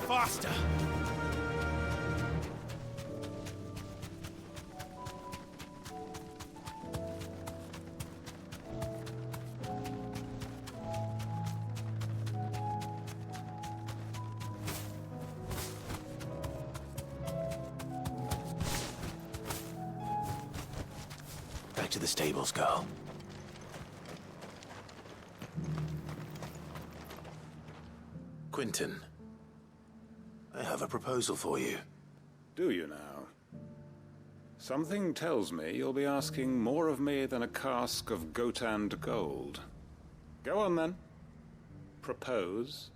Faster! Back to the stables, girl. Quentin. I have a proposal for you. Do you now? Something tells me you'll be asking more of me than a cask of Gotand gold. Go on then. Propose.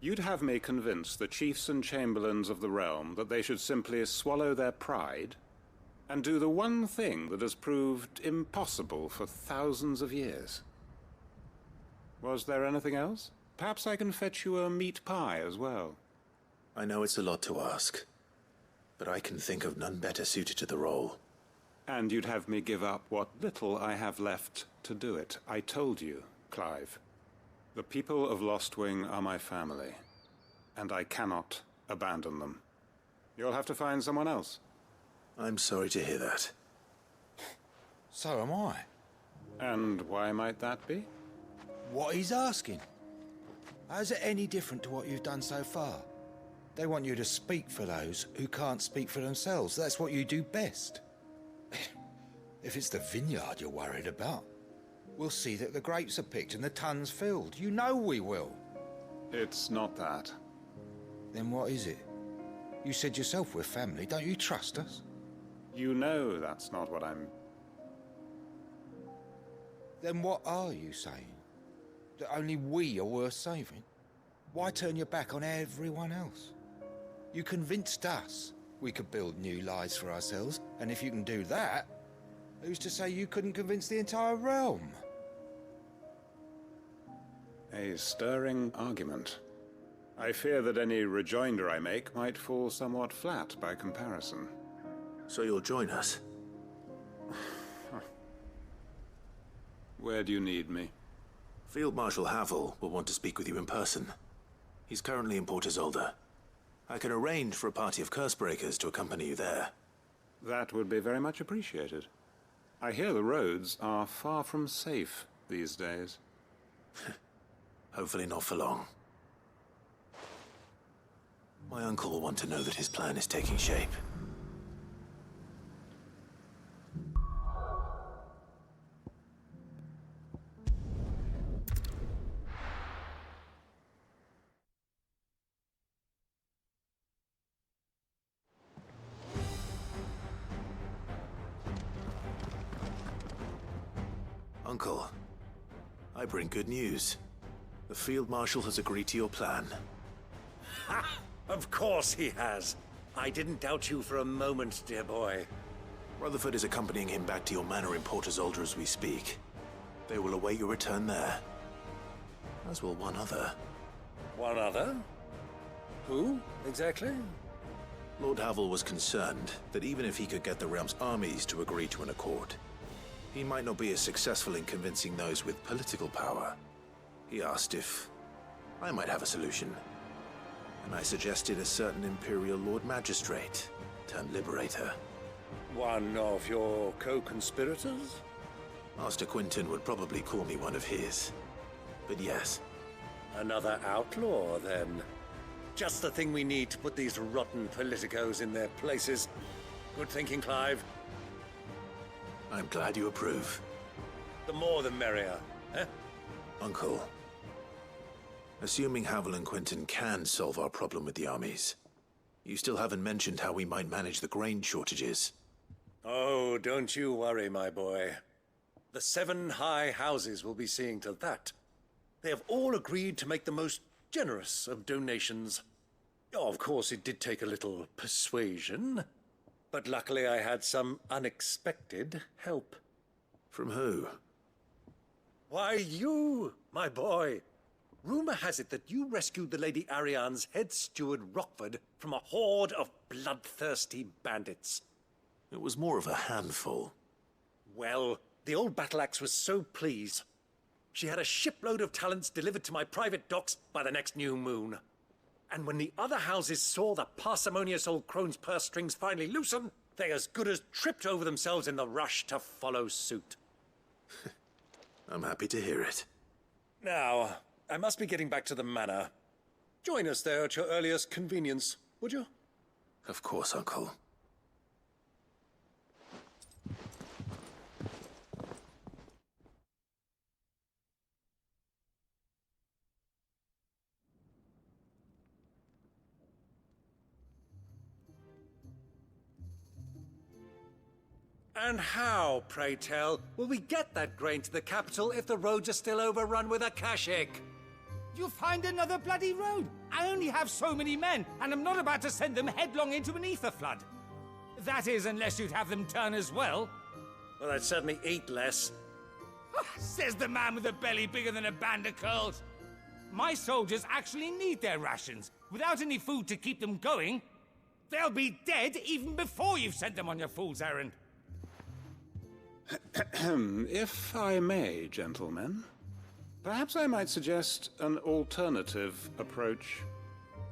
You'd have me convince the chiefs and chamberlains of the realm that they should simply swallow their pride and do the one thing that has proved impossible for thousands of years. Was there anything else? Perhaps I can fetch you a meat pie as well. I know it's a lot to ask, but I can think of none better suited to the role. And you'd have me give up what little I have left to do it. I told you, Clive. The people of Lostwing are my family, and I cannot abandon them. You'll have to find someone else. I'm sorry to hear that. So am I. And why might that be? What he's asking. How's it any different to what you've done so far? They want you to speak for those who can't speak for themselves. That's what you do best. If it's the vineyard you're worried about, we'll see that the grapes are picked and the tons filled. You know we will. It's not that. Then what is it? You said yourself we're family. Don't you trust us? You know that's not what I'm... Then what are you saying? That only we are worth saving? Why turn your back on everyone else? You convinced us we could build new lives for ourselves, and if you can do that, who's to say you couldn't convince the entire realm? A stirring argument. I fear that any rejoinder I make might fall somewhat flat by comparison. So you'll join us? Where do you need me? Field Marshal Havel will want to speak with you in person. He's currently in Port Isolde. I can arrange for a party of Cursebreakers to accompany you there. That would be very much appreciated. I hear the roads are far from safe these days. Hopefully not for long. My uncle will want to know that his plan is taking shape. Uncle, I bring good news. The Field Marshal has agreed to your plan. Ha! Of course he has. I didn't doubt you for a moment, dear boy. Rutherford is accompanying him back to your manor in Port Isolde as we speak. They will await your return there. As will one other. One other? Who, exactly? Lord Havel was concerned that even if he could get the realm's armies to agree to an accord, he might not be as successful in convincing those with political power. He asked if I might have a solution, and I suggested a certain Imperial Lord Magistrate turned Liberator. One of your co-conspirators? Master Quinton would probably call me one of his, but yes. Another outlaw, then. Just the thing we need to put these rotten politicos in their places. Good thinking, Clive. I'm glad you approve. The more the merrier, eh? Uncle, assuming Havel and Quinton can solve our problem with the armies, you still haven't mentioned how we might manage the grain shortages. Oh, don't you worry, my boy. The 7 high houses will be seeing to that. They have all agreed to make the most generous of donations. Oh, of course, it did take a little persuasion. But luckily I had some unexpected help. From who? Why, you, my boy. Rumor has it that you rescued the Lady Ariane's head steward Rockford from a horde of bloodthirsty bandits. It was more of a handful. Well, the old battle axe was so pleased. She had a shipload of talents delivered to my private docks by the next new moon. And when the other houses saw the parsimonious old crone's purse strings finally loosen, they as good as tripped over themselves in the rush to follow suit. I'm happy to hear it. Now, I must be getting back to the manor. Join us there at your earliest convenience, would you? Of course, Uncle. And how, pray tell, will we get that grain to the capital if the roads are still overrun with Akashic? You'll find another bloody road. I only have so many men, and I'm not about to send them headlong into an ether flood. That is, unless you'd have them turn as well. Well, I'd certainly eat less. Says the man with a belly bigger than a band of curls. My soldiers actually need their rations. Without any food to keep them going, they'll be dead even before you've sent them on your fool's errand. If I may, gentlemen, perhaps I might suggest an alternative approach.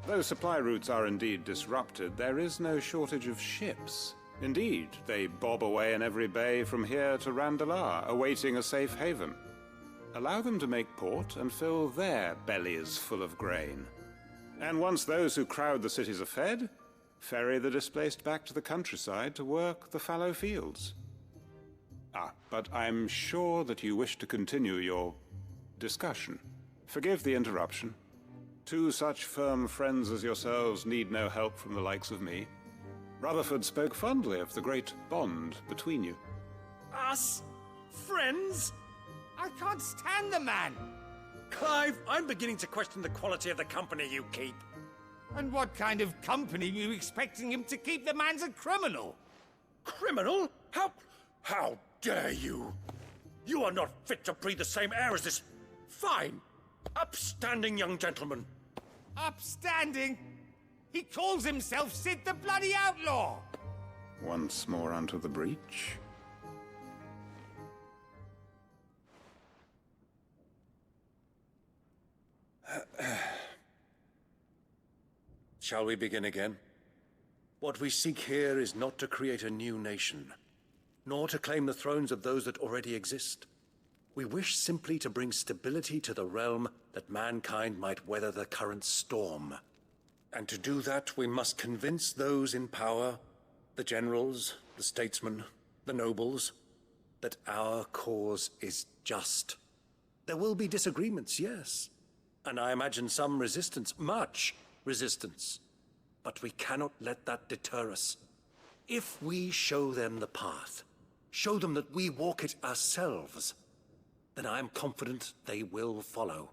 Though supply routes are indeed disrupted, there is no shortage of ships. Indeed, they bob away in every bay from here to Randalar, awaiting a safe haven. Allow them to make port and fill their bellies full of grain. And once those who crowd the cities are fed, ferry the displaced back to the countryside to work the fallow fields. But I'm sure that you wish to continue your discussion. Forgive the interruption. Two such firm friends as yourselves need no help from the likes of me. Rutherford spoke fondly of the great bond between you. Us? Friends? I can't stand the man! Clive, I'm beginning to question the quality of the company you keep. And what kind of company are you expecting him to keep? The man's a criminal! Criminal? How dare you? You are not fit to breathe the same air as this fine, upstanding young gentleman. Upstanding? He calls himself Sid the Bloody Outlaw! Once more onto the breach. Shall we begin again? What we seek here is not to create a new nation, nor to claim the thrones of those that already exist. We wish simply to bring stability to the realm that mankind might weather the current storm. And to do that, we must convince those in power, the generals, the statesmen, the nobles, that our cause is just. There will be disagreements, yes. And I imagine some resistance, much resistance. But we cannot let that deter us. If we show them the path, show them that we walk it ourselves, then I am confident they will follow.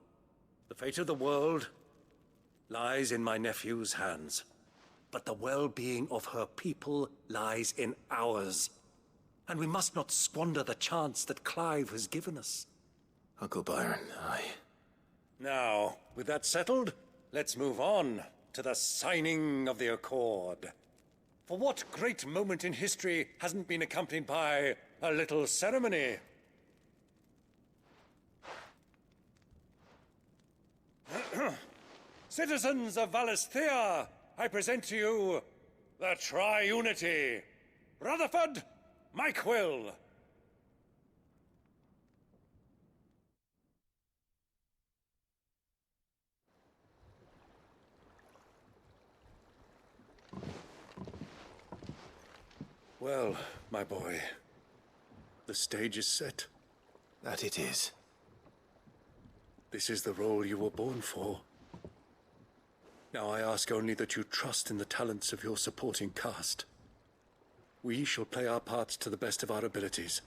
The fate of the world lies in my nephew's hands, but the well-being of her people lies in ours. And we must not squander the chance that Clive has given us. Uncle Byron, Now, with that settled, let's move on to the signing of the Accord. For what great moment in history hasn't been accompanied by a little ceremony? Citizens of Valisthea, I present to you the Tri-Unity. Rutherford, Mike Will. Well, my boy, the stage is set. That it is. This is the role you were born for. Now I ask only that you trust in the talents of your supporting cast. We shall play our parts to the best of our abilities,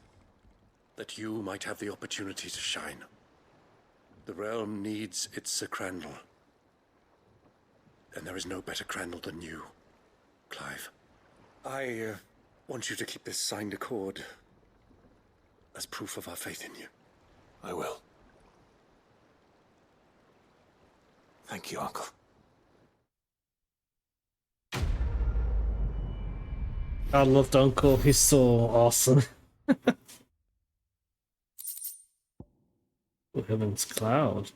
that you might have the opportunity to shine. The realm needs its Sir Crandall. And there is no better Crandall than you, Clive. I want you to keep this signed accord as proof of our faith in you. I will. Thank you, Uncle. I loved Uncle. He's so awesome. Oh, heaven's cloud.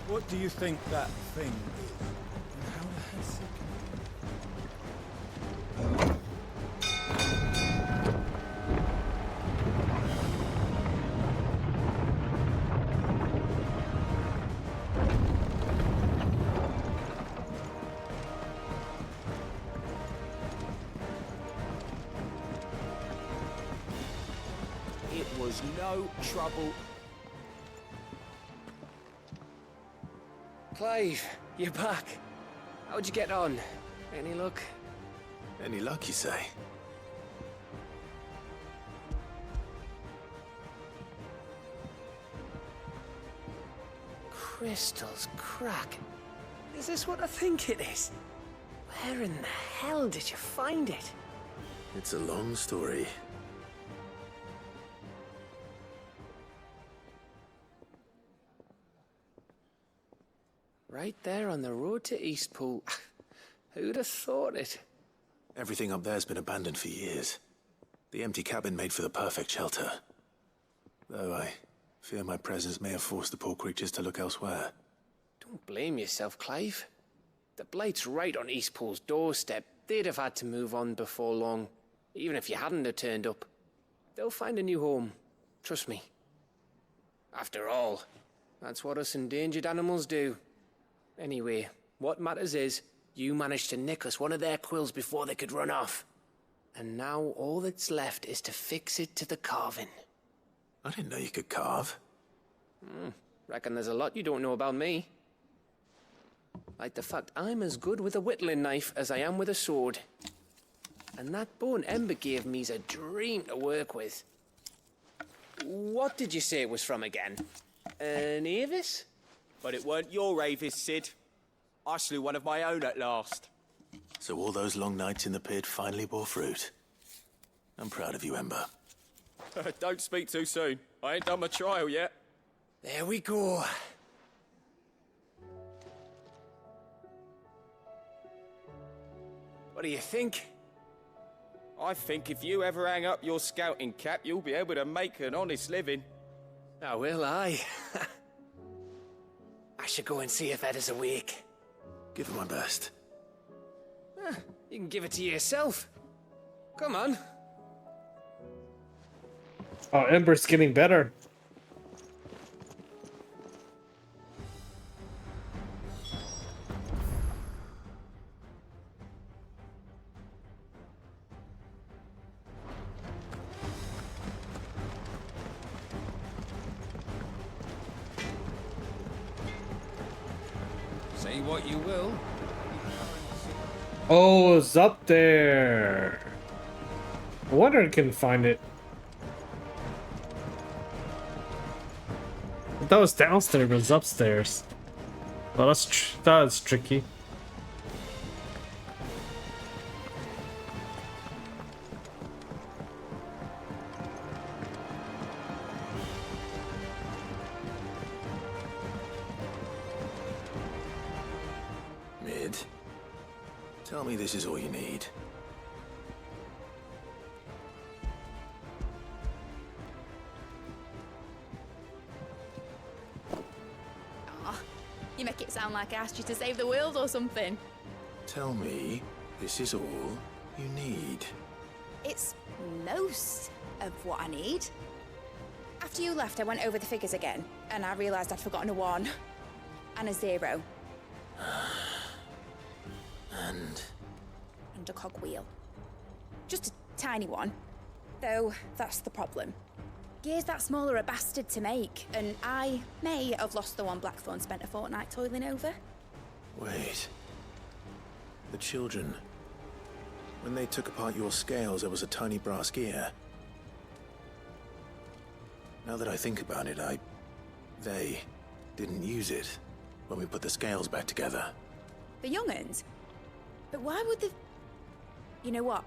What do you think that thing is? And how the hell's it It was no trouble. Clive, you're back. How'd you get on? Any luck? Any luck, you say? Crystal's crack. Is this what I think it is? Where in the hell did you find it? It's a long story. Right there on the road to Eastpool. Who'd have thought it? Everything up there's been abandoned for years. The empty cabin made for the perfect shelter. Though I fear my presence may have forced the poor creatures to look elsewhere. Don't blame yourself, Clive. The blight's right on Eastpool's doorstep. They'd have had to move on before long, even if you hadn't have turned up. They'll find a new home. Trust me. After all, that's what us endangered animals do. Anyway, what matters is, you managed to nick us one of their quills before they could run off. And now all that's left is to fix it to the carving. I didn't know you could carve. Reckon there's a lot you don't know about me. Like the fact I'm as good with a whittling knife as I am with a sword. And that bone Ember gave me's a dream to work with. What did you say it was from again? An Avis? But it weren't your Avis, Sid. I slew one of my own at last. So all those long nights in the pit finally bore fruit. I'm proud of you, Ember. Don't speak too soon. I ain't done my trial yet. There we go. What do you think? I think if you ever hang up your scouting cap, you'll be able to make an honest living. Oh, will I? I should go and see if Ed is awake. Give it my best. You can give it to yourself. Come on. Oh, Ember's getting better. Say what you will. Oh, it's up there. I wonder if I can find it. That was downstairs, but it's upstairs. Well, that's tricky. Mid, tell me this is all you need. You make it sound like I asked you to save the world or something. Tell me this is all you need. It's most of what I need. After you left, I went over the figures again, and I realised I'd forgotten a 1 and a 0. And a cogwheel. Just a tiny one. Though, that's the problem. Gears that small are a bastard to make, and I may have lost the one Blackthorn spent a fortnight toiling over. wait. The children. When they took apart your scales, there was a tiny brass gear. Now that I think about it, they didn't use it when we put the scales back together. The young'uns? But why would the... You know what?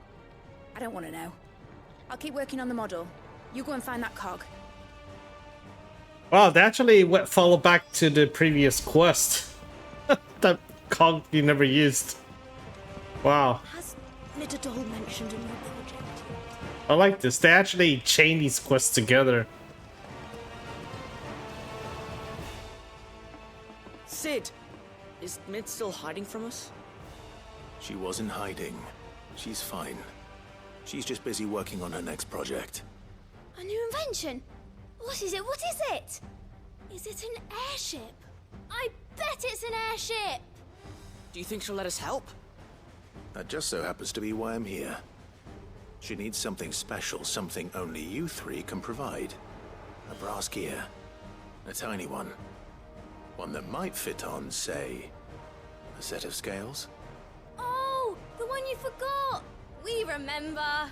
I don't want to know. I'll keep working on the model. You go and find that cog. Wow, they actually followed back to the previous quest. That cog you never used. Wow. Has Little mentioned a new project? I like this. They actually chain these quests together. Sid! Is Mid still hiding from us? She wasn't hiding. She's fine. She's just busy working on her next project. A new invention? What is it? What is it? Is it an airship? I bet it's an airship! Do you think she'll let us help? That just so happens to be why I'm here. She needs something special, something only you three can provide. A brass gear. A tiny one. One that might fit on, say, a set of scales. Oh, the one you forgot! We remember!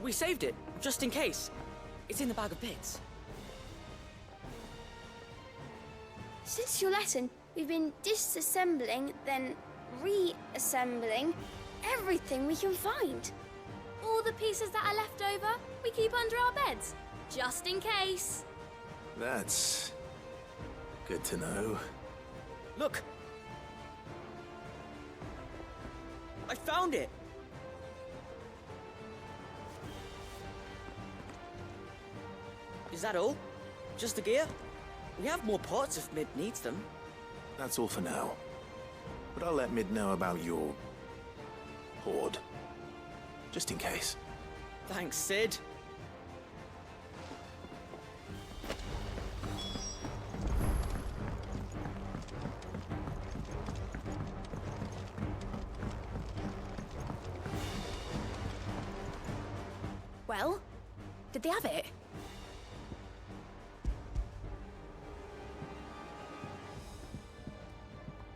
We saved it, just in case. It's in the bag of bits. Since your lesson, we've been disassembling, then reassembling everything we can find. All the pieces that are left over, we keep under our beds, just in case. That's good to know. Look! I found it! Is that all? Just the gear? We have more parts if Mid needs them. That's all for now. But I'll let Mid know about your hoard. Just in case. Thanks, Sid. Well, did they have it?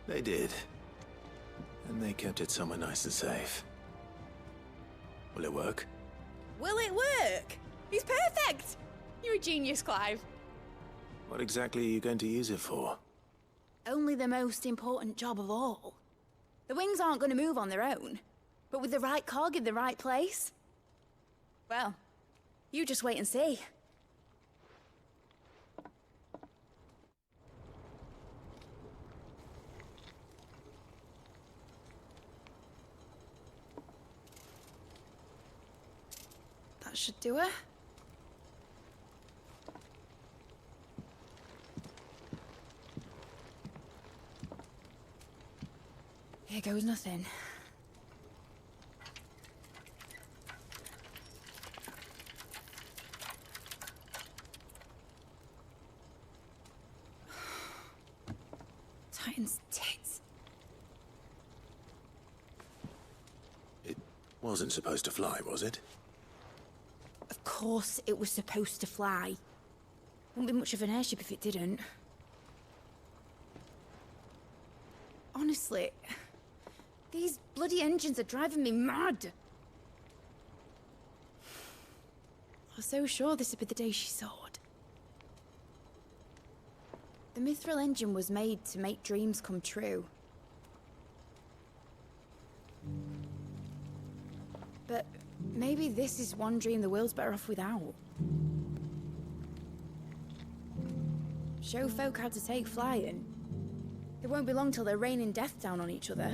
They did. And they kept it somewhere nice and safe. Will it work? Will it work? He's perfect! You're a genius, Clive. What exactly are you going to use it for? Only the most important job of all. The wings aren't going to move on their own, but with the right cog in the right place. Well, you just wait and see. That should do it. Here goes nothing. Titan's tits. It wasn't supposed to fly, was it? Of course it was supposed to fly. Wouldn't be much of an airship if it didn't. Honestly, these bloody engines are driving me mad. I was so sure this would be the day she soared. The Mithril engine was made to make dreams come true. But maybe this is one dream the world's better off without. Show folk how to take flying. It won't be long till they're raining death down on each other.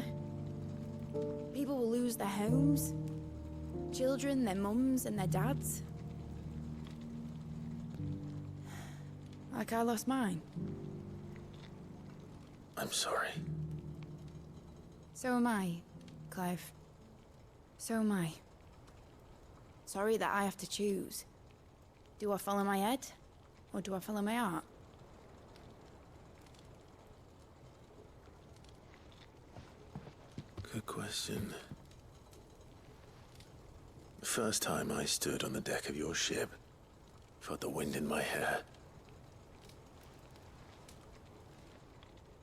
People will lose their homes. Children, their mums and their dads. Like I lost mine. I'm sorry. So am I, Clive. So am I. Sorry that I have to choose. Do I follow my head? Or do I follow my heart? Good question. The first time I stood on the deck of your ship, felt the wind in my hair.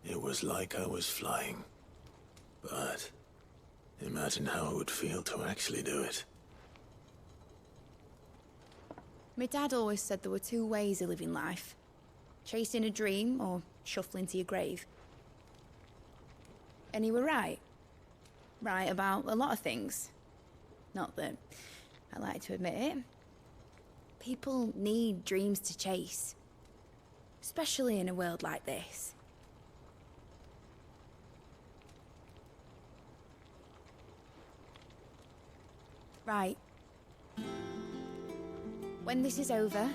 It was like I was flying. But imagine how it would feel to actually do it. My dad always said there were two ways of living life. Chasing a dream or shuffling to your grave. And he were right. Right about a lot of things. Not that I like to admit it. People need dreams to chase. Especially in a world like this. Right. When this is over,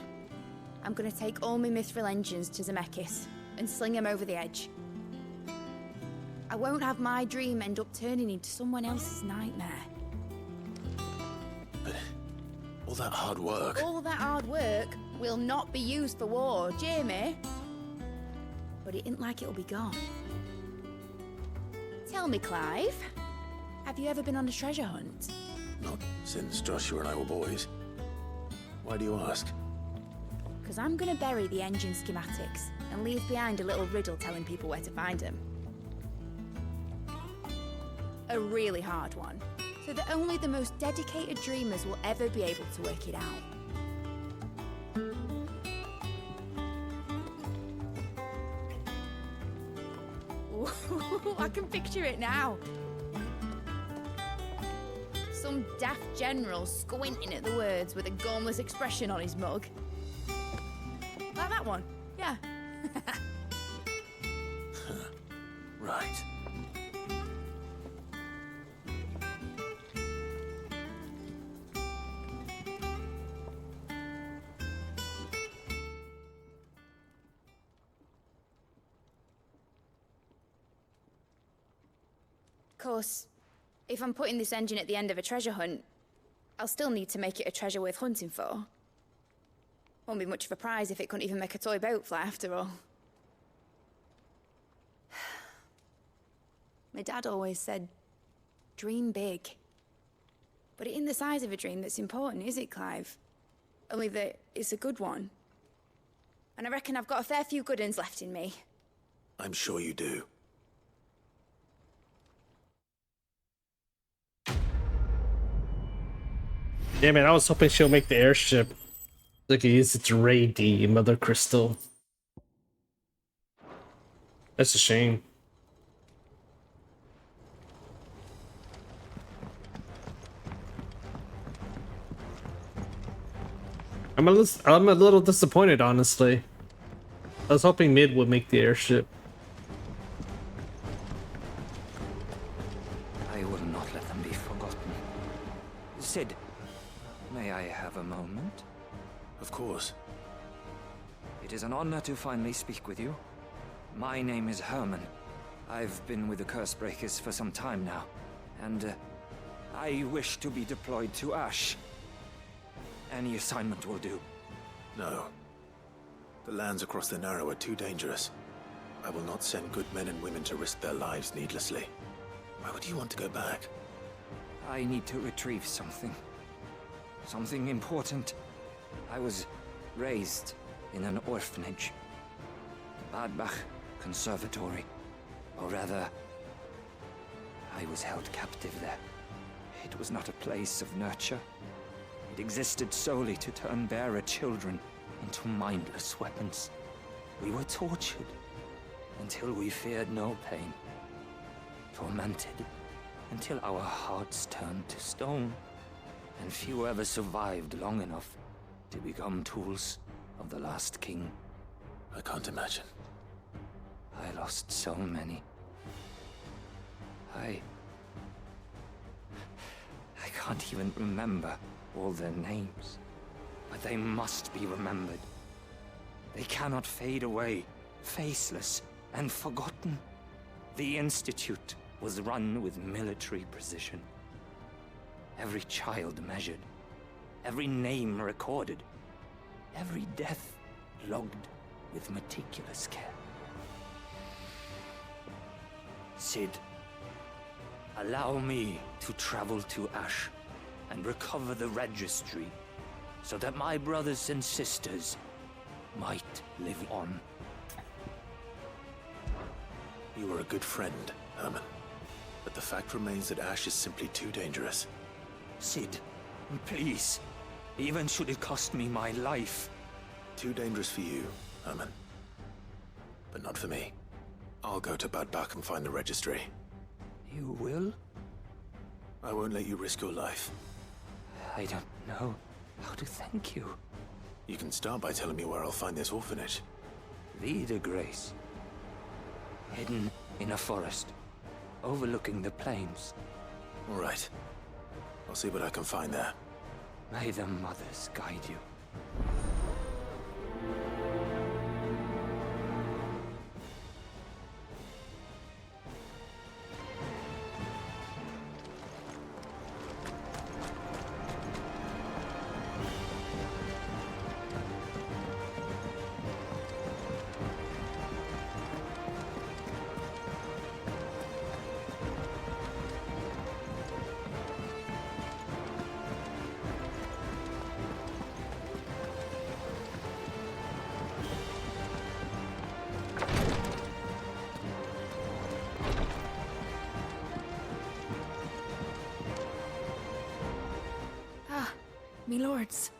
I'm gonna take all my Mithril engines to Zemeckis and sling them over the edge. I won't have my dream end up turning into someone else's nightmare. But all that hard work... All that hard work will not be used for war, Jamie. But it ain't like it'll be gone. Tell me, Clive, have you ever been on a treasure hunt? Not since Joshua and I were boys. Why do you ask? Because I'm gonna bury the engine schematics and leave behind a little riddle telling people where to find them. A really hard one, so that only the most dedicated dreamers will ever be able to work it out. Ooh, I can picture it now. some daft general squinting at the words with a gormless expression on his mug. Like that one, yeah. Right. Of course, if I'm putting this engine at the end of a treasure hunt, I'll still need to make it a treasure worth hunting for. Won't be much of a prize if it couldn't even make a toy boat fly after all. My dad always said, dream big. But it ain't the size of a dream that's important, is it, Clive? Only that it's a good one. And I reckon I've got a fair few good uns left in me. I'm sure you do. Yeah, man, I was hoping she'll make the airship. So I could use it to raid the Mother Crystal. That's a shame. I'm a little disappointed, honestly. I was hoping Mid would make the airship. I will not let them be forgotten. Sid, may I have a moment? Of course. It is an honor to finally speak with you. My name is Herman. I've been with the Cursebreakers for some time now, and I wish to be deployed to Ash. Any assignment will do. No. The lands across the Narrow are too dangerous. I will not send good men and women to risk their lives needlessly. Why would you want to go back? I need to retrieve something. Something important. I was raised in an orphanage. The Badbach Conservatory. Or rather, I was held captive there. It was not a place of nurture. It existed solely to turn bearer children into mindless weapons. We were tortured until we feared no pain. Tormented until our hearts turned to stone. And few ever survived long enough to become tools of the last king. I can't imagine. I lost so many. I can't even remember all their names. But they must be remembered. They cannot fade away, faceless and forgotten. The Institute was run with military precision. Every child measured, every name recorded, every death logged with meticulous care. Sid, allow me to travel to Ash and recover the registry so that my brothers and sisters might live on. You were a good friend, Herman. But the fact remains that Ash is simply too dangerous. Sid, please. Even should it cost me my life. Too dangerous for you, Herman. But not for me. I'll go to Badbach and find the registry. You will? I won't let you risk your life. I don't know how to thank you. You can start by telling me where I'll find this orphanage. Vida Grace. Hidden in a forest, overlooking the plains. All right. I'll see what I can find there. May the mothers guide you. Me lords.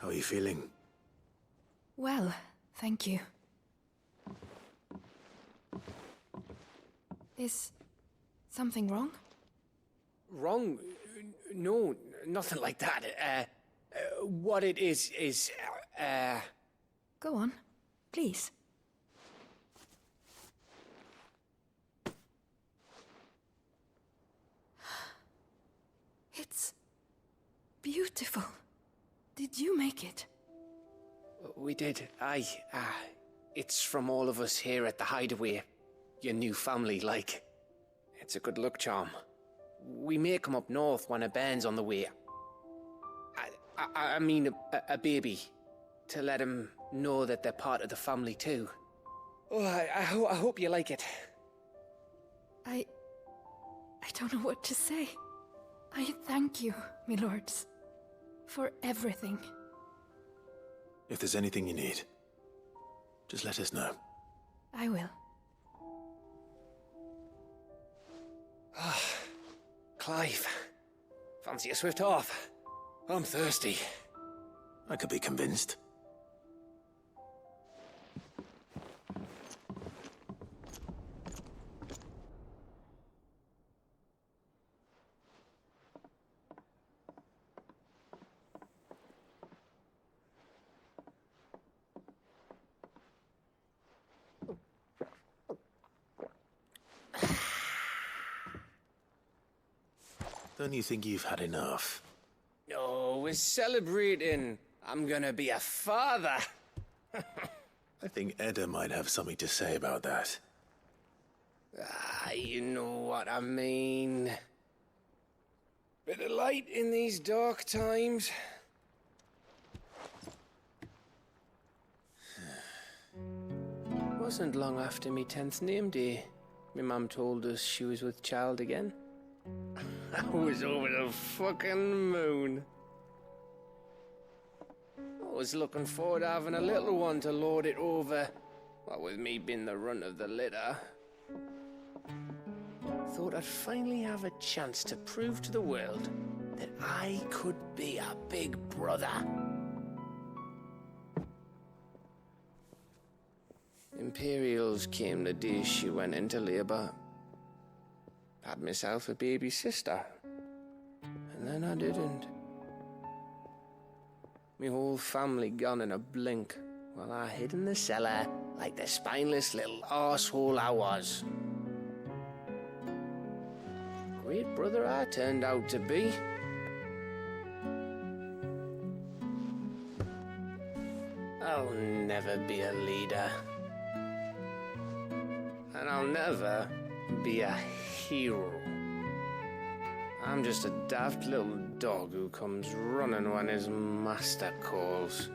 How are you feeling? Well, thank you. Is something wrong? Wrong? No, nothing like that. What it is, Go on, please. It's beautiful. Did you make it? We did. It's from all of us here at the Hideaway. Your new family, like. It's a good luck charm. We may come up north when a band's on the way. I mean a baby. To let him know that they're part of the family too. Oh, I hope you like it. I don't know what to say. I thank you, my lords, for everything. If there's anything you need, just let us know. I will. Clive, fancy a swift off? I'm thirsty. I could be convinced. Don't you think you've had enough? Oh, we're celebrating. I'm gonna be a father. I think Edda might have something to say about that. You know what I mean. Bit of light in these dark times. Wasn't long after me 10th name day. My mum told us she was with child again. I was over the fucking moon. I was looking forward to having a little one to lord it over. What with me being the runt of the litter. Thought I'd finally have a chance to prove to the world that I could be a big brother. Imperials came the day she went into labour. Had myself a baby sister. And then I didn't. My whole family gone in a blink, while I hid in the cellar like the spineless little arsehole I was. Great brother I turned out to be. I'll never be a leader. And I'll never be a hero. I'm just a daft little dog who comes running when his master calls.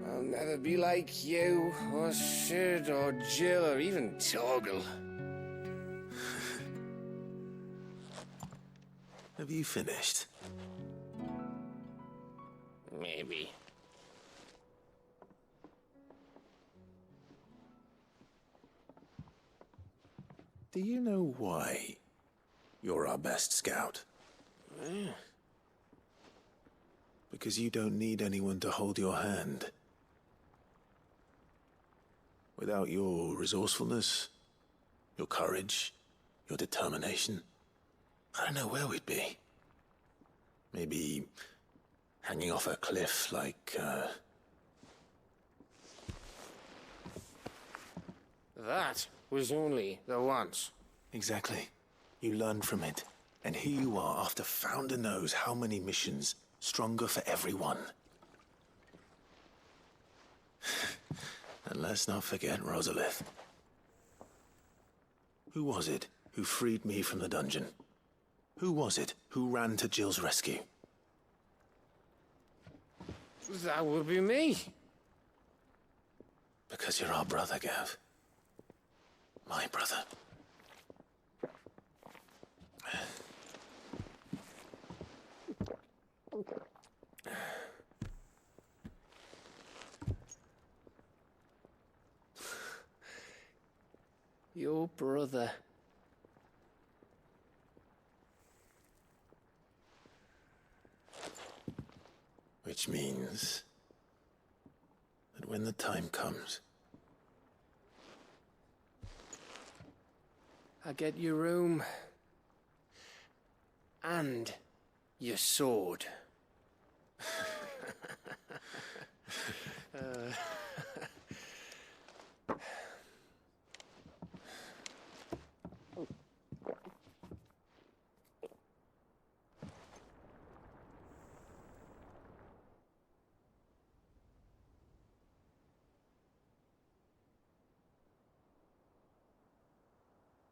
I'll never be like you, or Sid, or Jill, or even Torgal. Have you finished? Maybe. Do you know why you're our best scout? Because you don't need anyone to hold your hand. Without your resourcefulness, your courage, your determination, I don't know where we'd be. Maybe hanging off a cliff like, That was only the once. Exactly. You learned from it. And here you are after Founder knows how many missions, stronger for everyone. And let's not forget Rosalith. Who was it who freed me from the dungeon? Who was it who ran to Jill's rescue? That would be me. Because you're our brother, Gav. My brother. Your brother. Which means that when the time comes, I get your room. And your sword.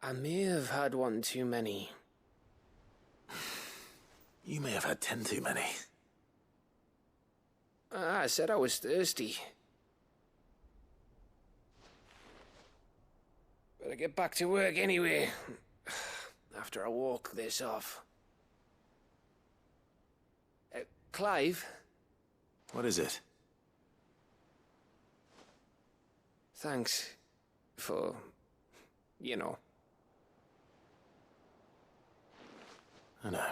I may have had one too many. You may have had 10 too many. I said I was thirsty. Better get back to work anyway, after I walk this off. Clive? What is it? Thanks for, you know. I know.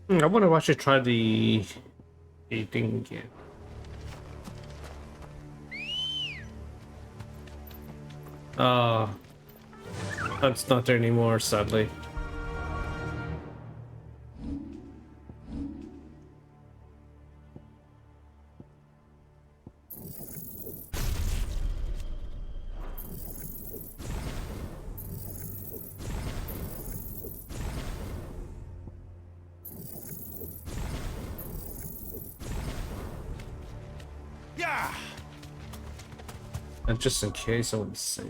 I wonder if I should try the thing again. That's not there anymore, sadly. Yeah. And just in case I want to save.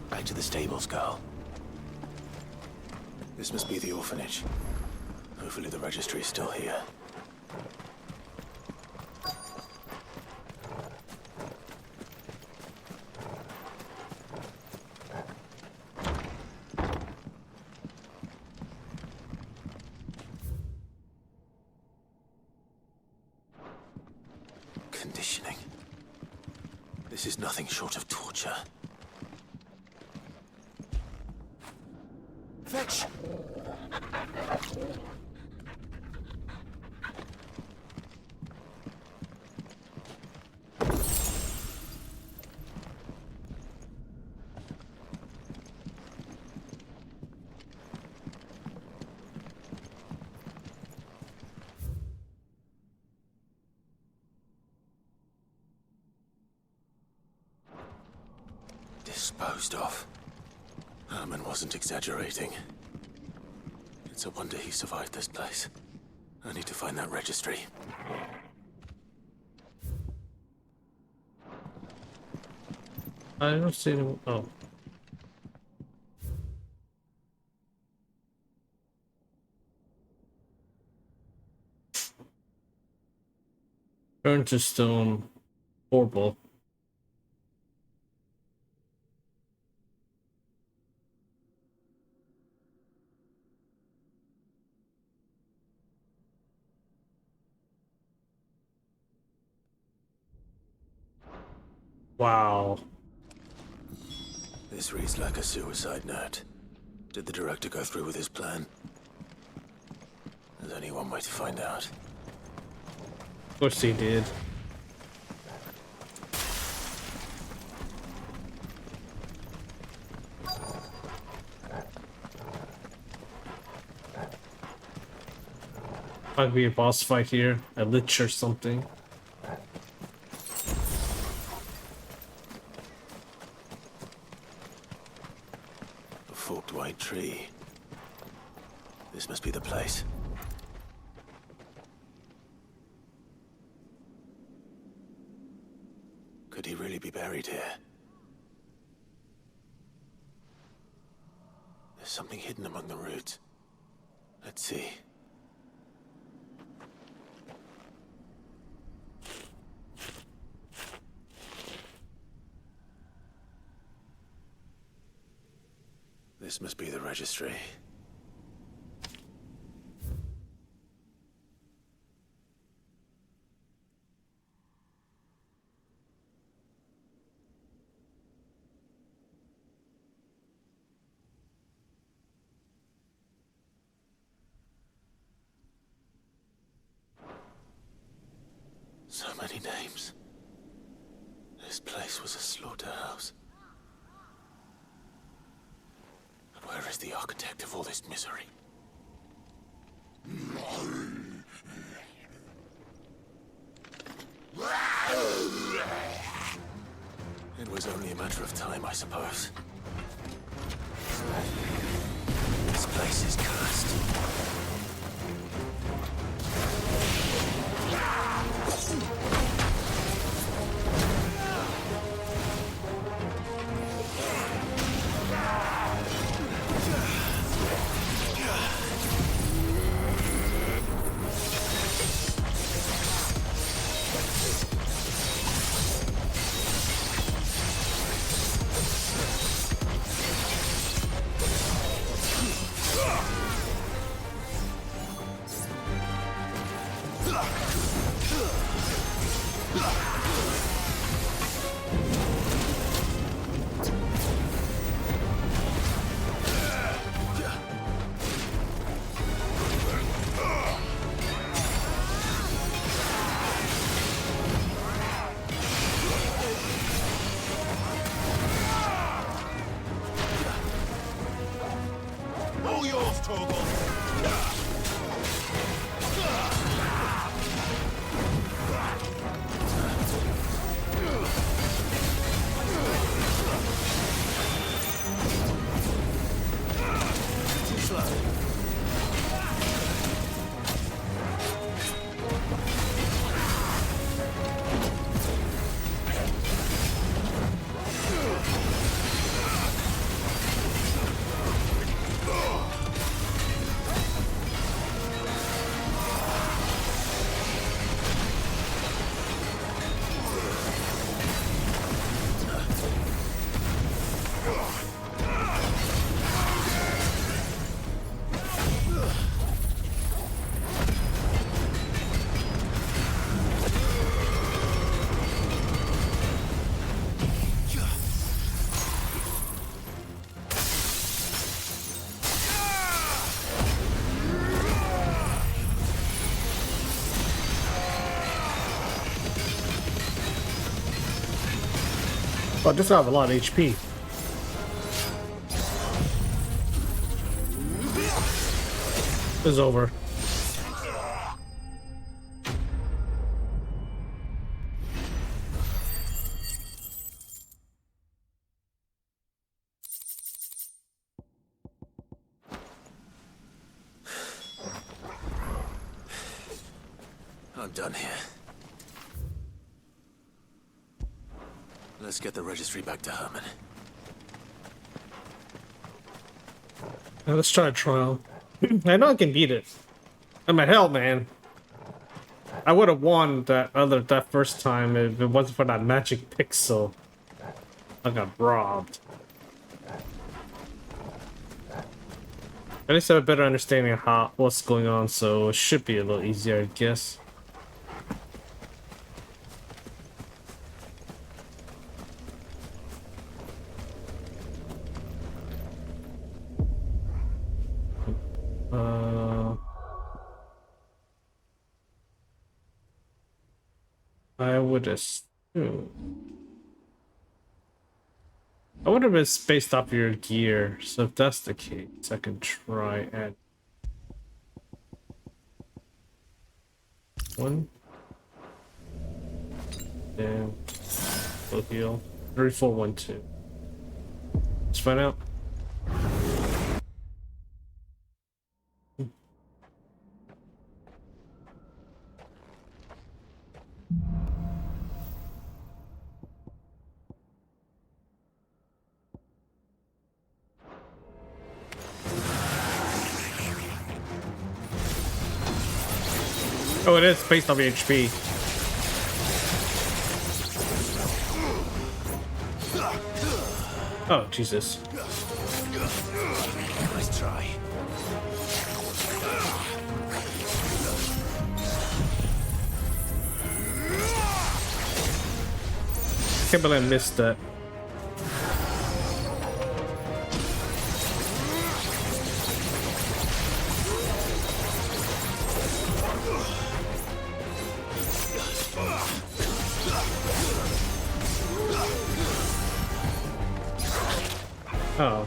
Back to the stables, girl. This must be the orphanage. Hopefully the registry is still here. Conditioning. This is nothing short of torture. Fetch! Disposed of. Herman wasn't exaggerating. It's a wonder he survived this place. I need to find that registry. I don't see them. Oh. Turn to stone. Horrible. Wow. This reads like a suicide note. Did the director go through with his plan? There's only one way to find out. Of course he did. Might be a boss fight here, a lich or something. A forked white tree. This must be the place. Could he really be buried here? There's something hidden among the roots. Let's see. This must be the registry. So many names. This place was a slaughterhouse. And where is the architect of all this misery? It was only a matter of time, I suppose. This place is cursed. All yours, Torgal! Oh, this have a lot of HP. It's over. I'm done here. Let's get the registry back to Herman. Now let's try a trial. I know I can beat it. I mean, hell, man. I would have won that first time if it wasn't for that magic pixel. I got robbed. At least I have a better understanding of what's going on, so it should be a little easier, I guess. I would assume. I wonder if it's based off your gear. So if that's the case, I can try at 1. Then full heal. 3, 4, 1, 2. Let's find out. Oh, it is based off HP. Oh, Jesus. Nice try. Can't believe I missed that. Oh.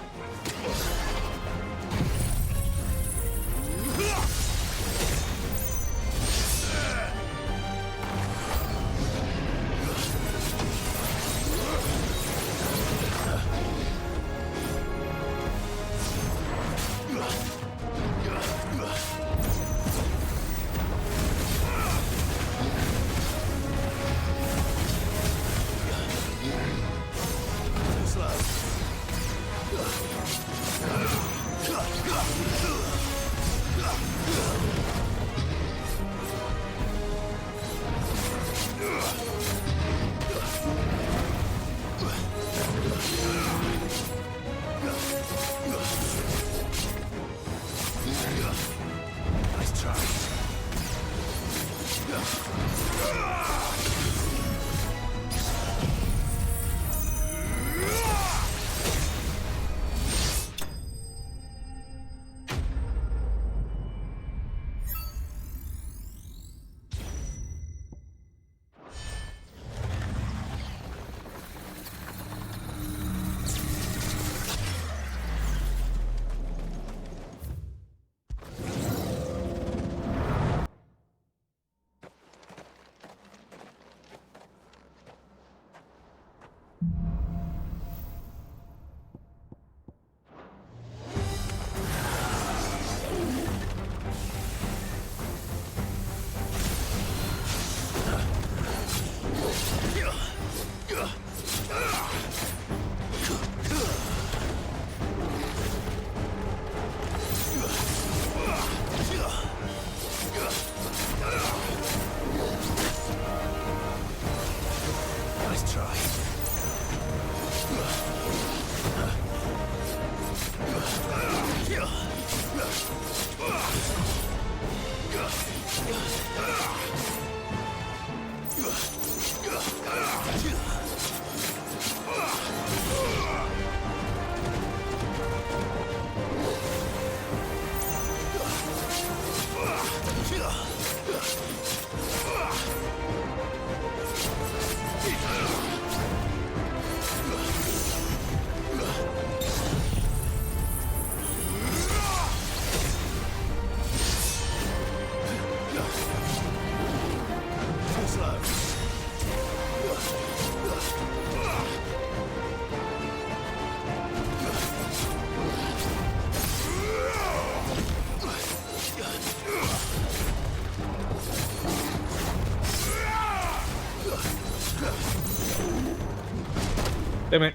Damn it.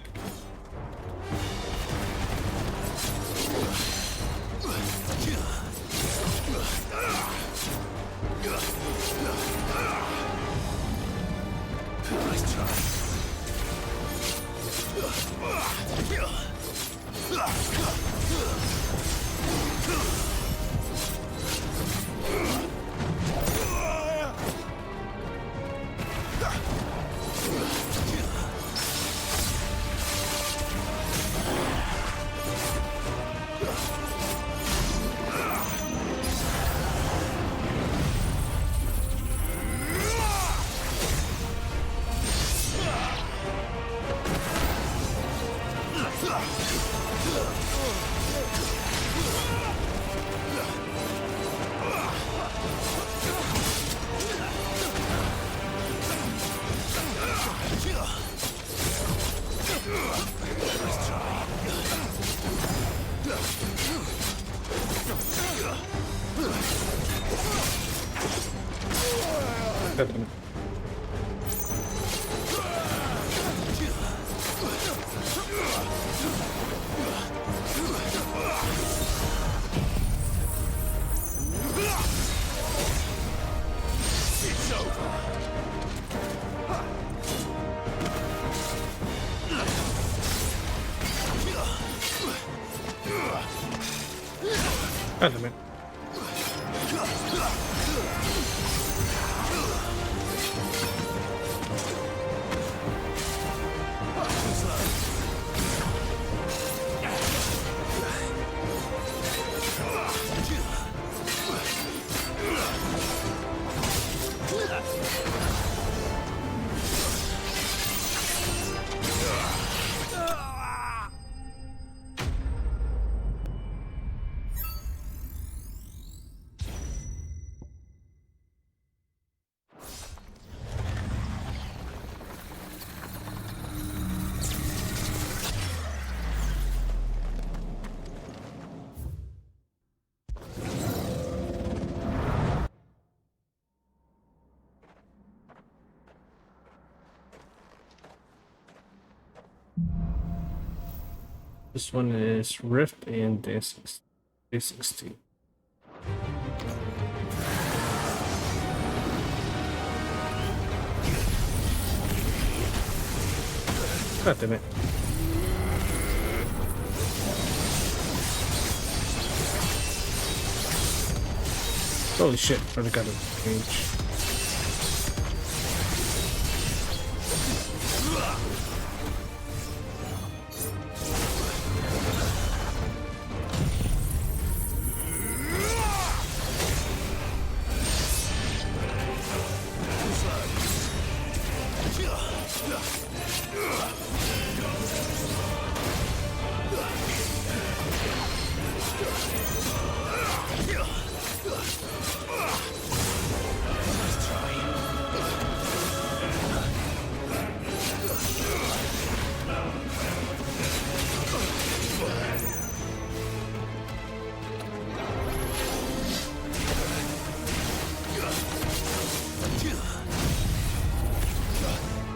God damn it. This one is Rift and Day 16. God damn it. Holy shit, I already got a range.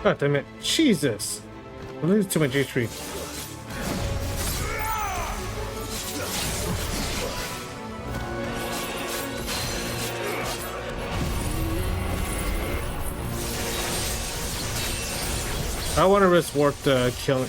God damn it. Jesus. I lose too much HP. I want to risk warp the killing.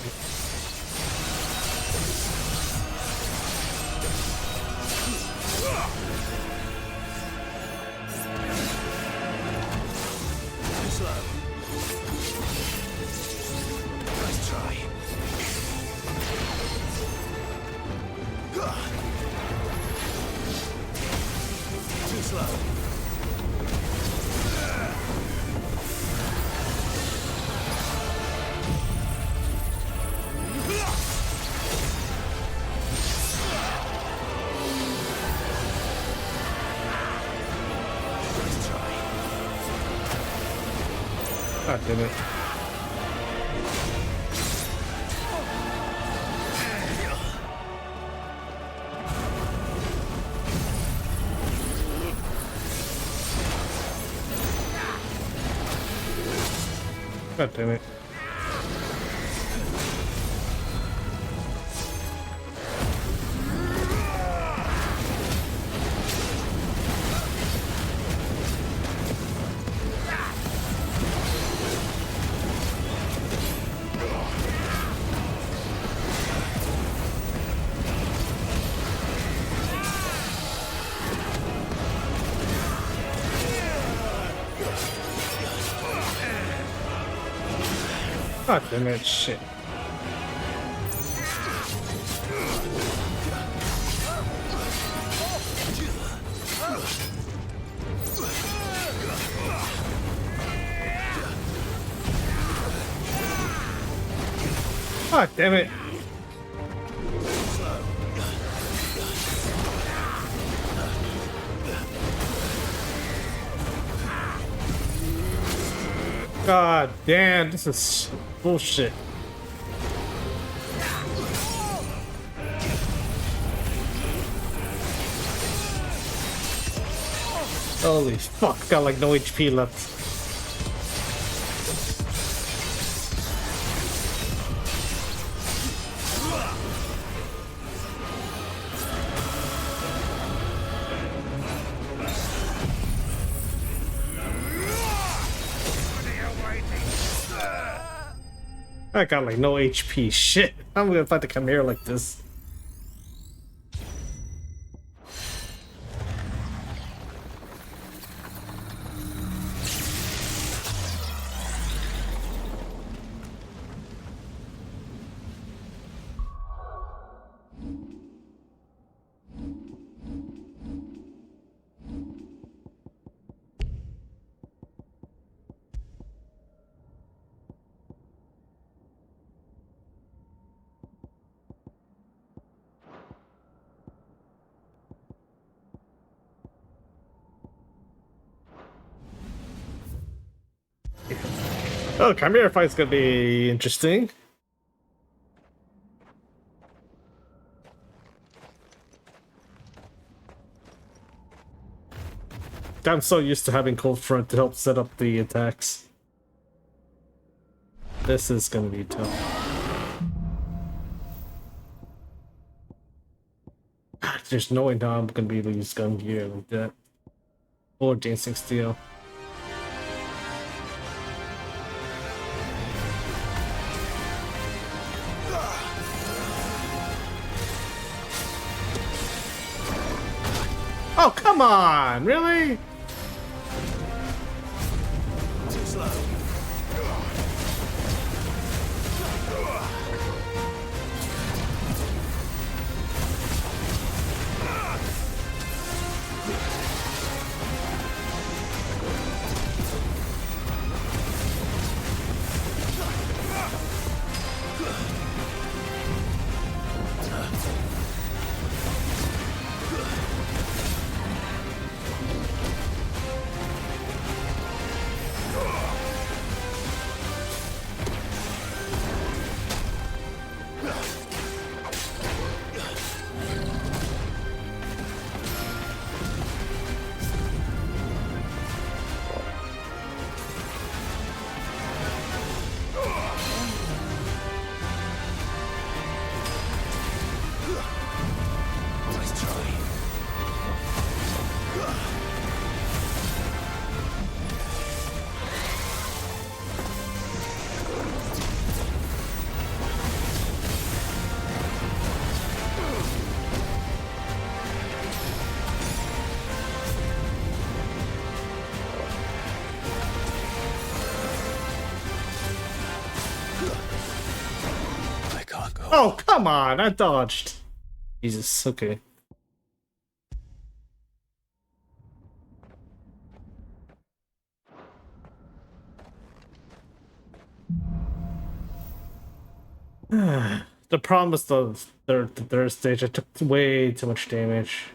God damn it. God damn it. God damn it, shit. God damn it. God damn, this is bullshit. Holy fuck, got like no HP left. I got like no HP. Shit. I'm gonna fight the Chimera like this. Oh, Chimera fight's gonna be interesting. I'm so used to having Cold Front to help set up the attacks. This is gonna be tough. There's no way now I'm gonna be able to use gun gear like that. Or Dancing Steel. Oh, come on! Really? Too slow. Oh, come on! I dodged. Jesus, okay. The problem was the third stage. I took way too much damage.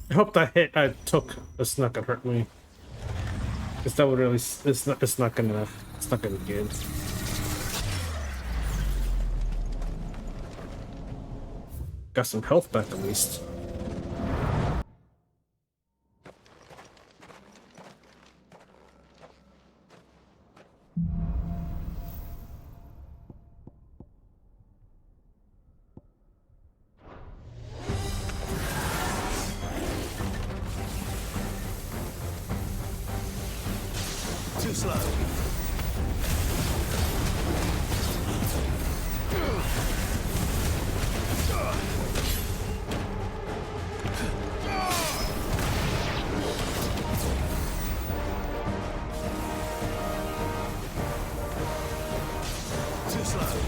I hope that hit I took is not gonna hurt me. Cause that would really it's not gonna be good. Got some health back at least. Too slow. Too slow.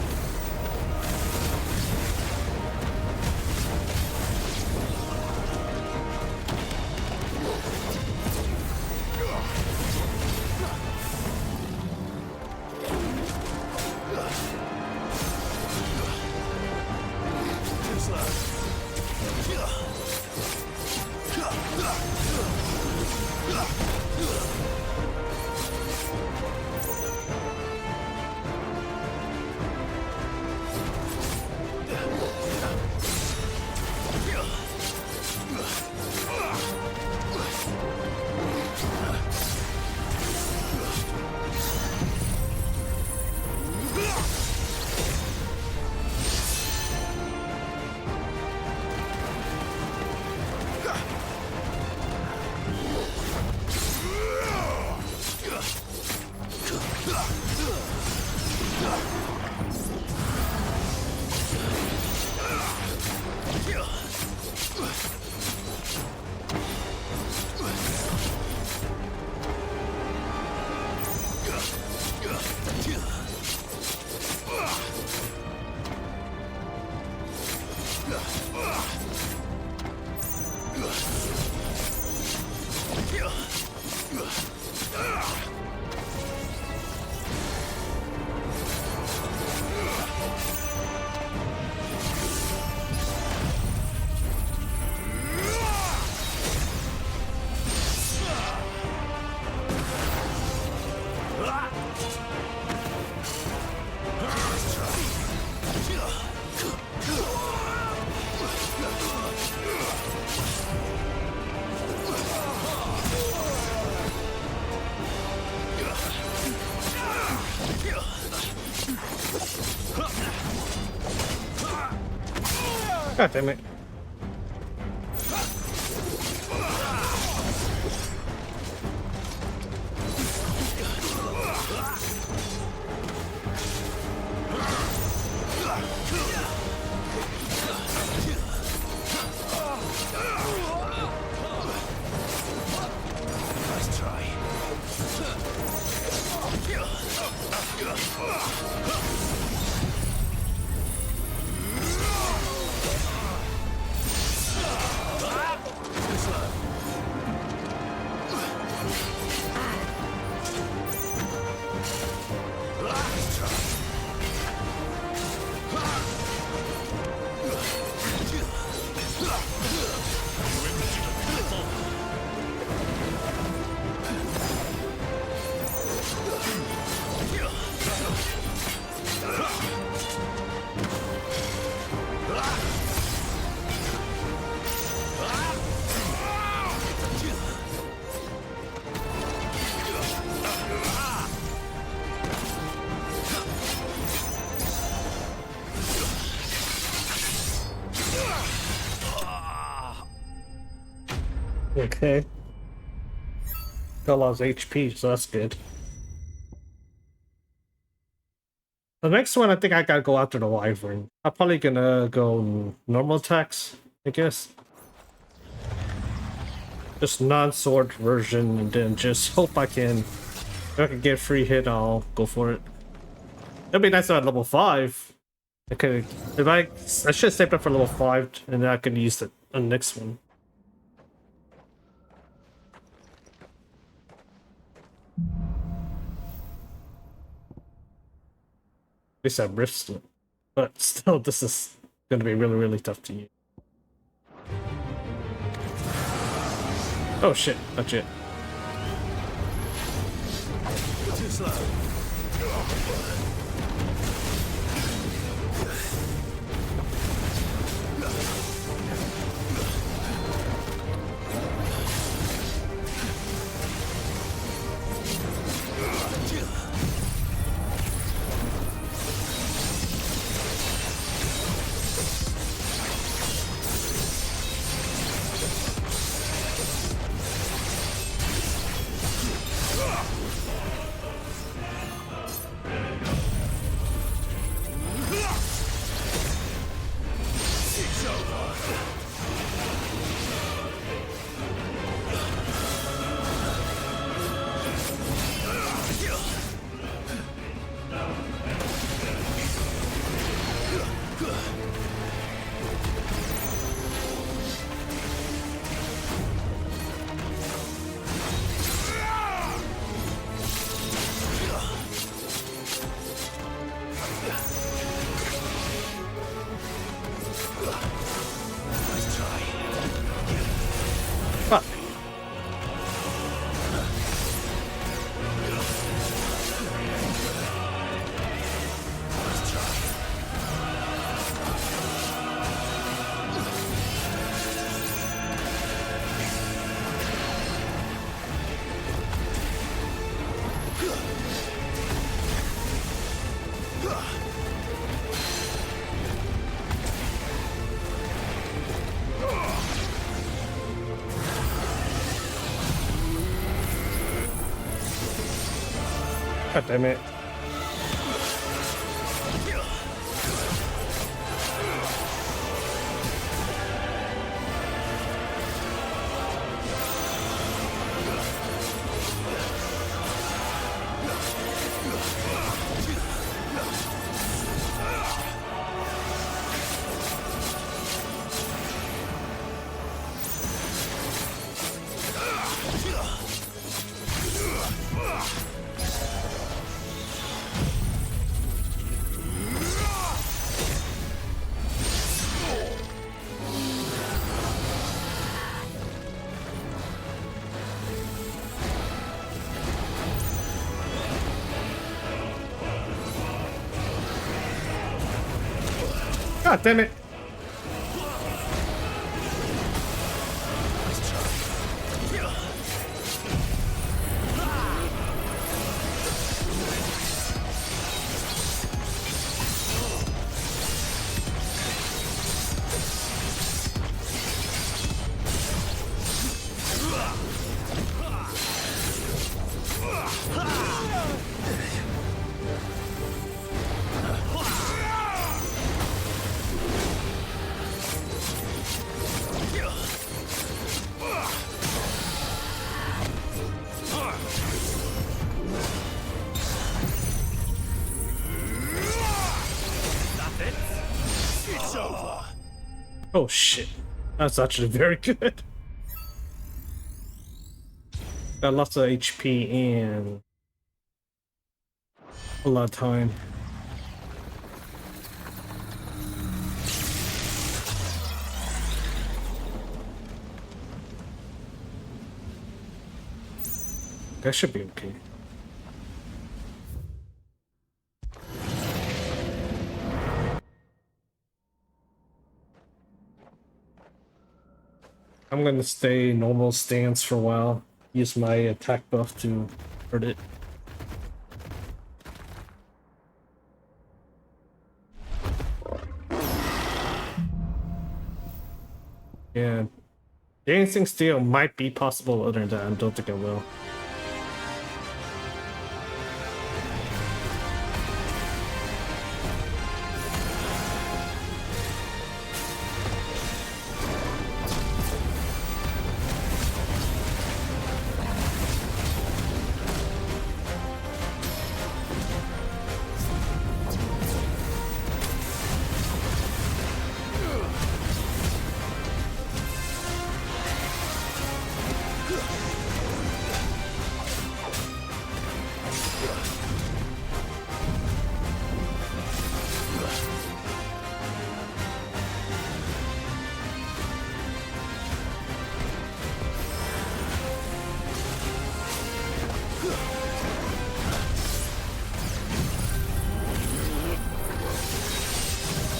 God damn it. Nice try. Okay. Got a lot of HP, so that's good. The next one, I think I gotta go after the Wyvern. I'm probably gonna go normal attacks, I guess. Just non-sword version, and then just hope if I can get free hit, I'll go for it. That'd be nice at level 5. I should have saved up for level 5, and then I can use it on the next one. At least I risked it. But still, this is going to be really, really tough to use. Oh shit, that's it. Too slow. God damn it. God damn it. Oh shit, that's actually very good. Got lots of HP and a lot of time. That should be okay. I'm gonna stay normal stance for a while. Use my attack buff to hurt it. Yeah. Dancing steel might be possible, other than that, I don't think I will.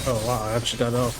Oh wow, I actually got up.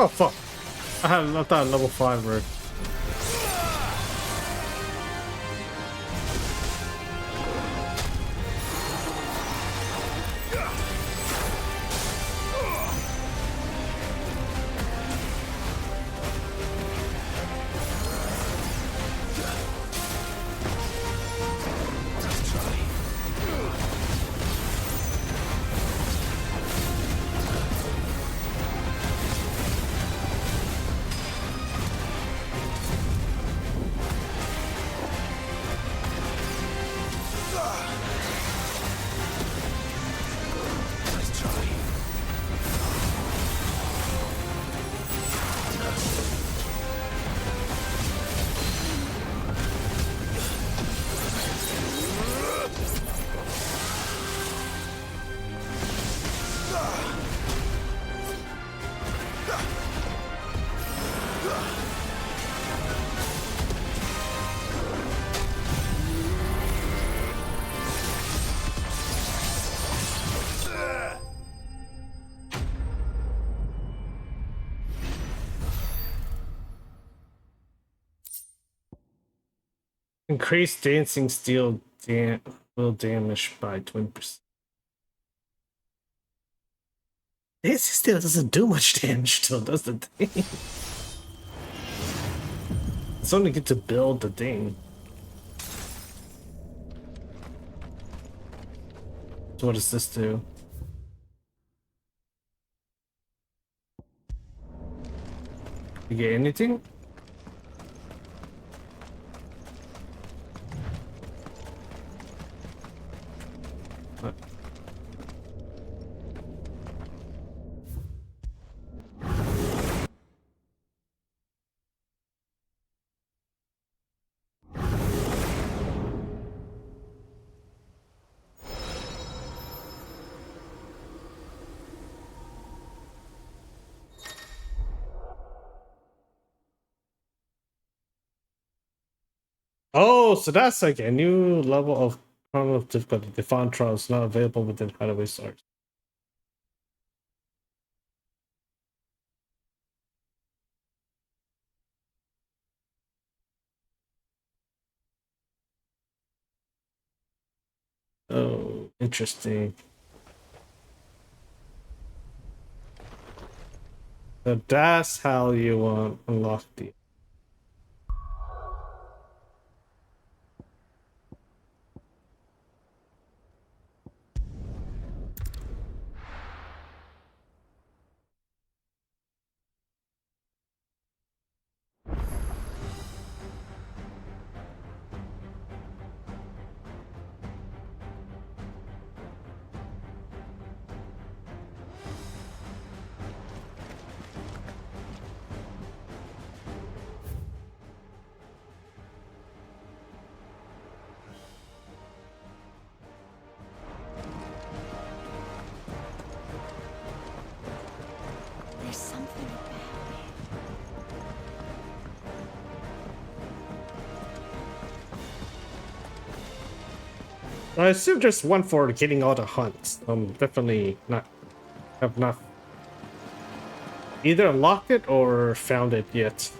Oh fuck! I thought level 5 were. Increased dancing steel will damage by 20%. Dancing steel doesn't do much damage though, does the thing? It's only good to build the thing. So what does this do? You get anything? What? Oh, so that's like a new level of chrono difficulty. The font trial is not available within Hideaway Stars. Oh, interesting. So that's how you unlock the. I assume just one for getting all the hunts. Definitely have not either unlocked it or found it yet.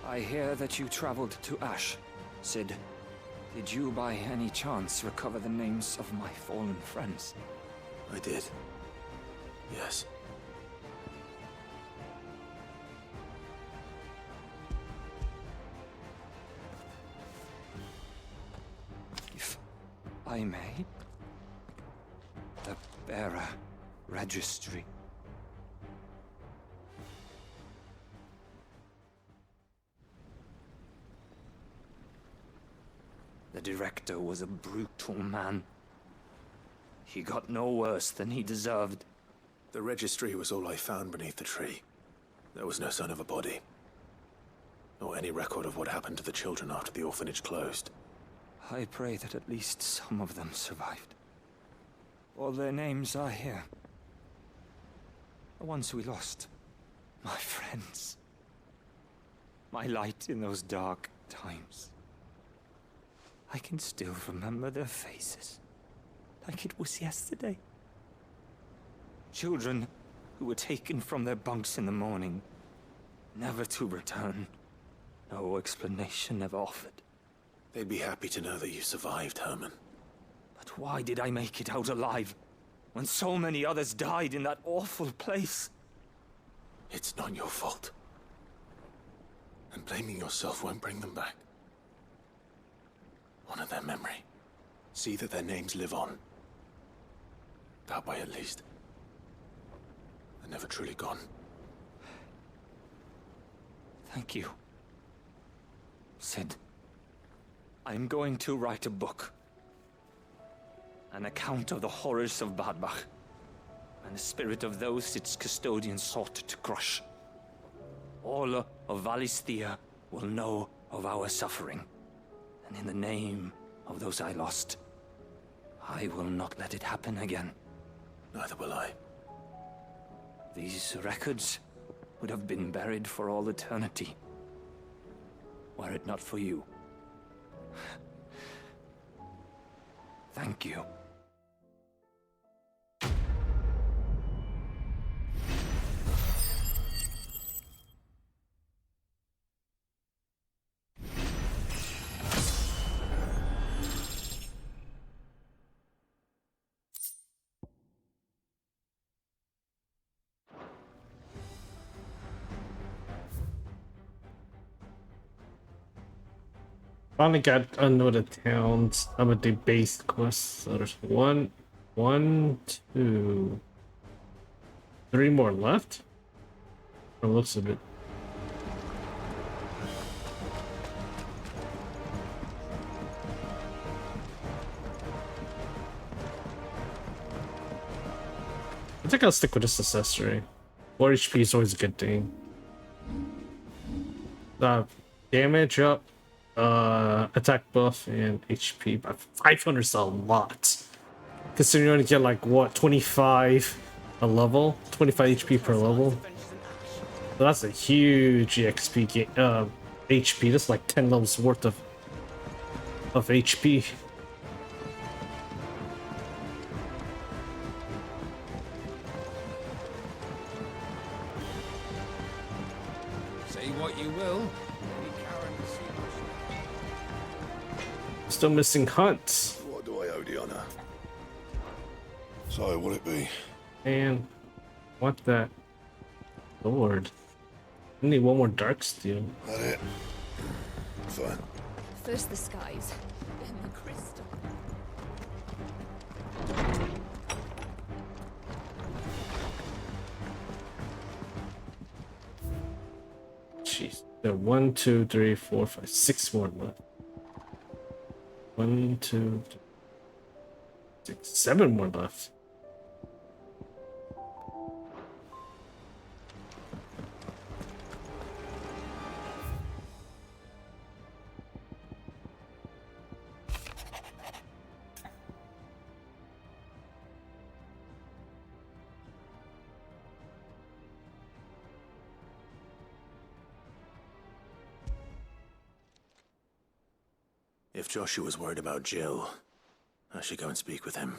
I hear that you traveled to Ash, Sid. Did you by any chance recover the names of my fallen friends? I did. Yes. If I may, the bearer registry. The director was a brutal man. He got no worse than he deserved. The registry was all I found beneath the tree. There was no sign of a body. Or any record of what happened to the children after the orphanage closed. I pray that at least some of them survived. All their names are here. The ones we lost. My friends. My light in those dark times. I can still remember their faces, like it was yesterday. Children who were taken from their bunks in the morning, never to return. No explanation ever offered. They'd be happy to know that you survived, Herman. But why did I make it out alive, when so many others died in that awful place? It's not your fault. And blaming yourself won't bring them back. Honor their memory. See that their names live on. That way, at least. They're never truly gone. Thank you, Sid. I am going to write a book. An account of the horrors of Badbach, and the spirit of those its custodians sought to crush. All of Valisthea will know of our suffering. And in the name of those I lost, I will not let it happen again. Neither will I. These records would have been buried for all eternity, were it not for you. Thank you. Finally got another towns. I'm gonna do base quests. So there's one, two, three more left. From the looks of it. I think I'll stick with this accessory. 4 HP is always a good thing. Damage up. Attack buff and HP by 500 is a lot. Considering you only get like what 25 a level, 25 HP per level. So that's a huge XP gain. HP. That's like 10 levels worth of HP. Say what you will. Still missing hunts. What do I owe the honor? So, what'll it be? And what that Lord. I need one more dark steel. That it? Fine. First the skies, then the crystal. Jeez. There are 1, 2, 3, 4, 5, 6 more left. 1, 2, 3, 6, 7 more left. If Joshua's worried about Jill, I should go and speak with him.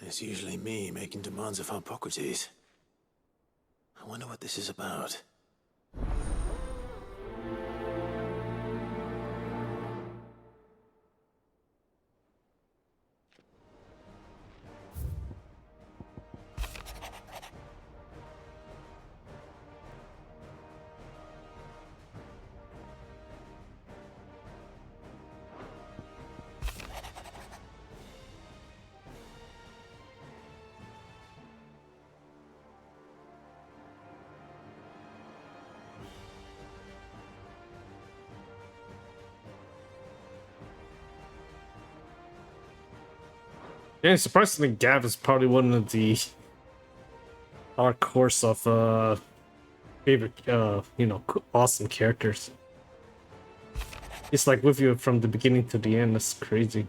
It's usually me making demands of Hippocrates. I wonder what this is about. Yeah, surprisingly, Gav is probably one of the dark horse of favorite, awesome characters. It's like with you from the beginning to the end. That's crazy.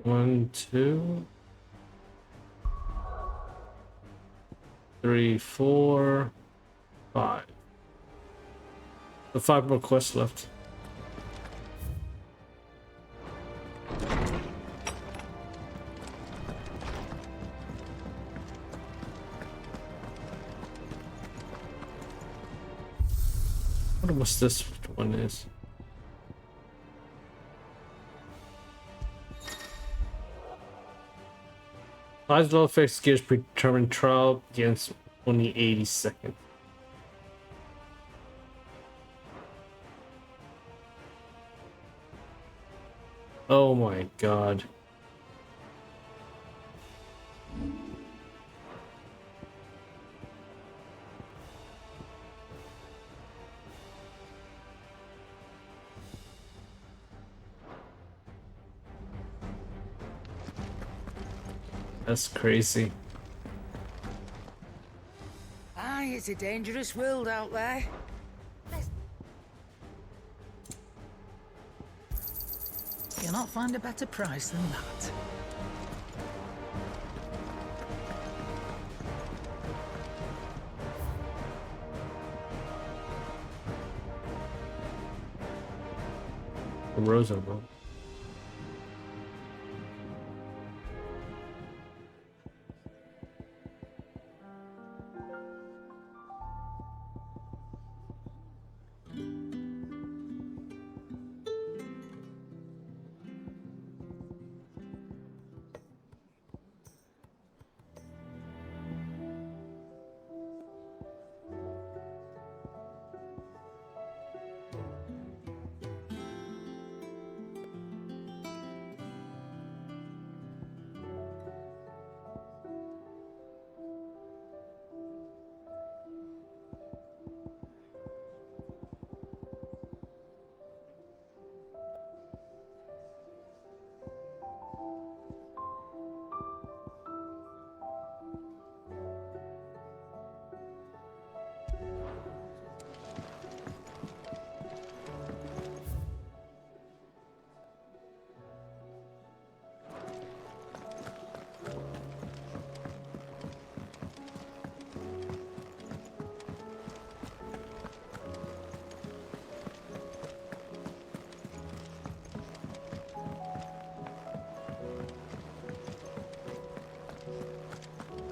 One, two, three, four, five. The 5 more quests left. What was this one is? MasterLL effects gears predetermined trial against only 80 seconds. Oh my god. That's crazy. Aye, it's a dangerous world out there. You'll not find a better price than that. Rosa, bro.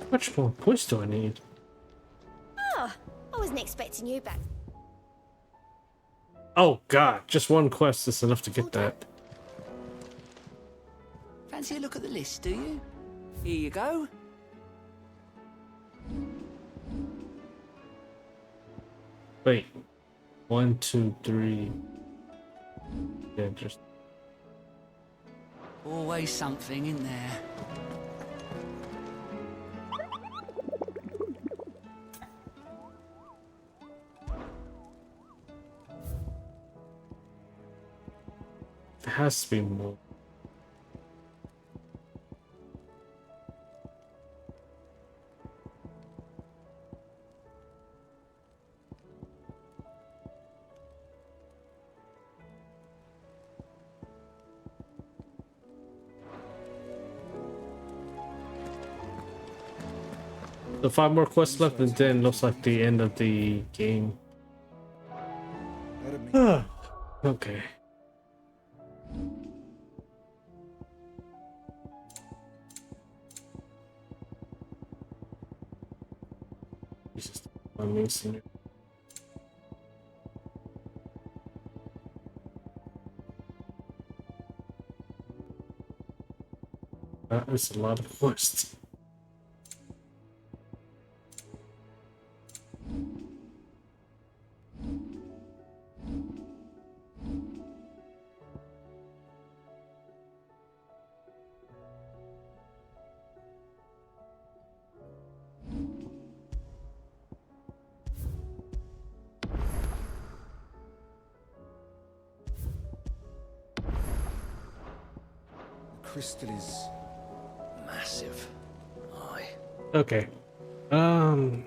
How much more points do I need? Oh, I wasn't expecting you back. Oh god, just one quest is enough to get that. Fancy a look at the list, do you? Here you go. Wait. 1, 2, 3. Yeah, just. Always something in there. There has to be more. So 5 more quests left, and then looks like the end of the game. Okay. Jesus, I'm missing it. That is a lot of quests. Crystal is massive. Aye. Okay. I'm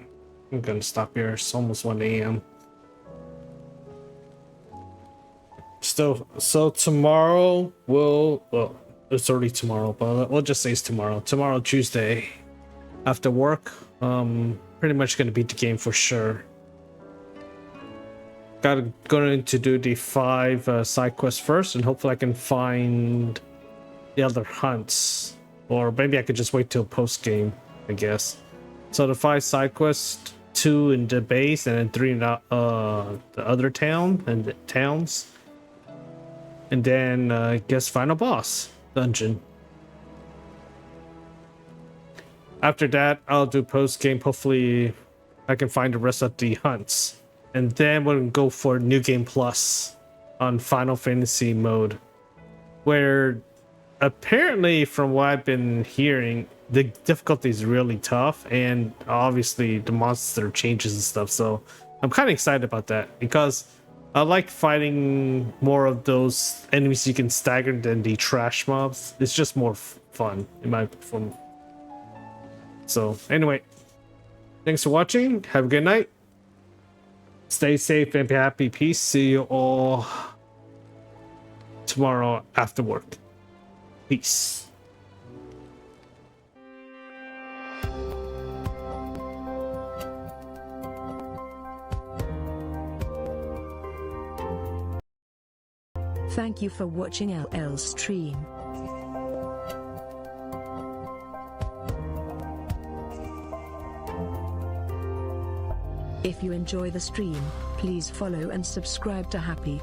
gonna stop here. It's almost 1 a.m. So tomorrow well, it's already tomorrow, but we'll just say it's tomorrow. Tomorrow, Tuesday, after work, pretty much gonna beat the game for sure. Going to do the 5 side quests first, and hopefully I can find the other hunts, or maybe I could just wait till post game, I guess. So the 5 side quests, 2 in the base, and then 3 in the other town and the towns, and then I guess final boss dungeon. After that, I'll do post game. Hopefully, I can find the rest of the hunts, and then we'll go for New Game Plus on Final Fantasy mode, where apparently, from what I've been hearing, the difficulty is really tough, and obviously the monster changes and stuff. So I'm kind of excited about that, because I like fighting more of those enemies you can stagger than the trash mobs. It's just more fun in my opinion. So anyway, thanks for watching. Have a good night. Stay safe and be happy. Peace. See you all tomorrow after work. Peace. Thank you for watching LL's stream. If you enjoy the stream, please follow and subscribe to Happy.